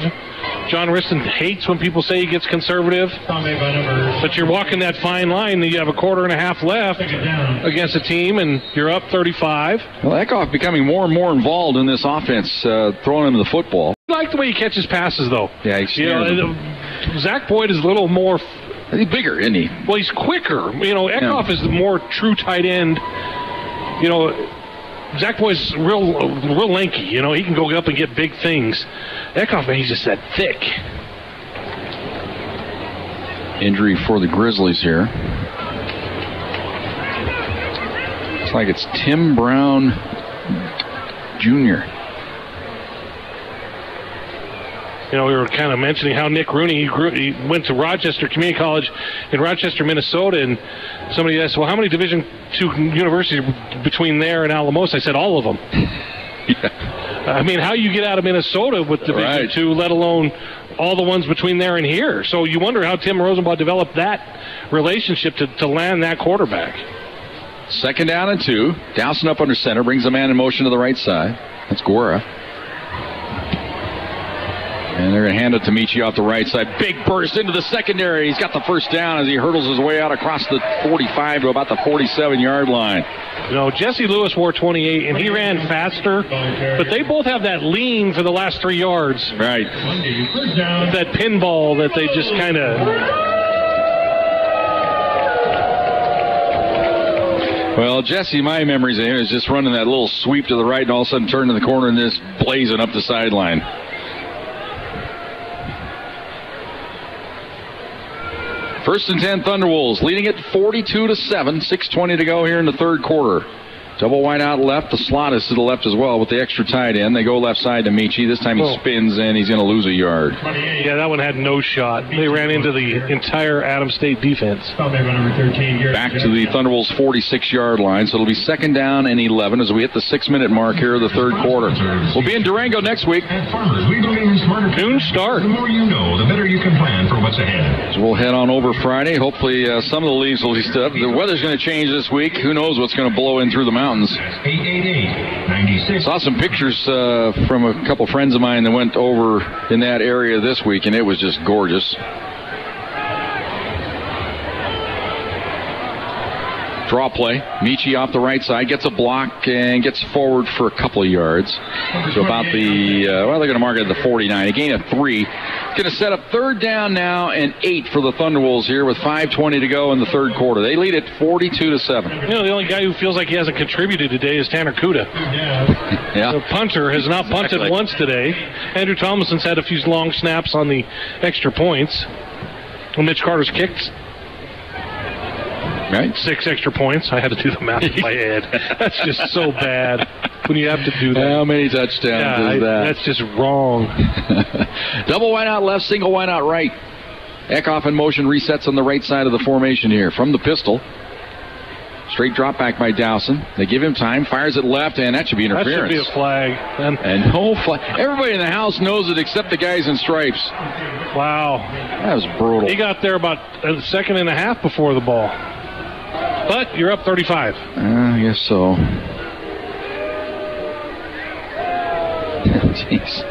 S3: John Riston hates when people say he gets conservative. But you're walking that fine line that you have a quarter and a half left against a team, and you're up 35.
S6: Well, Eckhoff becoming more and more involved in this offense, throwing him the football.
S3: I like the way he catches passes, though.
S6: Yeah, he's
S3: Zach Boyd is a little more...
S6: He's bigger, isn't he?
S3: Well, he's quicker. Eckhoff is the more true tight end. Zach Boyd's real lanky. He can go up and get big things. Eckhoff, man, he's just that thick.
S6: Injury for the Grizzlies here. Looks like it's Tim Brown Jr.
S3: We were kind of mentioning how Nick Rooney, he went to Rochester Community College in Rochester, Minnesota, and somebody asked, well, how many Division II universities between there and Alamosa? I said, all of them.
S6: Yeah.
S3: I mean, how you get out of Minnesota with Division II, let alone all the ones between there and here. So you wonder how Tim Rosenbaugh developed that relationship to land that quarterback.
S6: 2nd down and 2. Dowson up under center, brings a man in motion to the right side. That's Guerra. And they're going to hand it to Michi off the right side. Big burst into the secondary. He's got the 1st down as he hurdles his way out across the 45 to about the 47-yard line.
S3: Jesse Lewis wore 28, and he ran faster. But they both have that lean for the last 3 yards.
S6: Right.
S3: That pinball that they just kind of...
S6: Well, Jesse, my memories of him is just running that little sweep to the right and all of a sudden turning the corner and just blazing up the sideline. First and 10, Thunderwolves leading it 42-7. 6:20 to go here in the third quarter. Double wide out left. The slot is to the left as well with the extra tight end. They go left side to Michi. This time he spins and he's going to lose a yard.
S3: Yeah, that one had no shot. They ran into the entire Adams State defense.
S6: Back to the Thunderwolves' 46-yard line. So it'll be second down and 11 as we hit the 6-minute mark here of the third quarter. We'll be in Durango next week.
S8: At Farmers, we believe in smarter
S3: Noon start.
S8: The more you know, the better you can plan for what's ahead.
S6: So we'll head on over Friday. Hopefully some of the leaves will be stuff. The weather's going to change this week. Who knows what's going to blow in through the mountains.
S8: 888-96.
S6: Saw some pictures from a couple friends of mine that went over in that area this week, and it was just gorgeous. Draw play. Michi off the right side gets a block and gets forward for a couple of yards. So about the, they're going to mark it at the 49. A gain of 3. Going to set up third down now and 8 for the Thunderwolves here with 5:20 to go in the third quarter. They lead it 42-7.
S3: You know, the only guy who feels like he hasn't contributed today is Tanner Kuda.
S6: Yeah.
S3: The punter has not punted once today. Andrew Thomason's had a few long snaps on the extra points. And Mitch Carter's kicked.
S6: Right.
S3: 6 extra points. I had to do the math in my head. That's just so bad when you have to do that.
S6: How many touchdowns is that?
S3: That's just wrong.
S6: Double wide out left, single wide out right. Eckhoff in motion resets on the right side of the formation here from the pistol. Straight drop back by Dowson. They give him time, fires it left, and that should be interference.
S3: That should be a flag.
S6: And no flag. Everybody in the house knows it except the guys in stripes.
S3: Wow.
S6: That was brutal.
S3: He got there about a second and a half before the ball. But you're up 35.
S6: I guess so. Jeez.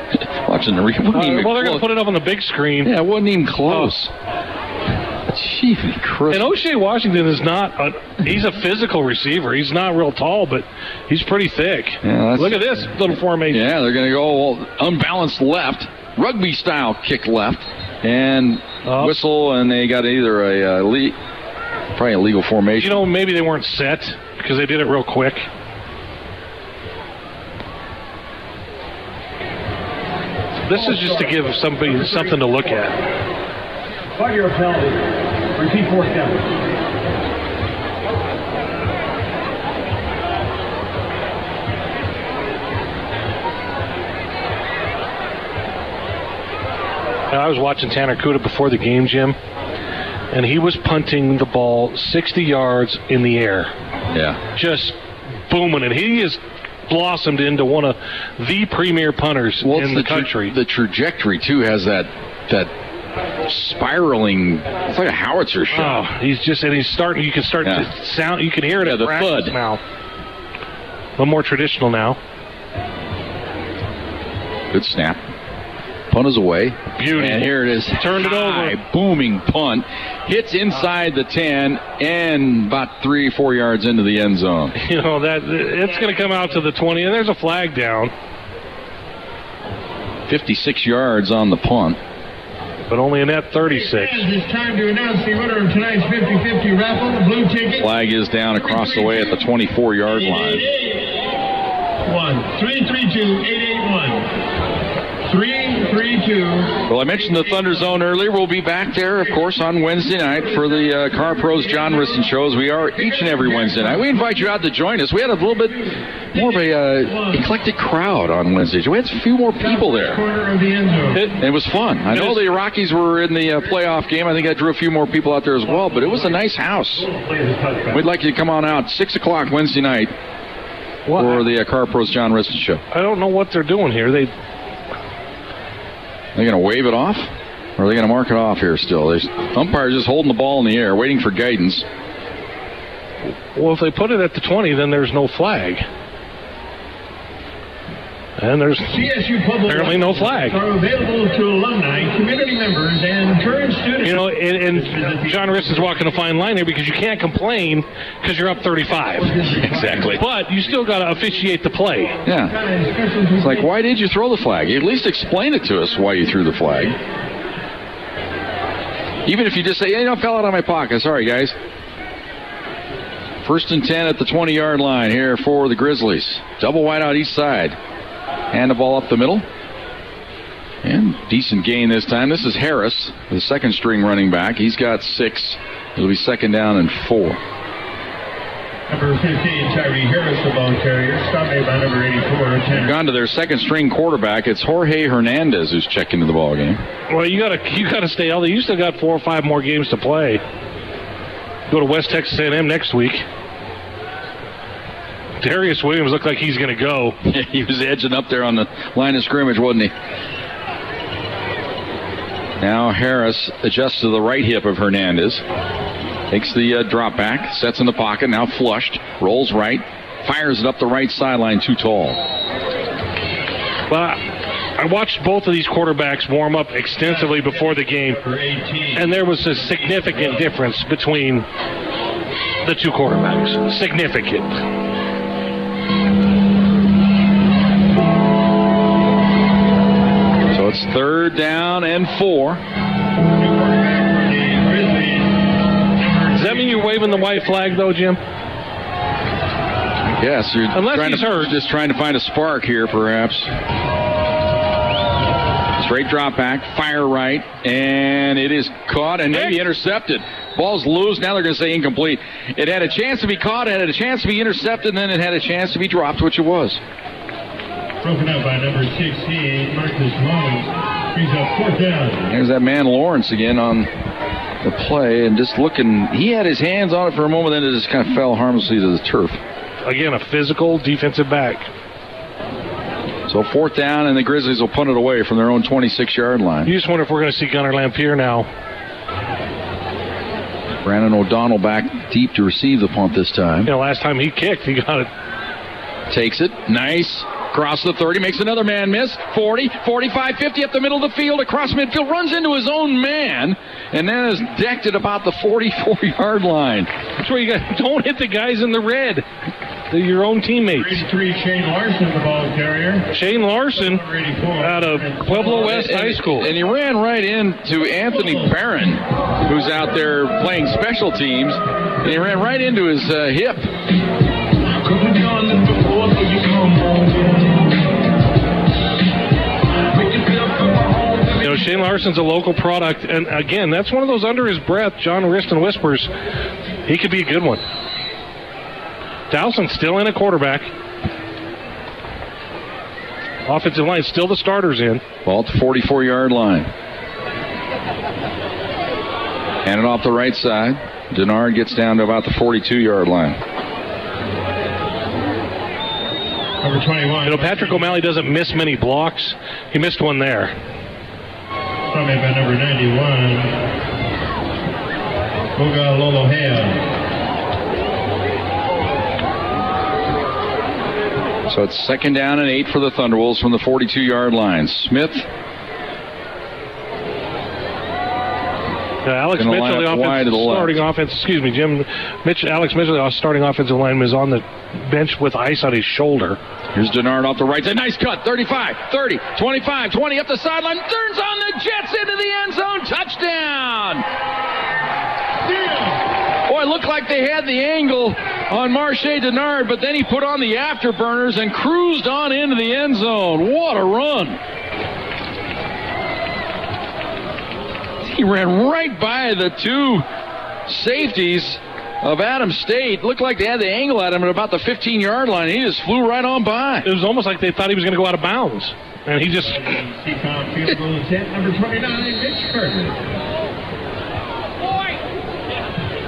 S6: Watching the replay.
S3: Well, they're going to put it up on the big screen.
S6: Yeah, it wasn't even close. Jeez,
S3: and O'Shea Washington is not he's a physical receiver. He's not real tall, but he's pretty thick.
S6: Yeah,
S3: look at this little formation.
S6: Yeah, they're going to go unbalanced left, rugby style kick left, and whistle, and they got either probably a legal formation.
S3: You know, maybe they weren't set because they did it real quick. This is just to give somebody something to look at.
S4: 5-yard penalty. Repeat fourth down.
S3: I was watching Tanner Kuda before the game, Jim, and he was punting the ball 60 yards in the air.
S6: Yeah.
S3: Just booming it. He is blossomed into one of the premier punters in the country.
S6: The trajectory, too, has that spiraling, it's like a howitzer shot.
S3: Oh, he's starting, you can start to sound, you can hear it at
S6: the thud
S3: now. A little more traditional now.
S6: Good snap. Punt is away.
S3: Beauty.
S6: And here it is.
S3: Turned it over.
S6: Booming punt. Hits inside the 10 and about 3-4 yards into the end zone.
S3: You know, that it's going to come out to the 20, and there's a flag down.
S6: 56 yards on the punt.
S3: But only a net 36.
S10: It's time to announce the winner of tonight's 50-50 raffle, the blue ticket.
S6: Flag is down across the way at the 24-yard line.
S10: 332-881. 332.
S6: Well, I mentioned the Thunder Zone earlier. We'll be back there, of course, on Wednesday night for the Car Pros John Riston shows. We are each and every Wednesday night. We invite you out to join us. We had a little bit more of a eclectic crowd on Wednesdays. We had a few more people there. It was fun. I know the Rockies were in the playoff game. I think I drew a few more people out there as well, but it was a nice house. We'd like you to come on out 6 o'clock Wednesday night for the Car Pros John Riston show.
S3: I don't know what they're doing here. They're
S6: going to wave it off? Or are they going to mark it off here still? The umpire's just holding the ball in the air, waiting for guidance.
S3: Well, if they put it at the 20, then there's no flag. And there's apparently no flag.
S10: Are available to alumni, community members, and current students.
S3: You know, and John Riston's walking a fine line here because you can't complain because you're up 35.
S6: Exactly.
S3: But you still got to officiate the play.
S6: Yeah. It's like, why did you throw the flag? You at least explain it to us why you threw the flag. Even if you just say, I fell out of my pocket. Sorry, guys.
S2: First and 10 at the 20-yard line here for the Grizzlies. Double wide out east side. And the ball up the middle. And decent gain this time. This is Harris, the second-string running back. He's got 6. It'll be second down and 4.
S10: Number 15, Tyree Harris, the ball carrier. Stop made by number 84.
S2: Gone to their second-string quarterback. It's Jorge Hernandez who's checked into the ball game.
S3: Well, you gotta stay healthy. You still got 4 or 5 more games to play. Go to West Texas A&M next week. Darius Williams looked like he's going to go.
S2: He was edging up there on the line of scrimmage, wasn't he? Now Harris adjusts to the right hip of Hernandez. Takes the drop back, sets in the pocket, now flushed, rolls right, fires it up the right sideline, too tall.
S3: Well, I watched both of these quarterbacks warm up extensively before the game, and there was a significant difference between the two quarterbacks. Significant.
S2: So it's third down and 4.
S3: Does that mean you're waving the white flag, though, Jim?
S2: Yes, you're just trying to find a spark here, perhaps. Straight drop back, fire right, and it is caught and maybe intercepted. Ball's loose. Now they're going to say incomplete. It had a chance to be caught, it had a chance to be intercepted, and then it had a chance to be dropped, which it was.
S10: Broken up by number 16, Marcus Lawrence. Brings up 4th down.
S2: There's that man Lawrence again on the play, and just looking. He had his hands on it for a moment, then it just kind of fell harmlessly to the turf.
S3: Again, a physical defensive back.
S2: So 4th down, and the Grizzlies will punt it away from their own 26-yard line.
S3: You just wonder if we're going to see Gunnar Lampier now.
S2: Brandon O'Donnell back deep to receive the punt this time.
S3: You know, last time he kicked, he got it.
S2: Takes it. Nice. Across the 30, makes another man miss. 40, 45, 50 up the middle of the field, across midfield, runs into his own man, and then is decked at about the 44-yard line.
S3: That's where you got. Don't hit the guys in the red. They're your own teammates.
S10: 33, Shane Larson, the ball carrier.
S3: Shane Larson out of Pueblo West High School.
S2: And he ran right into Anthony Barron, who's out there playing special teams, and he ran right into his hip.
S3: You know, Shane Larson's a local product, and again, that's one of those under his breath, John Riston whispers, he could be a good one. Dowson's still in a quarterback. Offensive line, still the starters in.
S2: Ball at the 44-yard line. Hand it off the right side. Denard gets down to about the 42-yard line.
S10: Number 21.
S3: You know, Patrick O'Malley doesn't miss many blocks. He missed one there.
S10: Made by number 91, Boga Lolohea.
S2: So it's second down and 8 for the Thunderwolves from the 42-yard line. Smith.
S3: Alex Mitchell, the starting offense. Excuse me, Jim. Alex Mitchell, the starting offensive lineman, is on the bench with ice on his shoulder.
S2: Here's Denard off the right side. Nice cut. 35, 30, 25, 20 up the sideline. Turns on the Jets into the end zone. Touchdown. Boy, it looked like they had the angle on Marche Denard, but then he put on the afterburners and cruised on into the end zone. What a run. He ran right by the two safeties of Adams State. Looked like they had the angle at him at about the 15-yard line. He just flew right on by.
S3: It was almost like they thought he was going to go out of bounds. And he just...
S10: Field goal is hit. Number 29, Mitch Carter.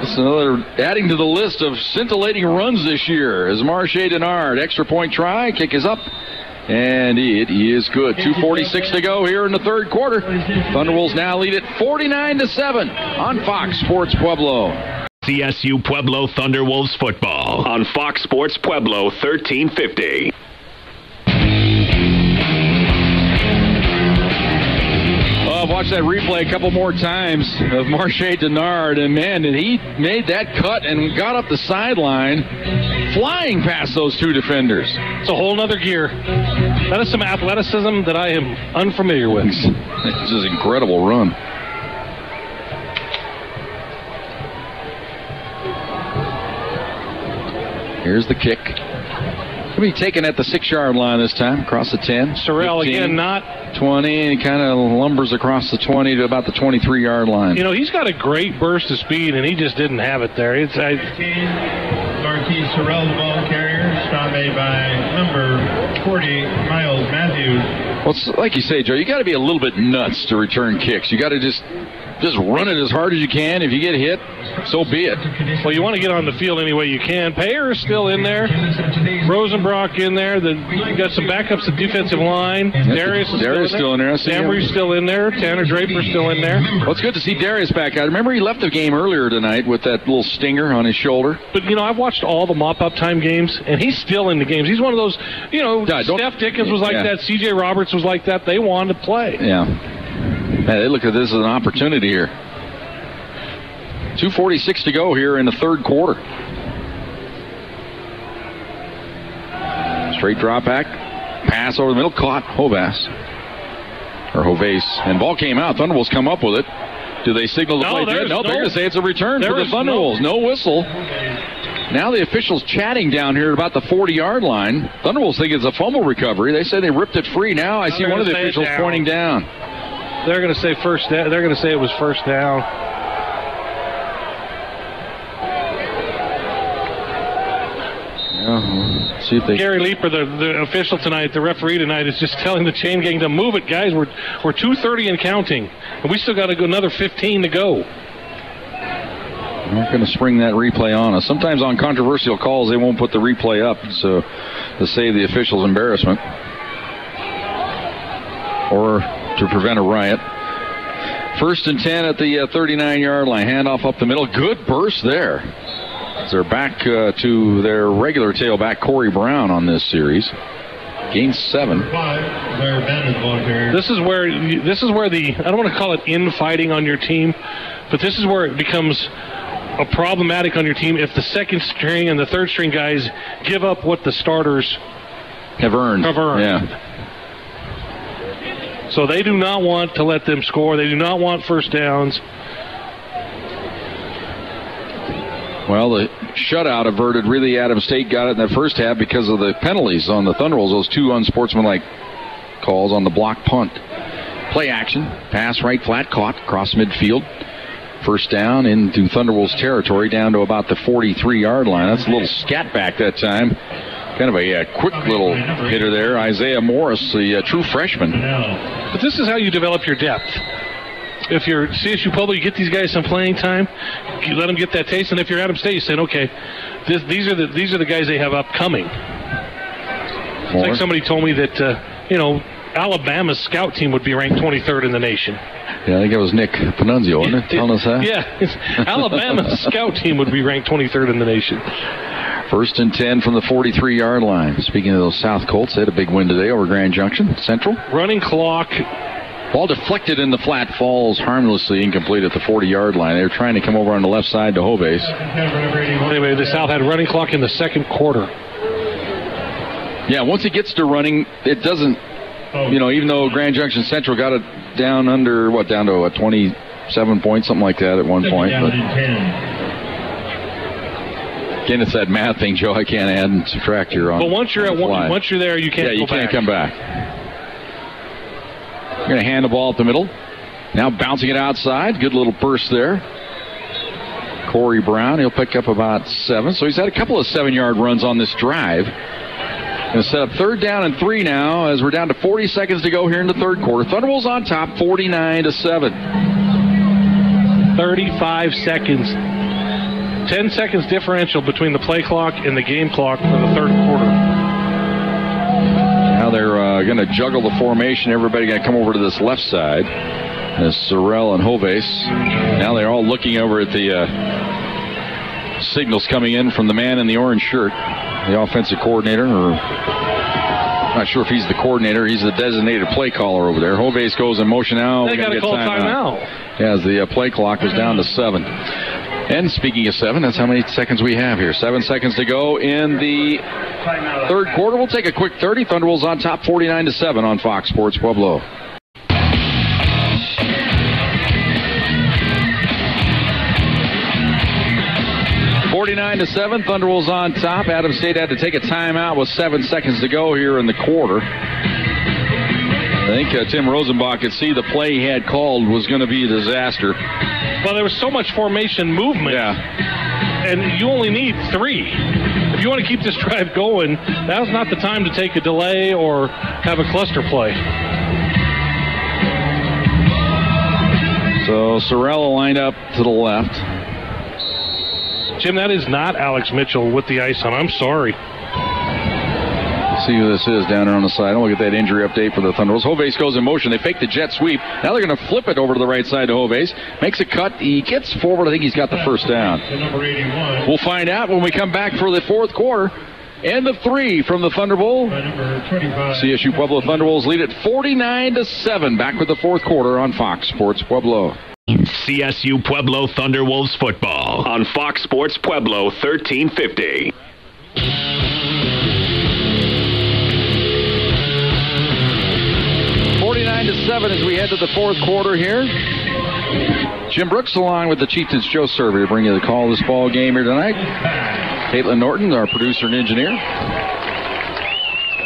S2: It's another adding to the list of scintillating runs this year as Marche Denard. Extra point try. Kick is up. And it is good. 2:46 to go here in the third quarter. Thunderwolves now lead it 49-7 on Fox Sports Pueblo.
S1: CSU Pueblo Thunderwolves football on Fox Sports Pueblo 1350.
S2: I've watched that replay a couple more times of Marche Denard, and man, did he made that cut and got up the sideline, flying past those two defenders.
S3: It's a whole nother gear. That is some athleticism that I am unfamiliar with.
S2: It's just an incredible run. Here's the kick. He'll be taken at the 6-yard line this time, across the 10.
S3: Sorrell
S2: 15,
S3: again, not
S2: 20, and kind of lumbers across the 20 to about the 23-yard line.
S3: You know, he's got a great burst of speed, and he just didn't have it there.
S10: Marquis Sorrell, the ball carrier, stop made by number 40, Miles Matthews.
S2: Well, it's like you say, Joe, you got to be a little bit nuts to return kicks. You got to just run it as hard as you can. If you get hit, so be it.
S3: Well, you want to get on the field any way you can. Payer is still in there. Rosenbrock in there. You got some backups at defensive line. Darius is still in there. Emery's still in there. Tanner Draper's still in there.
S2: Well, it's good to see Darius back out. Remember, he left the game earlier tonight with that little stinger on his shoulder.
S3: But, you know, I've watched all the mop-up time games, and he's still in the games. He's one of those, you know, Steph Dickens was like that. C.J. Roberts was like that. They wanted to play.
S2: Yeah. Man, they look at this as an opportunity here. 2:46 to go here in the third quarter. Straight drop back. Pass over the middle. Caught Hovace. And ball came out. Thunderbolts come up with it. Do they signal the play dead? No, they're going to say it's a return for the Thunderbolts. No whistle. Now the officials chatting down here about the 40-yard line. Thunderbolts think it's a fumble recovery. They say they ripped it free. Now I see one of the officials pointing down.
S3: They're going to say first down. They're going to say it was first down.
S2: Yeah, see if they.
S3: Gary Leeper, the official tonight, the referee tonight, is just telling the chain gang to move it, guys. We're 2:30 and counting, and we still got to go another 15 to go.
S2: They're not going to spring that replay on us. Sometimes on controversial calls, they won't put the replay up, so to save the officials' embarrassment or to prevent a riot. 1st and 10 at the 39-yard line. Handoff up the middle. Good burst there. They're back to their regular tailback, Corey Brown, on this series. Gain 7.
S3: This is where the, I don't want to call it infighting on your team, but this is where it becomes a problematic on your team if the second string and the third string guys give up what the starters
S2: have earned. Yeah.
S3: So they do not want to let them score. They do not want first downs.
S2: Well, the shutout averted. Really, Adams State got it in the first half because of the penalties on the Thunderbolts. Those 2 unsportsmanlike calls on the block punt. Play action. Pass right flat. Caught. Across midfield. First down into Thunderbolts territory down to about the 43-yard line. That's a little scat back that time. Kind of a quick little hitter there. Isaiah Morris, the true freshman.
S3: But this is how you develop your depth. If you're CSU Pueblo, you get these guys some playing time. You let them get that taste. And if you're Adams State, you say, okay, these are the guys they have upcoming. It's like somebody told me that, Alabama's scout team would be ranked 23rd in the nation.
S2: Yeah, I think it was Nick Panunzio, wasn't it? Telling us that?
S3: Yeah, Alabama's scout team would be ranked 23rd in the nation.
S2: 1st and 10 from the 43-yard line. Speaking of those South Colts, they had a big win today over Grand Junction Central.
S3: Running clock.
S2: Ball deflected in the flat, falls harmlessly incomplete at the 40-yard line. They were trying to come over on the left side to Hovace.
S3: Anyway, the South had running clock in the second quarter.
S2: Yeah, once it gets to running, it doesn't, even though Grand Junction Central got it down to 27 points, something like that at one point. But again, it's that math thing, Joe. I can't add and subtract here on.
S3: But once you're there, you can't.
S2: Yeah, you can't come back. You're going to hand the ball up the middle. Now bouncing it outside. Good little burst there. Corey Brown, he'll pick up about 7. So he's had a couple of 7-yard runs on this drive. Going to set up 3rd down and 3 now as we're down to 40 seconds to go here in the third quarter. Thunderbolts on top, 49-7.
S3: 35 seconds. 10 seconds differential between the play clock and the game clock for the third quarter.
S2: Now they're going to juggle the formation. Everybody going to come over to this left side. As Sorrell and Hovace. Now they're all looking over at the signals coming in from the man in the orange shirt, the offensive coordinator, or I'm not sure if he's the coordinator. He's the designated play caller over there. Hovace goes in motion now.
S3: They got to call timeout.
S2: Yeah, as the play clock was down to 7. And speaking of 7, that's how many seconds we have here. 7 seconds to go in the third quarter. We'll take a quick 30. Thunderbolts on top, 49-7 on Fox Sports Pueblo. 49-7, Thunderwolves on top. Adams State had to take a timeout with 7 seconds to go here in the quarter. I think Tim Rosenbach could see the play he had called was going to be a disaster.
S3: Well, there was so much formation movement.
S2: Yeah.
S3: And you only need 3. If you want to keep this drive going, now's not the time to take a delay or have a cluster play.
S2: So Sorella lined up to the left.
S3: Jim, that is not Alex Mitchell with the ice on. I'm sorry.
S2: See who this is down there on the side. We'll get that injury update for the Thunderwolves. Hovace goes in motion. They fake the jet sweep. Now they're going to flip it over to the right side to Hovace. Makes a cut. He gets forward. I think he's got the first down. We'll find out when we come back for the fourth quarter. And the 3 from the Thunderbolt. CSU Pueblo Thunderwolves lead at 49-7. Back with the fourth quarter on Fox Sports Pueblo.
S1: CSU Pueblo Thunderwolves football on Fox Sports Pueblo 1350.
S2: 49-7 as we head to the fourth quarter here. Jim Brooks along with the Chieftains Joe Cervi to bring you the call of this ball game here tonight. Caitlin Norton, our producer and engineer.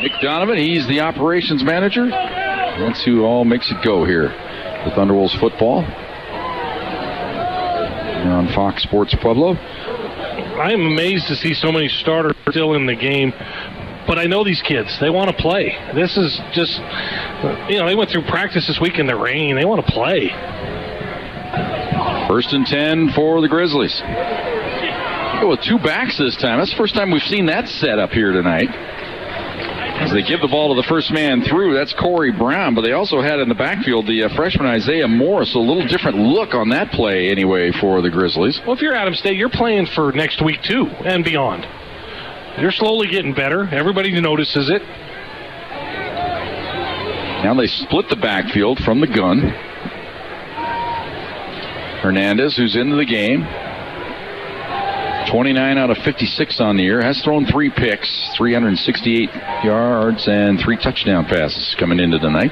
S2: Nick Donovan, he's the operations manager. That's who all makes it go here. The Thunderwolves football. Here on Fox Sports Pueblo.
S3: I am amazed to see so many starters still in the game. But I know these kids. They want to play. This is just, they went through practice this week in the rain. They want to play.
S2: 1st and 10 for the Grizzlies. Go with 2 backs this time. That's the first time we've seen that set up here tonight. As they give the ball to the first man through, that's Corey Brown. But they also had in the backfield the freshman Isaiah Morris. A little different look on that play anyway for the Grizzlies.
S3: Well, if you're Adams State, you're playing for next week too and beyond. You're slowly getting better. Everybody notices it.
S2: Now they split the backfield from the gun. Hernandez, who's into the game. 29 out of 56 on the year. Has thrown 3 picks, 368 yards, and 3 touchdown passes coming into tonight.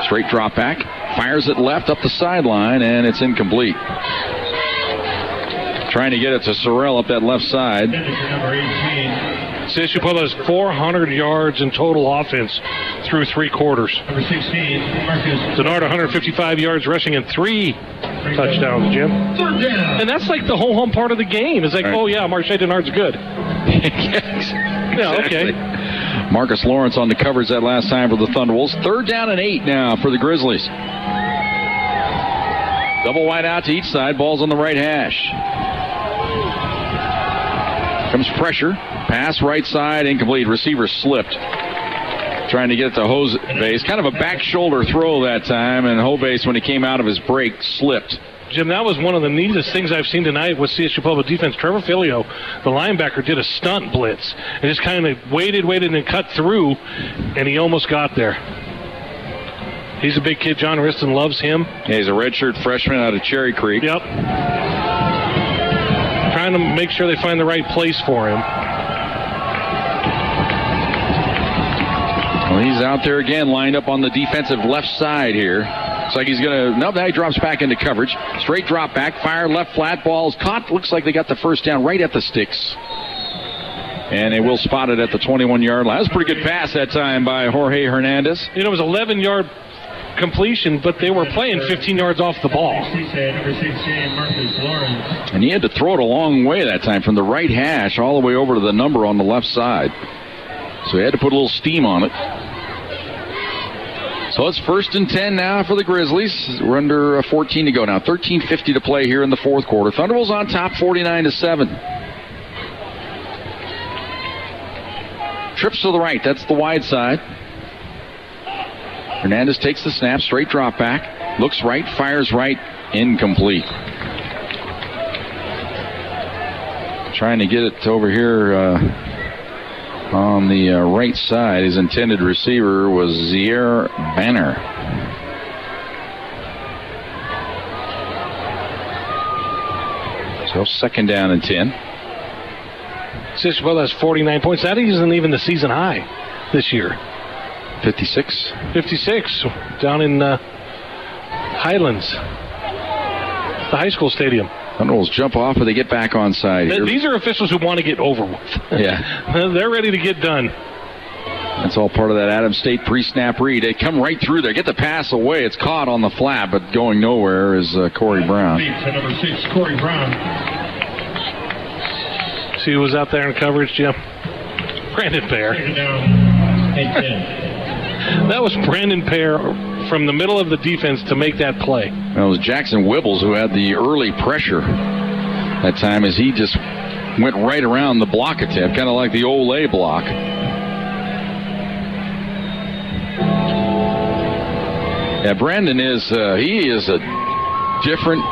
S2: Straight drop back. Fires it left up the sideline, and it's incomplete. Trying to get it to Sorrell up that left side.
S3: CSU Pueblo has 400 yards in total offense through 3 quarters.
S10: Number 16, Marcus.
S3: Denard 155 yards rushing and 3 touchdowns, Jim. And that's like the whole home part of the game. It's like, right. Oh, yeah, Marche Denard's good. Yeah, okay.
S2: Marcus Lawrence on the coverage that last time for the Thunderwolves. 3rd down and 8 now for the Grizzlies. Double wide out to each side. Ball's on the right hash. Comes pressure. Pass right side. Incomplete. Receiver slipped. Trying to get it to Hovace. Kind of a back shoulder throw that time. And Hovace, when he came out of his break, slipped.
S3: Jim, that was one of the neatest things I've seen tonight with CSU Pueblo defense. Trevor Filio, the linebacker, did a stunt blitz. And just kind of waited, and cut through. And he almost got there. He's a big kid. John Riston loves him.
S2: Yeah, he's a redshirt freshman out of Cherry Creek.
S3: Yep. Trying to make sure they find the right place for him.
S2: Well, he's out there again, lined up on the defensive left side here. Looks like he's going to... No, now he drops back into coverage. Straight drop back, fire, left flat, ball's caught. Looks like they got the first down right at the sticks. And they will spot it at the 21-yard line. That was a pretty good pass that time by Jorge Hernandez.
S3: It was 11-yard completion, but they were playing 15 yards off the ball.
S2: And he had to throw it a long way that time from the right hash all the way over to the number on the left side. So he had to put a little steam on it. So it's 1st and 10 now for the Grizzlies. We're under 14 to go now. 13:50 to play here in the fourth quarter. Thunderbolts on top, 49-7. Trips to the right. That's the wide side. Hernandez takes the snap, straight drop back. Looks right, fires right, incomplete. Trying to get it over here on the right side. His intended receiver was Zier Banner. So 2nd down and 10.
S3: CSU Pueblo has 49 points. That isn't even the season high this year.
S2: 56
S3: down in Highlands, the high school stadium.
S2: Thunderbolts jump off, but they get back on side.
S3: These are officials who want to get over with.
S2: Yeah.
S3: They're ready to get done.
S2: That's all part of that Adams State pre-snap read. They come right through there, get the pass away. It's caught on the flat, but going nowhere is Corey Brown.
S10: Number 6, Corey Brown.
S3: See who was out there in coverage, Jim? Brandon Pear. That was Brandon Pear from the middle of the defense to make that play.
S2: Well, it was Jackson Wibbles who had the early pressure that time as he just went right around the block attempt, kind of like the Olay block. Yeah, Brandon he is a different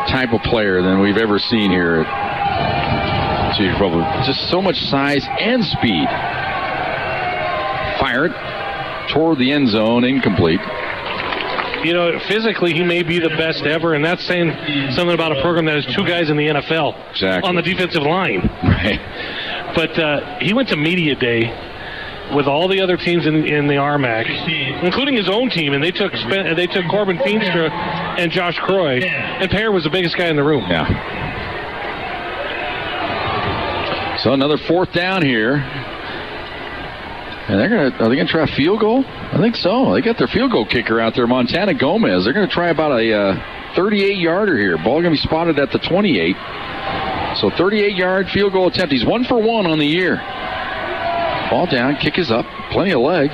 S2: type of player than we've ever seen here at CSU Pueblo. Just so much size and speed. Fired toward the end zone, incomplete.
S3: You know, physically he may be the best ever, and that's saying something about a program that has 2 guys in the NFL on the defensive line.
S2: Right.
S3: But he went to media day with all the other teams in the RMAC, including his own team, and they took Corbin Feenstra and Josh Croy, and Pear was the biggest guy in the room.
S2: Yeah. So another 4th down here. And are they gonna try a field goal? I think so. They got their field goal kicker out there, Montana Gomez. They're gonna try about a 38-yarder here. Ball gonna be spotted at the 28. So 38-yard field goal attempt. He's 1 for 1 on the year. Ball down, kick is up, plenty of leg.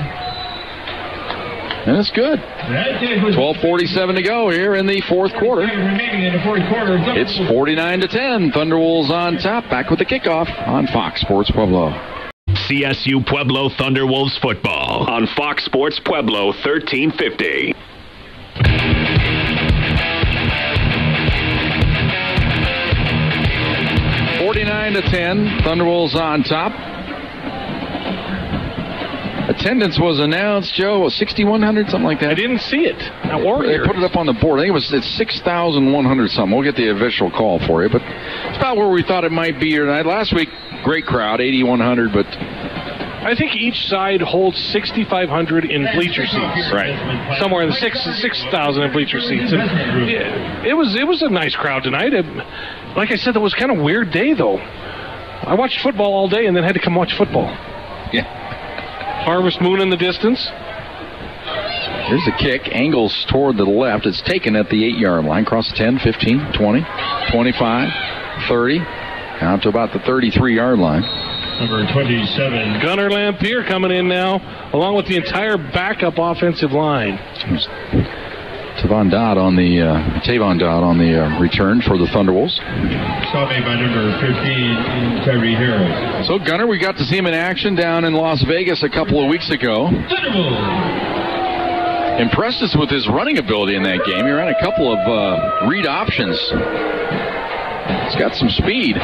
S2: And it's good. 12:47 to go here in the 4th quarter. It's 49-10. Thunderwolves on top. Back with the kickoff on Fox Sports Pueblo.
S1: CSU Pueblo Thunderwolves football on Fox Sports Pueblo 1350.
S2: 49-10. Thunderwolves on top. Attendance was announced, Joe, 6,100, something like that.
S3: I didn't see it.
S2: They put it up on the board. I think it's 6,100 something. We'll get the official call for you, but it's about where we thought it might be tonight. Last week, great crowd, 8,100, but
S3: I think each side holds 6,500 in bleacher seats.
S2: Right.
S3: Somewhere in the 6,000 in bleacher seats. And it was a nice crowd tonight. Like I said, it was kind of a weird day, though. I watched football all day and then had to come watch football.
S2: Yeah.
S3: Harvest Moon in the distance.
S2: Here's the kick. Angles toward the left. It's taken at the 8-yard line. Across the 10, 15, 20, 25, 30. Out to about the 33-yard line.
S10: Number 27.
S3: Gunnar Lampier coming in now, along with the entire backup offensive line.
S2: Tavon Dodd on the return for the Thunderwolves.
S10: Stop made by number 15, Tyree Harris.
S2: So Gunnar, we got to see him in action down in Las Vegas a couple of weeks ago. Impressed us with his running ability in that game. He ran a couple of read options. He's got some speed.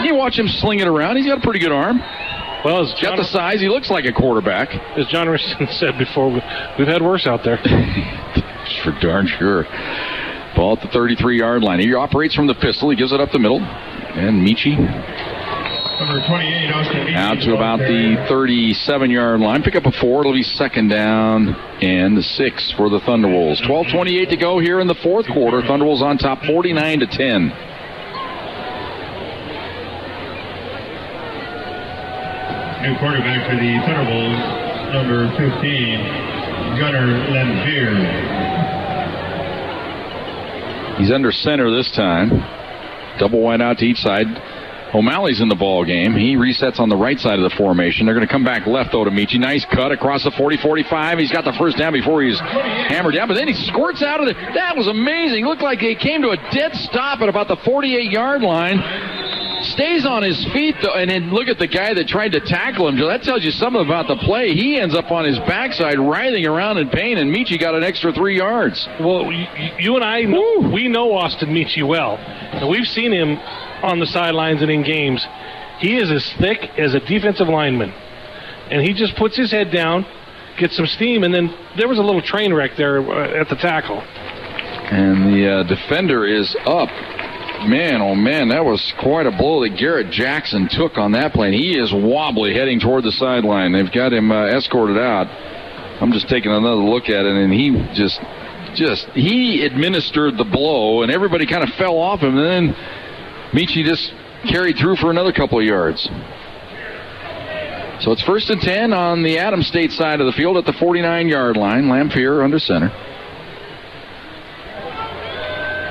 S2: You watch him sling it around. He's got a pretty good arm.
S3: Well,
S2: He's got the size. He looks like a quarterback.
S3: As John Richardson said before, we've had worse out there.
S2: For darn sure. Ball at the 33-yard line. He operates from the pistol. He gives it up the middle. And Michi
S10: Number 28, Austin.
S2: out to about the 37-yard line. Pick up a 4. It'll be 2nd down and 6 for the Thunderwolves. 12:28 to go here in the 4th quarter. Thunderwolves on top 49-10.
S10: New quarterback for the Thunderbolts, number 15, Gunnar Lampier.
S2: He's under center this time. Double wide out to each side. O'Malley's in the ball game. He resets on the right side of the formation. They're going to come back left, though, to Michi. Nice cut across the 40-45. He's got the first down before he's hammered down, but then he squirts out of it. That was amazing. Looked like he came to a dead stop at about the 48-yard line. Stays on his feet, though, and then look at the guy that tried to tackle him. That tells you something about the play. He ends up on his backside, writhing around in pain, and Michi got an extra 3 yards.
S3: Well, you and I, we know Austin Michi well. And we've seen him on the sidelines and in games. He is as thick as a defensive lineman. And he just puts his head down, gets some steam, and then there was a little train wreck there at the tackle.
S2: And the defender is up. Man, oh man, that was quite a blow that Garrett Jackson took on that play. He is wobbly heading toward the sideline. They've got him escorted out. I'm just taking another look at it, and he just he administered the blow, and everybody kind of fell off him, and then Michi just carried through for another couple of yards. So it's 1st and 10 on the Adams State side of the field at the 49-yard line. Lamphere under center.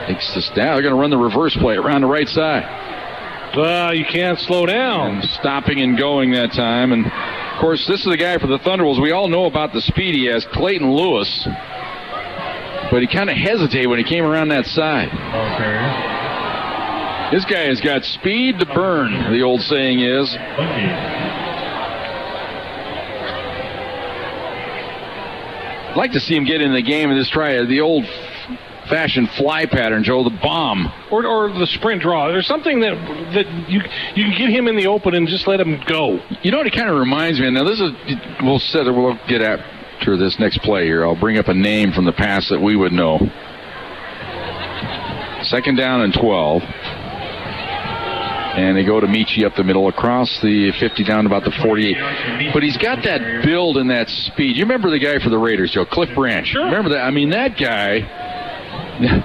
S2: Takes this down. They're going to run the reverse play around the right side.
S3: You can't slow down.
S2: And stopping and going that time. And, of course, this is the guy for the Thunderbolts. We all know about the speed he has, Clayton Lewis. But he kind of hesitated when he came around that side.
S10: Okay.
S2: This guy has got speed to burn, the old saying is. I'd like to see him get in the game and just try the old-fashioned fly pattern, Joe, the bomb.
S3: Or the sprint draw. There's something that you can get him in the open and just let him go.
S2: You know what it kind of reminds me of? Now, we'll get after this next play here. I'll bring up a name from the past that we would know. 2nd down and 12. And they go to Michi up the middle, across the 50 down to about the 48. But he's got that build and that speed. You remember the guy for the Raiders, Joe, Cliff Branch?
S3: Sure.
S2: Remember that? I mean, that guy,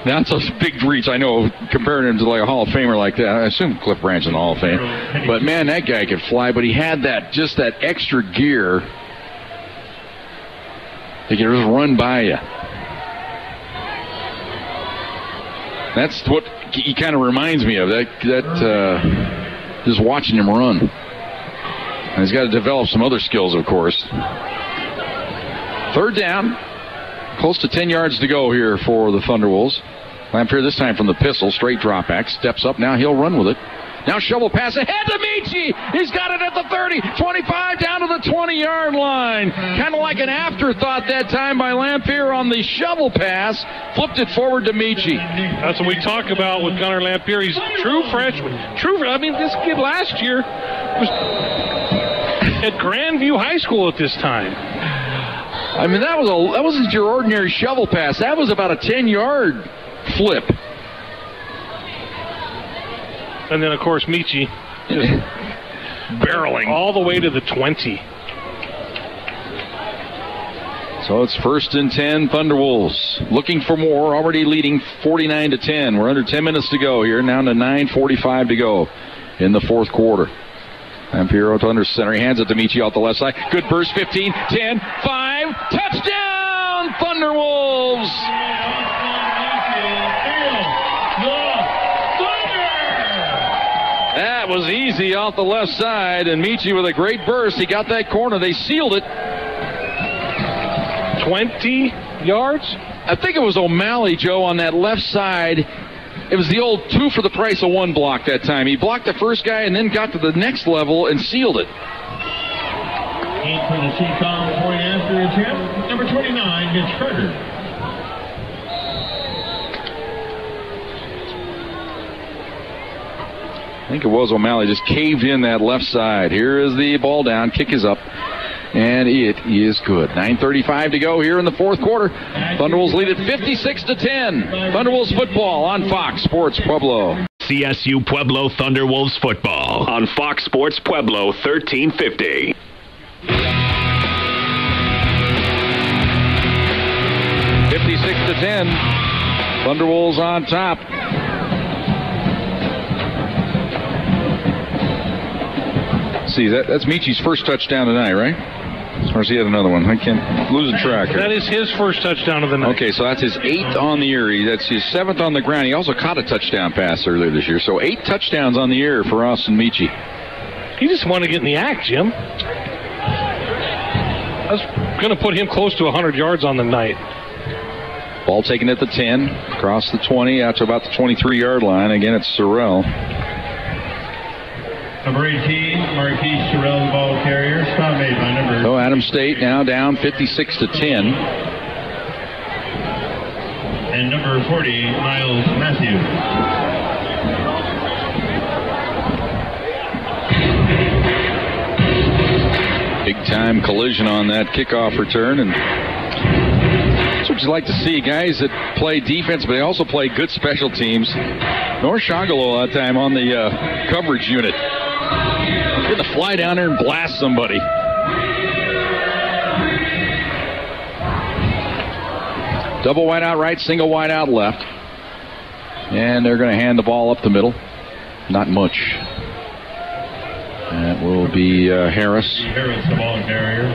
S2: not so big reach, I know, comparing him to like a Hall of Famer like that. I assume Cliff Branch in the Hall of Fame. But, man, that guy could fly. But he had just that extra gear. He could just run by you. That's what he kind of reminds me of, just watching him run. And he's got to develop some other skills, of course. 3rd down. Close to 10 yards to go here for the Thunderwolves. Lamphere this time from the pistol. Straight drop back. Steps up. Now he'll run with it. Now shovel pass ahead to Michi. He's got it at the 30, 25, down to the 20-yard line. Kind of like an afterthought that time by Lamphere on the shovel pass. Flipped it forward to Michi.
S3: That's what we talk about with Gunnar Lamphere. He's true freshman. I mean, this kid last year was at Grandview High School at this time.
S2: I mean, that wasn't your ordinary shovel pass. That was about a 10-yard flip.
S3: And then, of course, Michi just
S2: barreling
S3: all the way to the 20.
S2: So it's 1st and 10, Thunderwolves. Looking for more, already leading 49-10. We're under 10 minutes to go here, now to 9:45 to go in the 4th quarter. Lamphere to under center. He hands it to Michi off the left side. Good burst, 15, 10, 5. Touchdown, Thunderwolves! That was easy off the left side, and Michi with a great burst. He got that corner. They sealed it.
S3: 20 yards?
S2: I think it was O'Malley, Joe, on that left side. It was the old 2 for the price of 1 block that time. He blocked the first guy and then got to the next level and sealed it.
S10: 8 for the Seacom point after attempt. Number 29, Mitch Carter.
S2: I think it was O'Malley just caved in that left side. Here is the ball down. Kick is up. And it is good. 9:35 to go here in the 4th quarter. Thunderwolves lead at 56-10. Thunderwolves football on Fox Sports Pueblo.
S1: CSU Pueblo Thunderwolves football on Fox Sports Pueblo 1350.
S2: To 10. Thunderwolves on top. See, that's Michi's first touchdown tonight, right? As far as he had another one. I can't lose track here.
S3: That is his first touchdown of the night.
S2: Okay, so that's his 8th on the year. That's his 7th on the ground. He also caught a touchdown pass earlier this year. So 8 touchdowns on the year for us and Michi.
S3: He just wanted to get in the act, Jim. I was going to put him close to 100 yards on the night.
S2: Ball taken at the 10, across the 20, out to about the 23-yard line. Again, it's Sorrell.
S10: Number 18, Marquise Sorrell, the ball carrier. Stop made by number...
S2: So Adams State now down 56-10.
S10: And number 40, Miles Matthews.
S2: Big-time collision on that kickoff return, and that's what you like to see, guys that play defense, but they also play good special teams. North Shangalo that time on the coverage unit. Get the fly down there and blast somebody. Double wide out right, single wide out left. And they're going to hand the ball up the middle. Not much. That will be Harris.
S10: Harris, the ball carrier.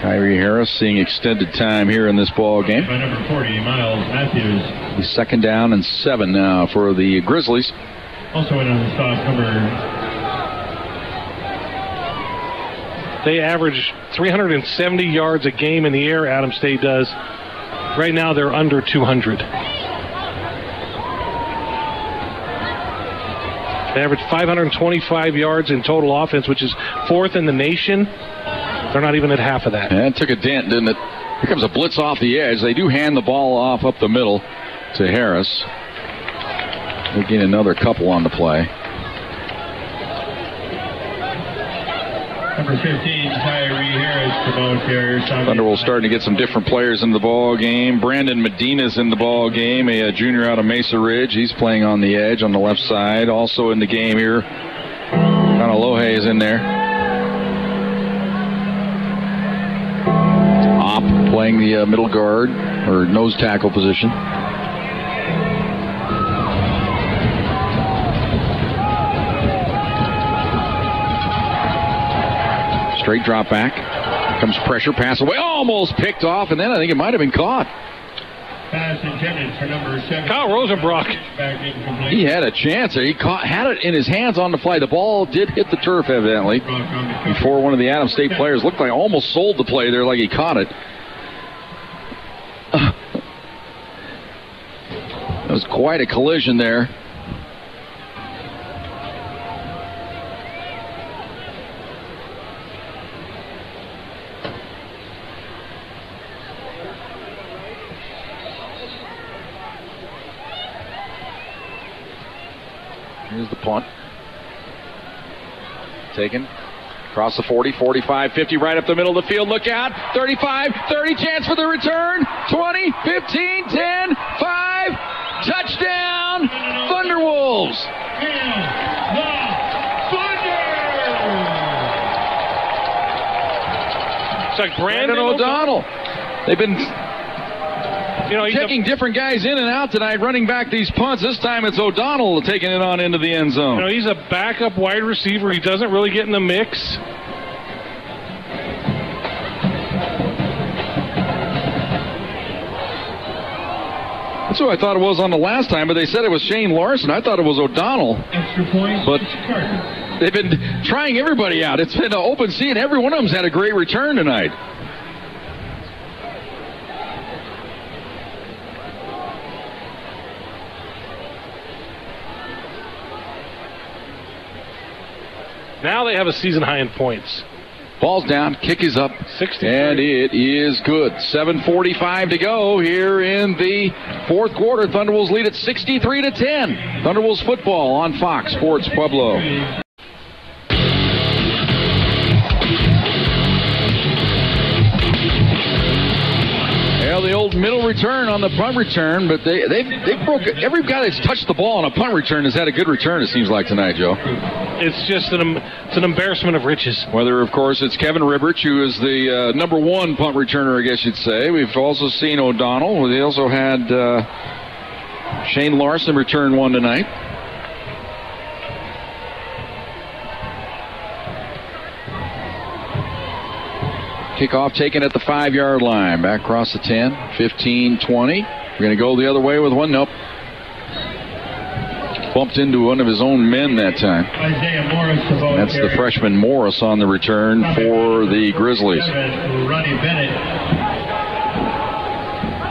S2: Tyree Harris seeing extended time here in this ball game.
S10: By number 40, Miles Matthews.
S2: He's 2nd down and 7 now for the Grizzlies.
S10: Also in on the stop, number...
S3: They average 370 yards a game in the air, Adams State does. Right now they're under 200. They average 525 yards in total offense, which is 4th in the nation. They're not even at half of that.
S2: Yeah, it took a dent, didn't it? Here comes a blitz off the edge. They do hand the ball off up the middle to Harris. They gain another couple on the play.
S10: Number 15, Tyree Harris, the ball carrier.
S2: Thunderbolts starting to get some different players into the ball game. Brandon Medina's in the ball game, a junior out of Mesa Ridge. He's playing on the edge on the left side. Also in the game here, Kanalohe is in there. Opp playing the middle guard or nose tackle position. Straight drop back. Comes pressure, pass away, almost picked off, and then I think it might have been caught.
S10: Pass intended for number 7.
S3: Kyle Rosenbrock.
S2: He had a chance there. He had it in his hands on the fly. The ball did hit the turf, evidently, before one of the Adams State players looked like almost sold the play there, like he caught it. It was quite a collision there. Here's the punt. Taken. Across the 40, 45, 50, right up the middle of the field. Look out. 35, 30, chance for the return. 20, 15, 10, 5. Touchdown, Thunderwolves.
S3: It's like Brandon
S2: O'Donnell. They've been taking different guys in and out tonight, running back these punts. This time it's O'Donnell taking it on into the end zone.
S3: He's a backup wide receiver. He doesn't really get in the mix.
S2: That's who I thought it was on the last time, but they said it was Shane Larson. I thought it was O'Donnell.
S10: Extra point.
S2: But they've been trying everybody out. It's been an open seat. Every one of them's had a great return tonight.
S3: Now they have a season high in points.
S2: Ball's down, kick is up,
S3: 63.
S2: And it is good. 7:45 to go here in the fourth quarter. Thunderwolves lead at 63-10. Thunderwolves football on Fox Sports Pueblo. Well, the old middle return on the punt return, but they broke it. Every guy that's touched the ball on a punt return has had a good return, it seems like, tonight, Joe.
S3: It's just an embarrassment of riches.
S2: Whether, of course, it's Kevin Ribberich, who is the number one punt returner, I guess you'd say. We've also seen O'Donnell. They also had Shane Larson return one tonight. Kickoff taken at the 5-yard line. Back across the 10, 15, 20. We're going to go the other way with one. Nope. Bumped into one of his own men that time.
S10: Isaiah Morris,
S2: that's the freshman Morris on the return for the Grizzlies.
S10: Ronnie Bennett.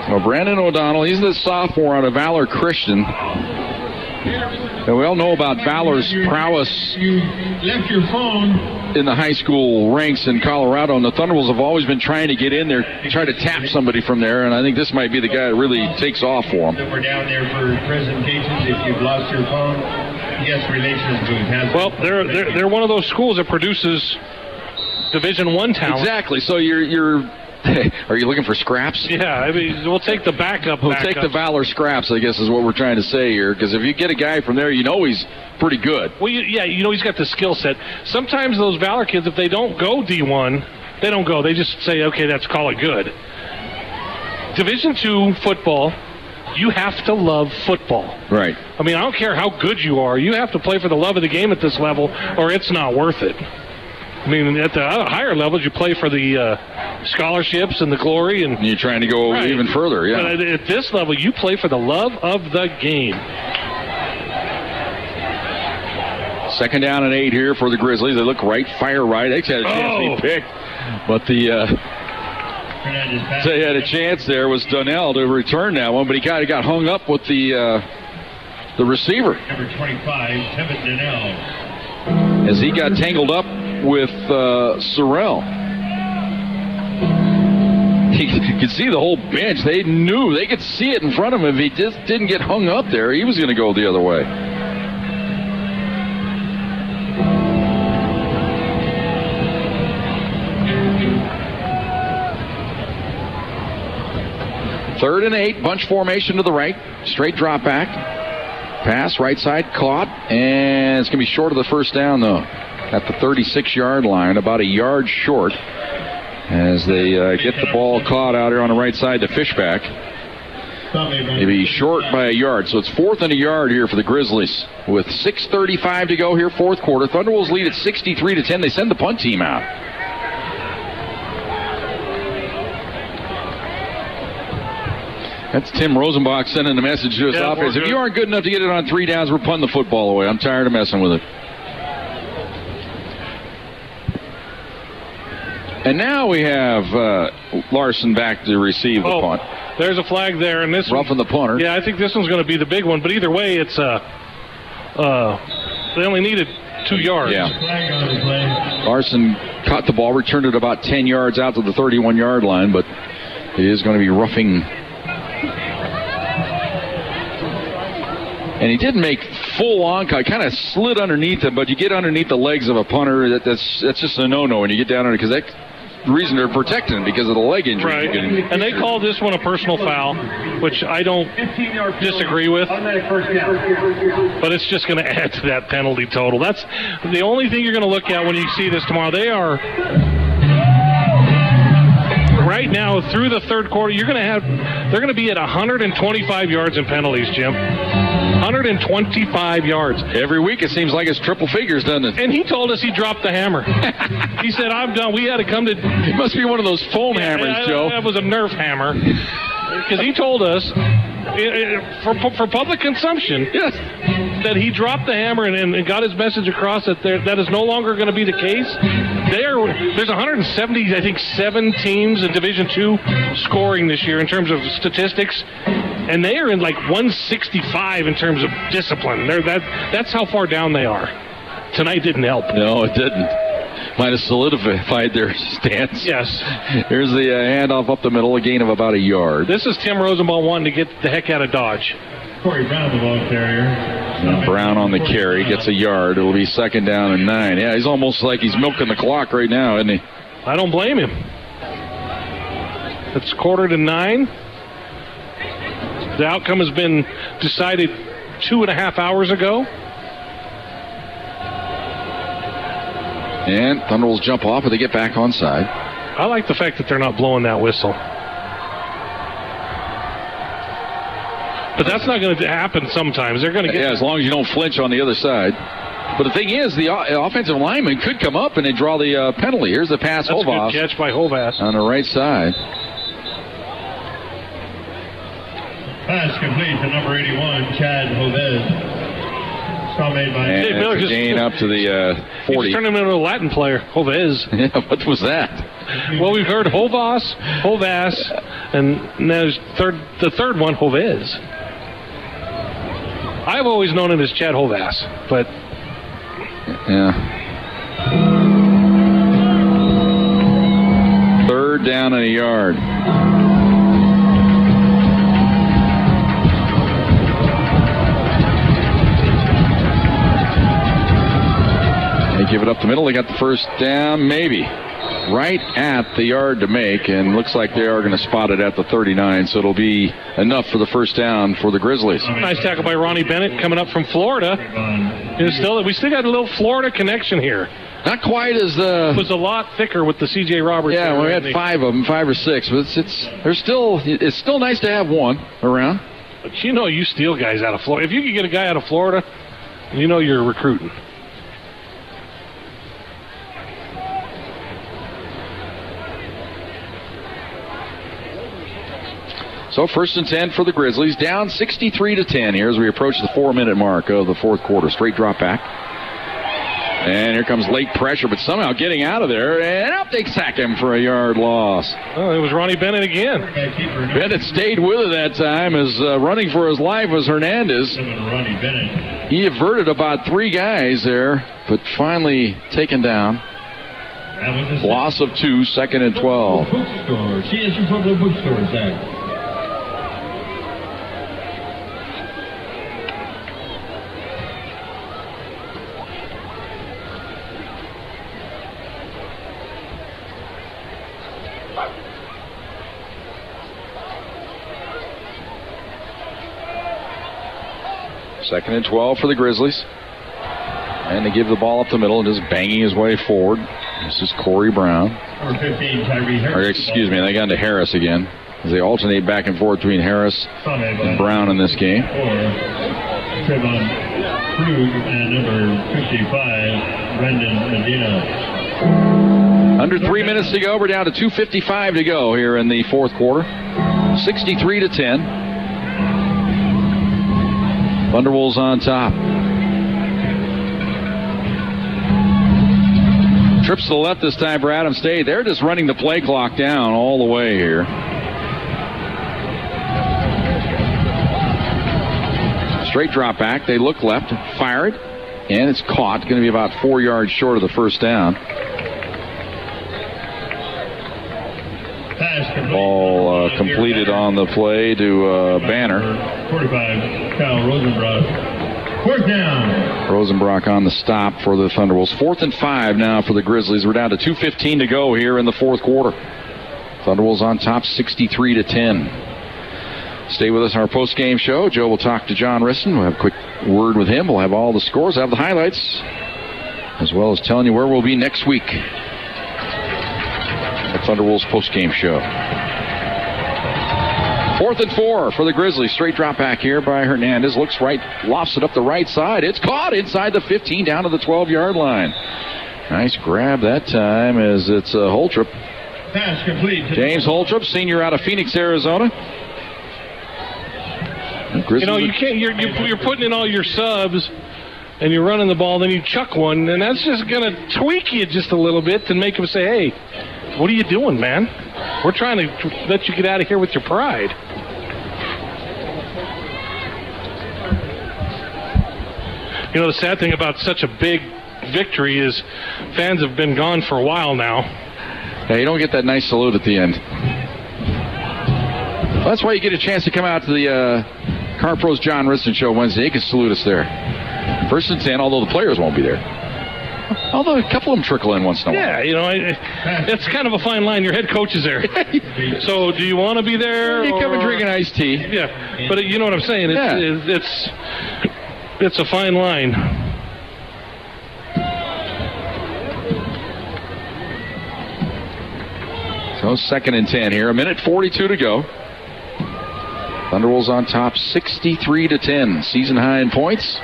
S2: So Brandon O'Donnell, he's the sophomore out of Valor Christian. And we all know about Valor's prowess
S10: You left your phone
S2: in the high school ranks in Colorado, and the Thunderbolts have always been trying to get in there, try to tap somebody from there, and I think this might be the guy that really takes off for them.
S10: We're down there for presentations. If you've lost your phone, guest relations booth has.
S3: Well, they're one of those schools that produces Division I talent.
S2: Exactly. So you're are you looking for scraps?
S3: Yeah, I mean, we'll take the backup.
S2: We'll take the Valor scraps, I guess is what we're trying to say here, because if you get a guy from there, you know he's pretty good.
S3: Well, he's got the skill set. Sometimes those Valor kids, if they don't go D1, they don't go. They just say, okay, let's call it good. Division II football, you have to love football.
S6: Right.
S3: I mean, I don't care how good you are. You have to play for the love of the game at this level, or it's not worth it. I mean, at the higher levels, you play for the scholarships and the glory. And
S6: you're trying to go even further, yeah.
S3: But at this level, you play for the love of the game.
S6: 2nd down and 8 here for the Grizzlies. They look right, fire right. They had a chance to be picked. But they had a chance there was Donnell to return that one, but he kind of got hung up with the receiver.
S10: Number 25, Tevin Donnell.
S6: As he got tangled up with Sorrell. You could see the whole bench. They knew. They could see it in front of him. If he just didn't get hung up there, he was going to go the other way. Third and 8, bunch formation to the right. Straight drop back. Pass, right side, caught. And it's going to be short of the first down, though. At the 36-yard line, about a yard short. As they get the ball caught out here on the right side to Fishback. Maybe short by a yard. So it's 4th and a yard here for the Grizzlies. With 6:35 to go here, 4th quarter. Thunderwolves lead at 63-10. They send the punt team out. That's Tim Rosenbach sending a message to his offense. If you aren't good enough to get it on 3 downs, we're punting the football away. I'm tired of messing with it. And now we have Larson back to receive the punt.
S3: There's a flag there, and this
S6: roughing the punter.
S3: Yeah, I think this one's going to be the big one. But either way, it's they only needed 2 yards.
S6: Yeah. Larson caught the ball, returned it about 10 yards out to the 31-yard line, but it is going to be roughing. And he didn't make full on, kind of slid underneath him, but you get underneath the legs of a punter, that's just a no-no when you get down under, because that's the reason they're protecting him, because of the leg injury.
S3: Right, and they called this one a personal foul, which I don't disagree with, but it's just going to add to that penalty total. That's the only thing you're going to look at when you see this tomorrow. They are... Right now, through the third quarter, they're going to be at 125 yards in penalties, Jim. 125 yards.
S6: Every week it seems like it's triple figures, doesn't it?
S3: And he told us he dropped the hammer. He said, I'm done. We had to come to...
S6: It must be one of those foam hammers, Joe.
S3: That was a Nerf hammer. Because he told us, for public consumption,
S6: yes,
S3: that he dropped the hammer and got his message across that that is no longer going to be the case. There's 170, I think, 7 teams in Division II scoring this year in terms of statistics, and they are in like 165 in terms of discipline. That's how far down they are. Tonight didn't help.
S6: No, it didn't. Might have solidified their stance.
S3: Yes.
S6: Here's the handoff up the middle, a gain of about a yard.
S3: This is Tim Rosenbaum wanting to get the heck out of Dodge.
S10: Corey Brown, the ball carrier.
S6: And Brown on the carry, gets a yard. It'll be 2nd down and 9. Yeah, he's almost like he's milking the clock right now, isn't he?
S3: I don't blame him. It's 8:45. The outcome has been decided 2.5 hours ago.
S6: And Thunderwolves jump off, but they get back onside.
S3: I like the fact that they're not blowing that whistle. But that's not going to happen sometimes. They're going to get...
S6: Yeah, as long as you don't flinch on the other side. But the thing is, the offensive lineman could come up and they draw the penalty. Here's the pass,
S3: That's
S6: Hovas.
S3: a good catch by Hovas.
S6: On the right side.
S10: Pass complete to number 81, Chad Hovez. Stop made by...
S6: And it's a gain up to the 40.
S3: He just turned him into a Latin player, Hovez.
S6: Yeah, what was that?
S3: Well, we've heard Hovas, and there's the third one, Hovez. I've always known him as Chad Hovas, but...
S6: Yeah. 3rd down and a yard. They give it up the middle. They got the first down, maybe. Right at the yard to make, and looks like they are going to spot it at the 39, so it'll be enough for the first down for the Grizzlies.
S3: Nice tackle by Ronnie Bennett coming up from Florida. We still got a little Florida connection here.
S2: Not quite as
S3: It was a lot thicker with the C.J. Roberts.
S2: Yeah, we had 5 of them, 5 or 6, but it's still nice to have one around.
S3: But you steal guys out of Florida. If you could get a guy out of Florida, you're recruiting.
S2: So 1st and 10 for the Grizzlies, down 63-10 here as we approach the 4-minute mark of the fourth quarter. Straight drop back. And here comes late pressure, but somehow getting out of there, and up they sack him for a yard loss.
S3: Oh, it was Ronnie Bennett again.
S2: Bennett stayed with it that time, as running for his life was Hernandez. He averted about 3 guys there, but finally taken down. Loss of 2, 2nd and 12.
S10: CSU Pueblo Bookstore, Zach.
S2: Second and 12 for the Grizzlies. And they give the ball up the middle and just banging his way forward. This is Corey Brown.
S10: Number 15, Tyree Harris.
S2: They got into Harris again, as they alternate back and forth between Harris and Brown in this game.
S10: Trevon Krug and number 55, Brendan Medina.
S2: Under 3 minutes to go. We're down to 2:55 to go here in the fourth quarter. 63-10. Thunderwolves on top. Trips to the left this time for Adams State. They're just running the play clock down all the way here. Straight drop back. They look left, fire it, and it's caught. Going to be about 4 yards short of the first down. Ball completed on the play to Banner.
S10: 45, Kyle Rosenbrock. 4th down.
S2: Rosenbrock on the stop for the Thunderwolves. 4th and 5 now for the Grizzlies. We're down to 2:15 to go here in the fourth quarter. Thunderwolves on top, 63-10. Stay with us on our post-game show. Joe will talk to John Risson. We'll have a quick word with him. We'll have all the scores, have the highlights, as well as telling you where we'll be next week. The Thunderwolves post-game show. 4th and 4 for the Grizzlies. Straight drop back here by Hernandez. Looks right, lofts it up the right side. It's caught inside the 15, down to the 12-yard line. Nice grab that time, as it's Holtrop.
S10: Pass complete.
S2: James Holtrop, senior out of Phoenix, Arizona.
S3: You can't. You're putting in all your subs, and you're running the ball. Then you chuck one, and that's just going to tweak you just a little bit to make them say, "Hey, what are you doing, man? We're trying to let you get out of here with your pride." The sad thing about such a big victory is fans have been gone for a while now.
S2: Yeah, you don't get that nice salute at the end. Well, that's why you get a chance to come out to the Car Pros John Risson show Wednesday. You can salute us there. 1st and 10, although the players won't be there. Although a couple of them trickle in once in a while.
S3: Yeah, it's kind of a fine line. Your head coach is there. So do you want to be there?
S2: You come and drink an iced tea.
S3: Yeah, but you know what I'm saying. It's a fine line.
S2: So 2nd and 10 here. 1:42 to go. Thunderwolves on top, 63-10. Season high in points.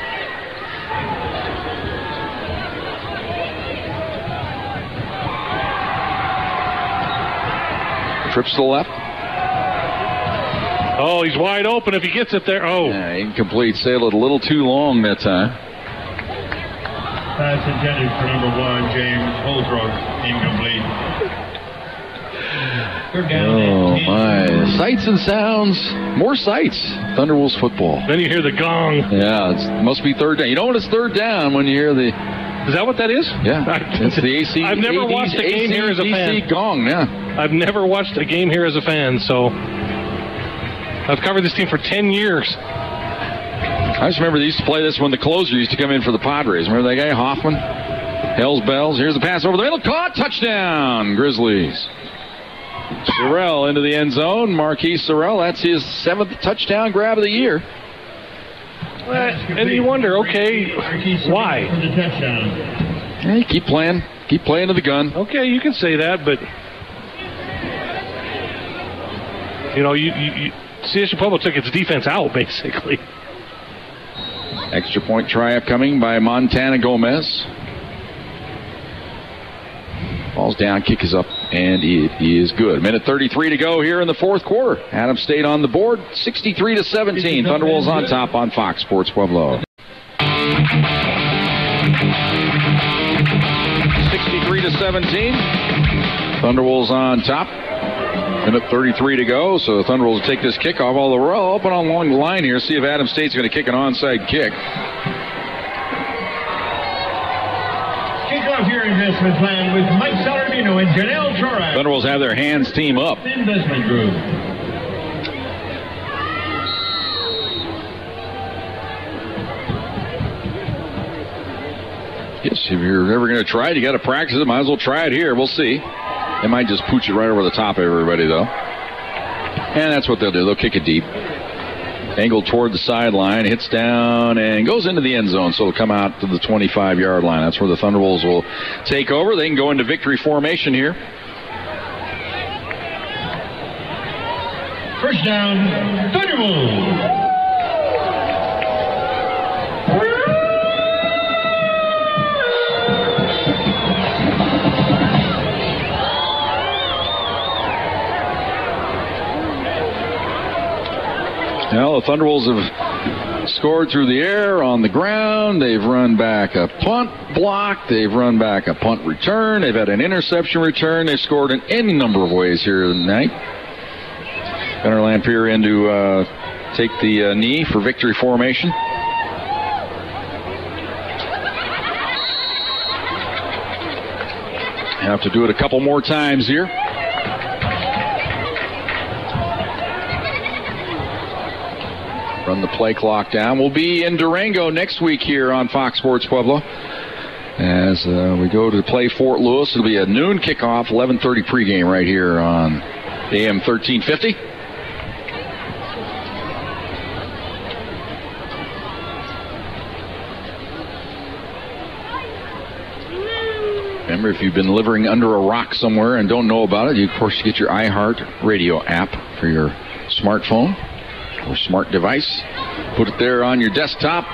S2: Trips to the left.
S3: Oh, he's wide open if he gets it there. Oh.
S2: Yeah, incomplete. Sailed a little too long that time.
S10: Pass intended for number 1, James Holbrook. Incomplete.
S2: Oh, my. Sights and sounds. More sights. Thunderwolves football.
S3: Then you hear the gong.
S2: Yeah, it must be 3rd down. You know when it's 3rd down when you hear the...
S3: Is that what that is?
S2: Yeah. It's the AC.
S3: I've never watched a game here as a fan.
S2: Gong, yeah.
S3: I've never watched a game here as a fan, so... I've covered this team for 10 years.
S2: I just remember they used to play this when the closer used to come in for the Padres. Remember that guy, Hoffman? Hells Bells. Here's the pass over the middle. Caught. Touchdown, Grizzlies. Sorrell into the end zone. Marquise Sorrell. That's his 7th touchdown grab of the year.
S3: And you wonder, okay, why?
S2: Hey, keep playing to the gun.
S3: Okay, you can say that, but CSU Pueblo took its defense out basically.
S2: Extra point try upcoming by Montana Gomez. Ball's down, kick is up, and it is good. Minute 33 to go here in the fourth quarter. Adams State on the board, 63-17. Thunderwolves on top on Fox Sports Pueblo. 63-17. Thunderwolves on top. Minute 33 to go, so the Thunderwolves take this kickoff all the way up and along the line here. See if Adams State's going to kick an onside kick.
S10: Kickoff here investment plan with Mike Salarino and Janelle Chorak.
S2: Thunderwolves have their hands team up.
S10: Investment group.
S2: Yes, if you're ever going to try it, you got to practice it. Might as well try it here. We'll see. They might just pooch it right over the top of everybody, though. And that's what they'll do. They'll kick it deep. Angled toward the sideline, hits down, and goes into the end zone, so it'll come out to the 25-yard line. That's where the Thunderwolves will take over. They can go into victory formation here.
S10: First down, Thunderwolves.
S2: Well, the Thunderwolves have scored through the air, on the ground. They've run back a punt block. They've run back a punt return. They've had an interception return. They've scored in any number of ways here tonight. Gunnar Lampier in to take the knee for victory formation. Have to do it a couple more times here. Run the play clock down. We'll be in Durango next week here on Fox Sports Pueblo. As we go to play Fort Lewis, it'll be a noon kickoff, 11:30 pregame right here on AM 1350. Remember, if you've been living under a rock somewhere and don't know about it, you, of course, get your iHeart Radio app for your smartphone or smart device. Put it there on your desktop.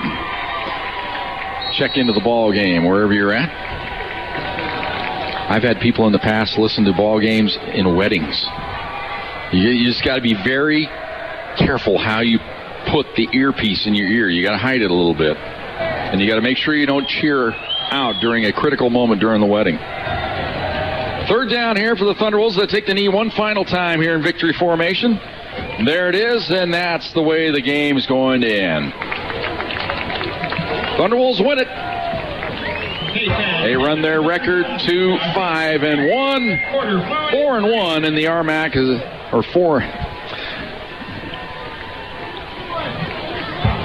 S2: Check into the ball game wherever you're at. I've had people in the past listen to ball games in weddings. You just got to be very careful how you put the earpiece in your ear. You got to hide it a little bit. And you got to make sure you don't cheer out during a critical moment during the wedding. Third down here for the Thunderwolves. They take the knee one final time here in victory formation. There it is, and that's the way the game's going to end. Thunderwolves win it. They run their record to 5-1, 4-1 in the RMAC, or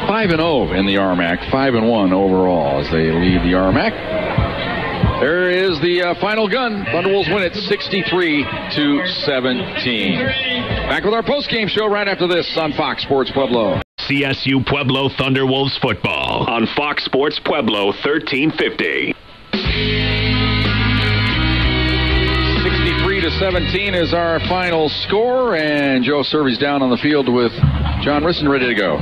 S2: 5-0 in the RMAC, 5-1 overall as they lead the RMAC. There is the final gun. Thunderwolves win it 63-17. Back with our post-game show right after this on Fox Sports Pueblo.
S1: CSU Pueblo Thunderwolves football on Fox Sports Pueblo 1350.
S2: 63-17 is our final score, and Joe Cervi's down on the field with John Riston ready to go.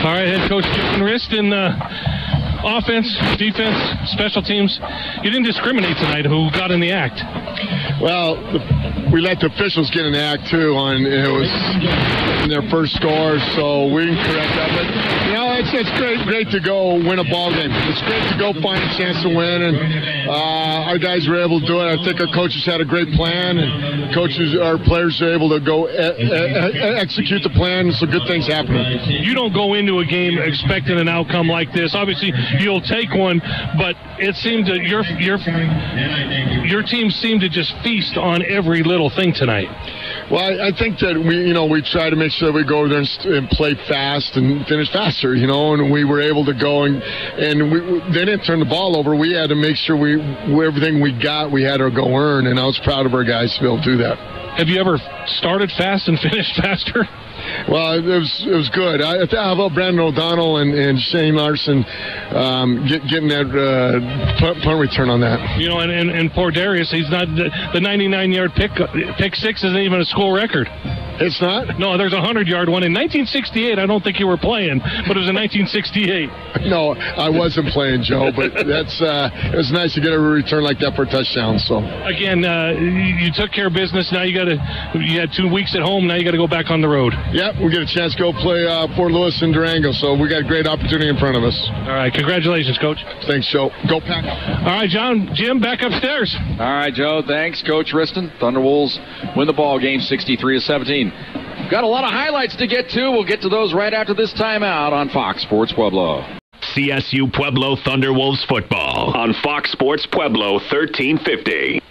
S3: All right, head coach John Riston. Offense, defense, special teams. You didn't discriminate tonight who got in the act.
S5: Well, we let the officials get in the act, too, on it was their first score, so we can correct that. But, you know, it's great to go win a ball game. It's great to go find a chance to win, and our guys were able to do it. I think our coaches had a great plan, and our players are able to go execute the plan, so good things happen.
S3: You don't go into a game expecting an outcome like this. Obviously, you'll take one, but it seemed that your team seemed to just feast on every little thing tonight.
S5: Well, I think that we try to make sure we go there and play fast and finish faster, and we were able to go and they didn't turn the ball over. We had to make sure everything we got, we had to go earn, and I was proud of our guys to be able to do that.
S3: Have you ever started fast and finished faster?
S5: Well, it was good. How about Brandon O'Donnell and Shane Larson getting that punt return on that?
S3: And poor Darius, he's not the 99-yard pick six isn't even a school record.
S5: It's not?
S3: No, there's a 100-yard one in 1968. I don't think you were playing, but it was in 1968.
S5: No, I wasn't playing, Joe. But it was nice to get a return like that for a touchdown. So
S3: again, you took care of business. Now you had 2 weeks at home. Now you got to go back on the road.
S5: Yep, we get a chance to go play Fort Lewis and Durango. So we got a great opportunity in front of us.
S3: All right, congratulations, Coach.
S5: Thanks, Joe. Go Pack.
S3: All right, Jim, back upstairs.
S2: All right, Joe. Thanks, Coach Riston. Thunderwolves win the ball game 63-17. Got a lot of highlights to get to. We'll get to those right after this timeout on Fox Sports Pueblo.
S1: CSU Pueblo Thunderwolves football on Fox Sports Pueblo 1350.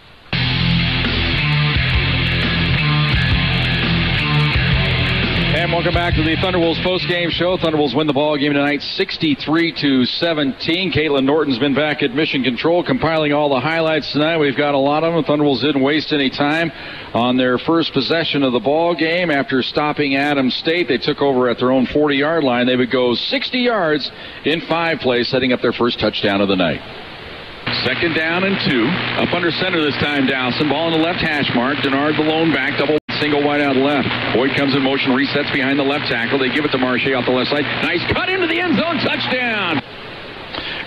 S2: And welcome back to the Thunderwolves post-game show. Thunderwolves win the ball game tonight 63-17. Caitlin Norton's been back at mission control compiling all the highlights tonight. We've got a lot of them. Thunderwolves didn't waste any time on their first possession of the ball game. After stopping Adams State, they took over at their own 40-yard line. They would go 60 yards in 5 plays, setting up their first touchdown of the night. 2nd down and 2. Up under center this time, Dowson. Ball in the left hash mark. Denard the lone back. Double single wide out left. Boyd comes in motion, resets behind the left tackle. They give it to Marche off the left side. Nice cut into the end zone. Touchdown.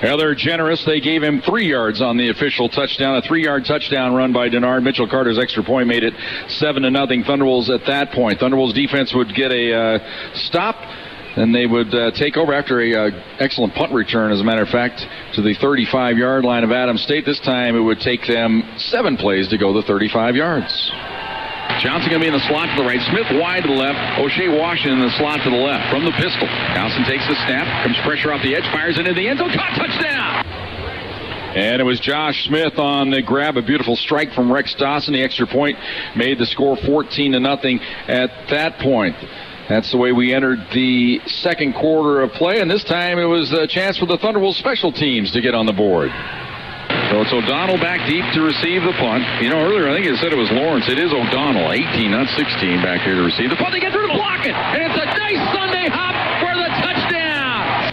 S2: Well, they're generous. They gave him 3 yards on the official touchdown. A 3-yard touchdown run by Denard. Mitchell Carter's extra point made it 7-0 Thunderwolves at that point. Thunderwolves defense would get a stop. And they would take over after a excellent punt return, as a matter of fact, to the 35-yard line of Adams State. This time it would take them 7 plays to go the 35 yards. Johnson going to be in the slot to the right. Smith wide to the left. O'Shea Washington in the slot to the left. From the pistol, Dowson takes the snap. Comes pressure off the edge. Fires into the end zone. Caught. Touchdown! And it was Josh Smith on the grab. A beautiful strike from Rex Dawson. The extra point made the score 14-0 at that point. That's the way we entered the second quarter of play, and this time it was a chance for the Thunderwolves special teams to get on the board. So it's O'Donnell back deep to receive the punt. Earlier I think it said it was Lawrence. It is O'Donnell, 18, not 16, back here to receive the punt. They get through to block it, and it's a nice Sunday hop for the touchdown.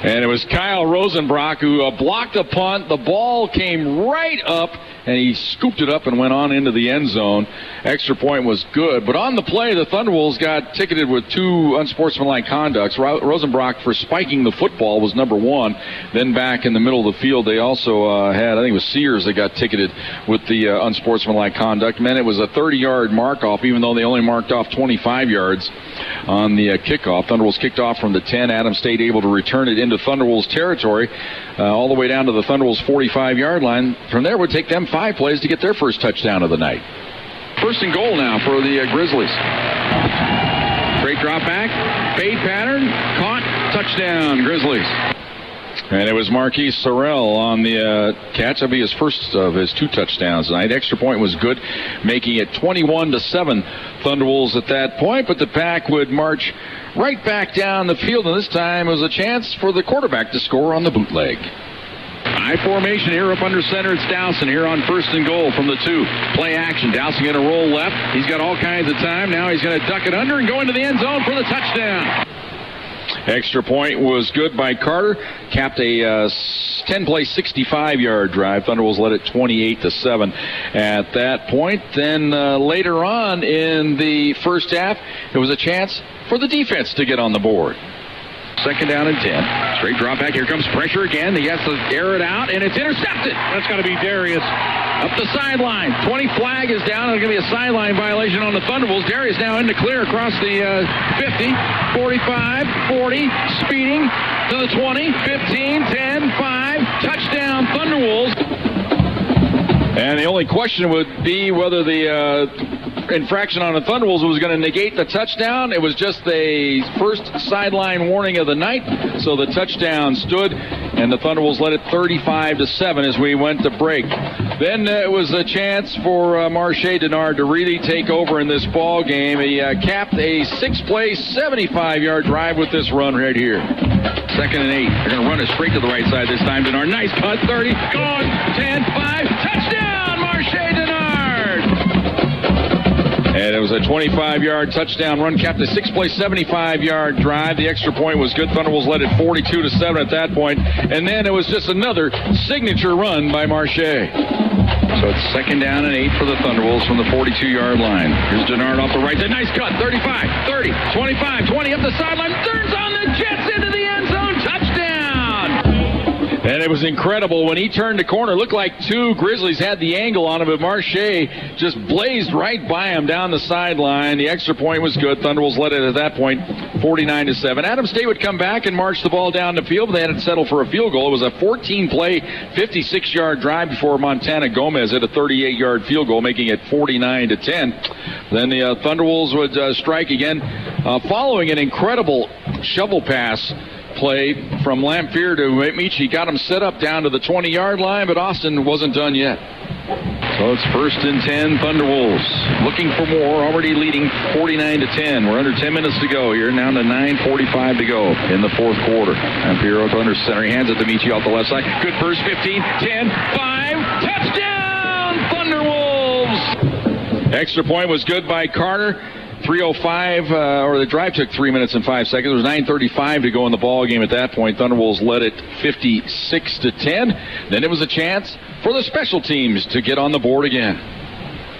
S2: And it was Kyle Rosenbrock who blocked the punt. The ball came right up, and he scooped it up and went on into the end zone. Extra point was good. But on the play, the Thunderwolves got ticketed with 2 unsportsmanlike conducts. Rosenbrock, for spiking the football, was number 1. Then back in the middle of the field, they also had, I think it was Sears that got ticketed with the unsportsmanlike conduct. Meant it was a 30-yard mark-off, even though they only marked off 25 yards on the kickoff. Thunderwolves kicked off from the 10. Adams State able to return it into Thunderwolves territory all the way down to the Thunderwolves 45-yard line. From there, it would take them 5 plays to get their first touchdown of the night. 1st and goal now for the Grizzlies. Straight drop back, fade pattern, caught, touchdown, Grizzlies. And it was Marquise Sorrell on the catch. That'll be his first of his 2 touchdowns tonight. Extra point was good, making it 21-7 Thunderwolves at that point. But the Pack would march right back down the field, and this time it was a chance for the quarterback to score on the bootleg. High formation here up under center. It's Dowson here on 1st and goal from the 2. Play action. Dowson going to roll left. He's got all kinds of time. Now he's going to duck it under and go into the end zone for the touchdown. Extra point was good by Carter. Capped a 10-play, 65-yard drive. Thunderwolves led it 28-7 at that point. Then later on in the first half, it was a chance for the defense to get on the board. 2nd down and 10. Straight drop back. Here comes pressure again. He has to air it out, and it's intercepted.
S3: That's got to be Darius.
S2: Up the sideline. 20 flag is down. There's going to be a sideline violation on the Thunderwolves. Darius now in the clear across the 50, 45, 40, speeding to the 20, 15, 10, 5. Touchdown, Thunderwolves. And the only question would be whether the infraction on the Thunderwolves was going to negate the touchdown. It was just the first sideline warning of the night, so the touchdown stood, and the Thunderwolves led it 35-7 as we went to break. Then it was a chance for Marche Denard to really take over in this ball game. He capped a 6-play, 75-yard drive with this run right here. 2nd and 8. They're going to run it straight to the right side this time. Denard, nice punt, 30, gone, 10, 5, touchdown, Marche Denard! a 25-yard touchdown run, capped a 6-play, 75-yard drive. The extra point was good. Thunderbolts led it 42-7 at that point. And then it was just another signature run by Marche. So it's 2nd down and 8 for the Thunderbolts from the 42-yard line. Here's Denard off the right. A nice cut. 35, 30, 25, 20 up the sideline. Turns on the Jets into the end zone. Touchdown! And it was incredible when he turned the corner. Looked like 2 Grizzlies had the angle on him, but Marche just blazed right by him down the sideline. The extra point was good. Thunderbolts led it at that point 49-7. Adams State would come back and march the ball down the field, but they had to settle for a field goal. It was a 14-play, 56-yard drive before Montana Gomez hit a 38-yard field goal, making it 49-10. Then the Thunderbolts would strike again, following an incredible shovel pass play from Lamphere to Michi. Got him set up down to the 20-yard line, but Austin wasn't done yet. So it's 1st and 10, Thunderwolves looking for more, already leading 49-10. We're under 10 minutes to go here, now to 9:45 to go in the 4th quarter. Lamphere under center, he hands it to Michi off the left side. Good first, 15, 10, 5, touchdown, Thunderwolves! Extra point was good by Carter. 3:05, or the drive took 3 minutes and 5 seconds. It was 9:35 to go in the ball game at that point. Thunderbolts led it 56-10. Then it was a chance for the special teams to get on the board again.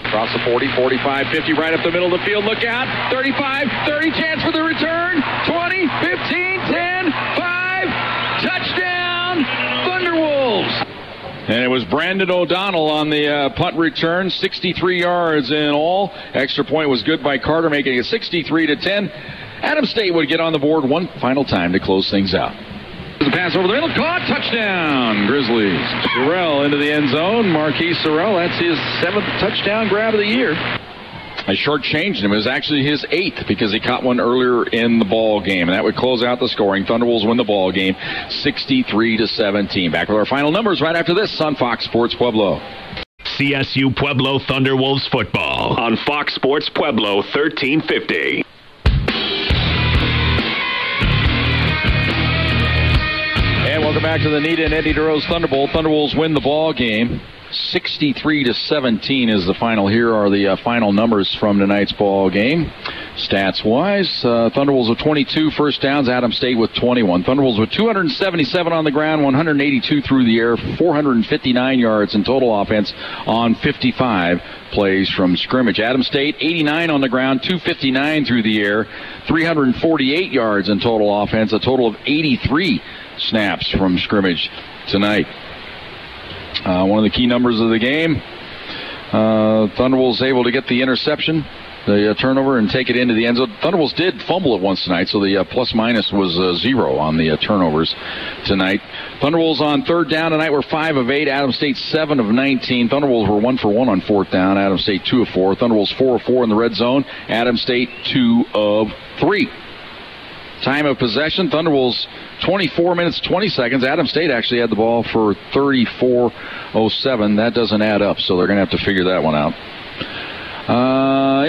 S2: Across the 40, 45, 50, right up the middle of the field. Look out. 35, 30, chance for the return. 20, 15, 10, 5. Touchdown, Thunderwolves. And it was Brandon O'Donnell on the punt return, 63 yards in all. Extra point was good by Carter, making it 63-10. Adams State would get on the board one final time to close things out. The pass over the middle, caught, touchdown, Grizzlies. Sorrell into the end zone. Marquise Sorrell, that's his 7th touchdown grab of the year. I shortchanged him. It was actually his 8th because he caught one earlier in the ball game. And that would close out the scoring. Thunderbolts win the ball game 63-17. Back with our final numbers right after this on Fox Sports Pueblo.
S1: CSU Pueblo Thunderwolves football on Fox Sports Pueblo 1350.
S2: And welcome back to the Neta and Eddie DeRose Thunderbolt. Thunderbolts win the ball game 63-17 is the final. Here are the final numbers from tonight's ball game. Stats-wise, Thunderbolts with 22 first downs, Adams State with 21. Thunderbolts with 277 on the ground, 182 through the air, 459 yards in total offense on 55 plays from scrimmage. Adams State 89 on the ground, 259 through the air, 348 yards in total offense, a total of 83 snaps from scrimmage tonight. One of the key numbers of the game, Thunderbolts able to get the interception, the turnover, and take it into the end zone. Thunderbolts did fumble it once tonight, so the plus-minus was 0 on the turnovers tonight. Thunderbolts on 3rd down tonight were 5 of 8. Adams State 7 of 19. Thunderbolts were 1 for 1 on 4th down. Adams State 2 of 4. Thunderbolts 4 of 4 in the red zone. Adams State 2 of 3. Time of possession, Thunderbolts 24 minutes, 20 seconds. Adams State actually had the ball for 34:07. That doesn't add up, so they're going to have to figure that one out.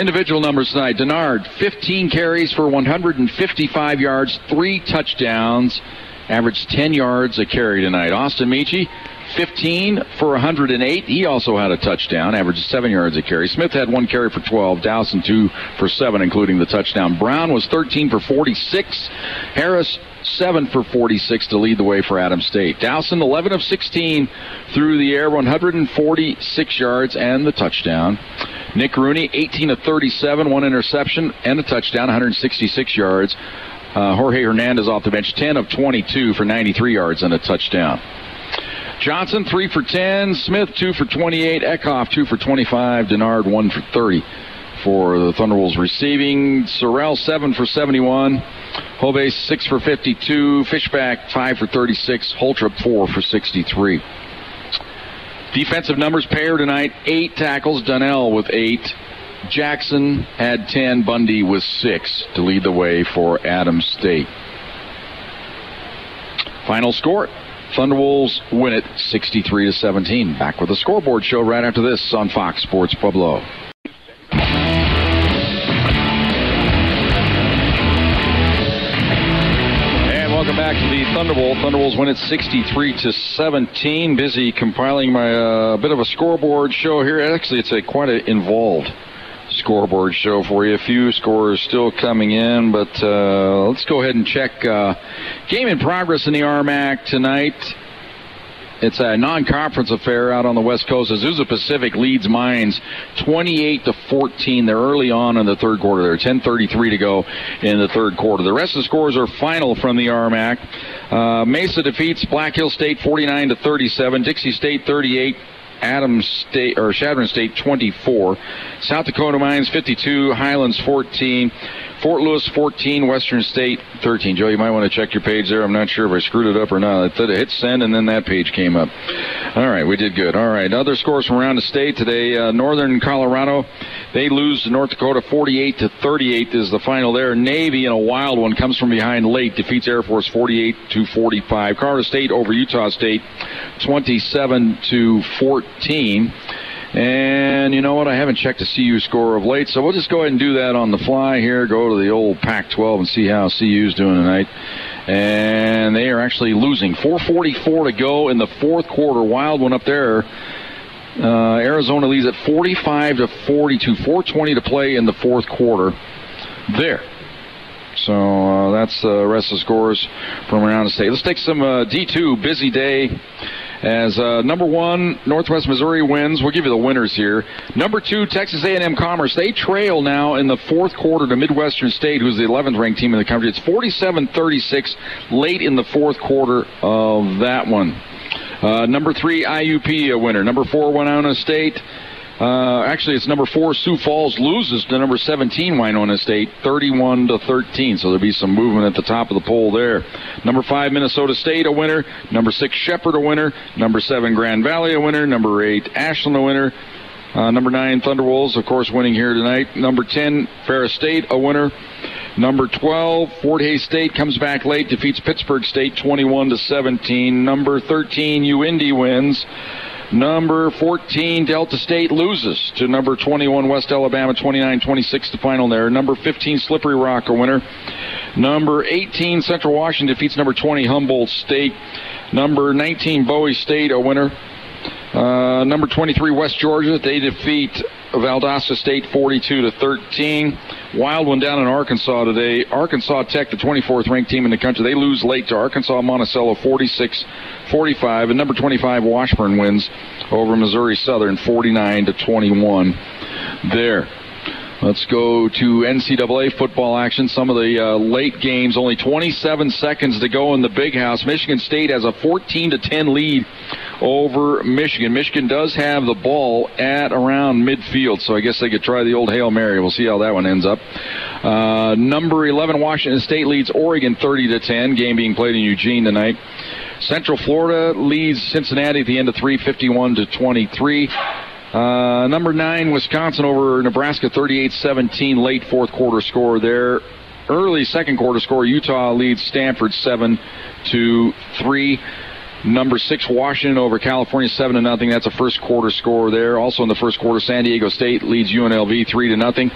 S2: Individual numbers tonight. Denard, 15 carries for 155 yards, 3 touchdowns, averaged 10 yards a carry tonight. Austin Michi, 15 for 108. He also had a touchdown, averaged 7 yards a carry. Smith had 1 carry for 12. Dowson 2 for 7, including the touchdown. Brown was 13 for 46. Harris 7 for 46 to lead the way for Adams State. Dowson 11 of 16 through the air, 146 yards and the touchdown. Nick Rooney 18 of 37, 1 interception and a touchdown, 166 yards. Jorge Hernandez off the bench, 10 of 22 for 93 yards and a touchdown. Johnson 3 for 10, Smith 2 for 28, Eckhoff 2 for 25, Denard 1 for 30 for the Thunderbolts receiving. Sorrell 7 for 71, Hove 6 for 52, Fishback 5 for 36, Holtrop 4 for 63. Defensive numbers pair tonight, 8 tackles, Donnell with 8, Jackson had 10, Bundy with 6 to lead the way for Adams State. Final score, Thunderwolves win it 63-17. Back with the scoreboard show right after this on Fox Sports Pueblo. And welcome back to the Thunderbolt. Thunderbolts win it 63-17. Busy compiling my bit of a scoreboard show here. Actually, it's quite an involved scoreboard show for you. A few scores still coming in, but let's go ahead and check game in progress in the RMAC tonight. It's a non-conference affair out on the West Coast. Azusa Pacific leads Mines 28-14. They're early on in the third quarter. There 10:33 to go in the third quarter. The rest of the scores are final from the RMAC. Mesa defeats Black Hill State 49-37. Dixie State 38. Chadron State 24. South Dakota Mines 52. Highlands 14. Fort Lewis 14, Western State 13. Joe, you might want to check your page there. I'm not sure if I screwed it up or not. I thought it hit send, and then that page came up. All right, we did good. All right, other scores from around the state today. Northern Colorado, they lose to North Dakota 48-38 is the final there. Navy, in a wild one, comes from behind late, defeats Air Force 48-45. Colorado State over Utah State 27-14. And you know what? I haven't checked the CU score of late, so we'll just go ahead and do that on the fly here. Go to the old Pac-12 and see how CU's doing tonight. And they are actually losing. 4:44 to go in the fourth quarter. Wild one up there. Arizona leads at 45-42. 4:20 to play in the fourth quarter. There. So that's the rest of the scores from around the state. Let's take some D2. Busy day. As number 1, Northwest Missouri wins. We'll give you the winners here. Number 2, Texas A&M Commerce. They trail now in the fourth quarter to Midwestern State, who's the 11th ranked team in the country. It's 47-36 late in the fourth quarter of that one. Number 3, IUP a winner. Number 4, Winona State. Actually, it's number 4, Sioux Falls loses to number 17, Winona State, 31-13. So there'll be some movement at the top of the poll there. Number 5, Minnesota State a winner. Number 6, Shepherd a winner. Number 7, Grand Valley a winner. Number 8, Ashland a winner. Number 9, Thunderwolves, of course, winning here tonight. Number 10, Ferris State a winner. Number 12, Fort Hays State comes back late, defeats Pittsburgh State 21-17. Number 13, UIndy wins. Number 14, Delta State loses to number 21, West Alabama, 29-26 the final there. Number 15, Slippery Rock a winner. Number 18, Central Washington defeats number 20, Humboldt State. Number 19, Bowie State a winner. Number 23, West Georgia, they defeat Valdosta State 42-13. Wild one down in Arkansas today. Arkansas Tech, the 24th ranked team in the country, they lose late to Arkansas Monticello 46-45. And number 25, Washburn wins over Missouri Southern 49-21 there. Let's go to NCAA football action. Some of the late games, only 27 seconds to go in the Big House. Michigan State has a 14-10 lead over Michigan. Michigan does have the ball at around midfield, so I guess they could try the old Hail Mary. We'll see how that one ends up. Number 11, Washington State leads Oregon 30-10. Game being played in Eugene tonight. Central Florida leads Cincinnati at the end of 3, 51-23. Number 9, Wisconsin over Nebraska 38-17. Late fourth quarter score there. Early second quarter score, Utah leads Stanford 7-3. Number 6, Washington over California 7-0. That's a first quarter score there. Also in the first quarter, San Diego State leads UNLV 3-0.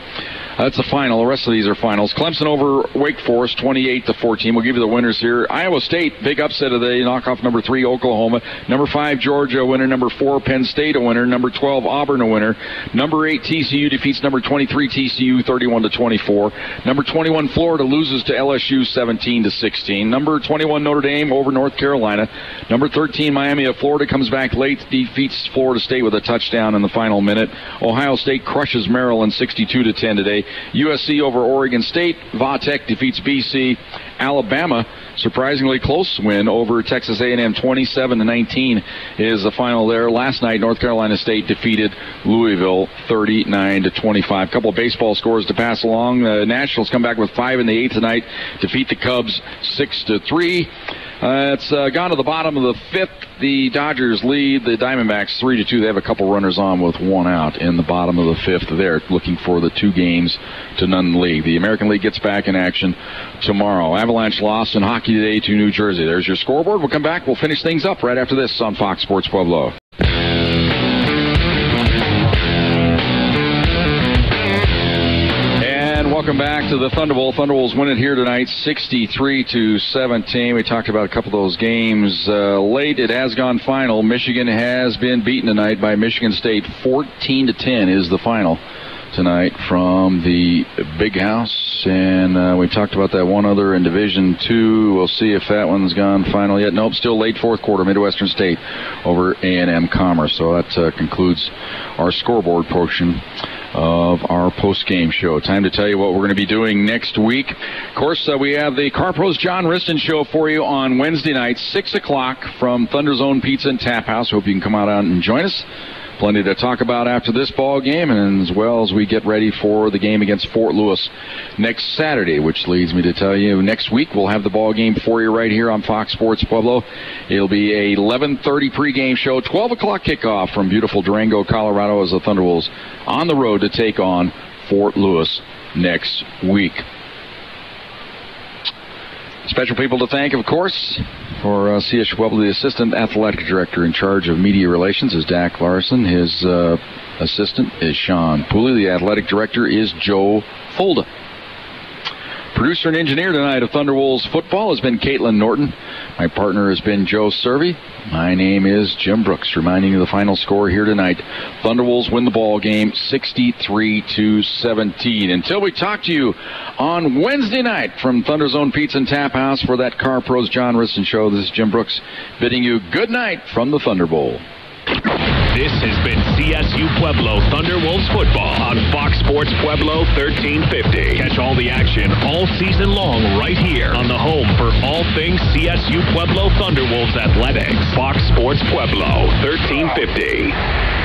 S2: That's the final. The rest of these are finals. Clemson over Wake Forest 28-14. We'll give you the winners here. Iowa State, big upset of the day, knock off number 3, Oklahoma. Number 5, Georgia a winner. Number 4, Penn State a winner. Number 12, Auburn a winner. Number 8, TCU defeats number 23, TCU 31-24. Number 21, Florida loses to LSU 17-16. Number 21, Notre Dame over North Carolina. Number 13, Miami of Florida comes back late, defeats Florida State with a touchdown in the final minute. Ohio State crushes Maryland 62-10 today. USC over Oregon State. Va-Tech defeats BC. Alabama, surprisingly close win over Texas A&M 27-19 is the final there. Last night, North Carolina State defeated Louisville 39-25. A couple of baseball scores to pass along. The Nationals come back with 5 in the 8th tonight, defeat the Cubs 6-3. It's gone to the bottom of the 5th. The Dodgers lead the Diamondbacks 3-2. They have a couple runners on with 1 out in the bottom of the 5th. They're looking for the 2 games to none in the league. The American League gets back in action tomorrow. Avalanche lost in hockey today to New Jersey. There's your scoreboard. We'll come back. We'll finish things up right after this on Fox Sports Pueblo. welcome back to the Thunder Bowl. Thunderbolts win it here tonight, 63-17. We talked about a couple of those games late. It has gone final. Michigan has been beaten tonight by Michigan State. 14-10 is the final tonight from the Big House. And we talked about that one other in Division II. We'll see if that one's gone final yet. Nope, still late fourth quarter. Midwestern State over A&M Commerce. So that concludes our scoreboard portion of our post-game show. Time to tell you what we're going to be doing next week. Of course, we have the CarPro's John Riston Show for you on Wednesday night, 6 o'clock from Thunder Zone Pizza and Tap House. Hope you can come out and join us. Plenty to talk about after this ball game, and as well as we get ready for the game against Fort Lewis next Saturday, which leads me to tell you next week we'll have the ball game for you right here on Fox Sports Pueblo. It'll be a 11:30 pregame show, 12 o'clock kickoff from beautiful Durango, Colorado, as the Thunderwolves on the road to take on Fort Lewis next week. Special people to thank, of course, for CSU Pueblo. The assistant athletic director in charge of media relations is Dak Larson. His assistant is Sean Pooley. The athletic director is Joe Folda. Producer and engineer tonight of Thunderwolves football has been Caitlin Norton. My partner has been Joe Cervi. My name is Jim Brooks, reminding you of the final score here tonight. Thunderwolves win the ball game 63-17. Until we talk to you on Wednesday night from Thunder Zone Pizza and Tap House for that CarPro's John Riston Show, this is Jim Brooks bidding you good night from the Thunder Bowl.
S1: This has been CSU Pueblo Thunderwolves football on Fox Sports Pueblo 1350. Catch all the action all season long right here on the home for all things CSU Pueblo Thunderwolves athletics. Fox Sports Pueblo 1350.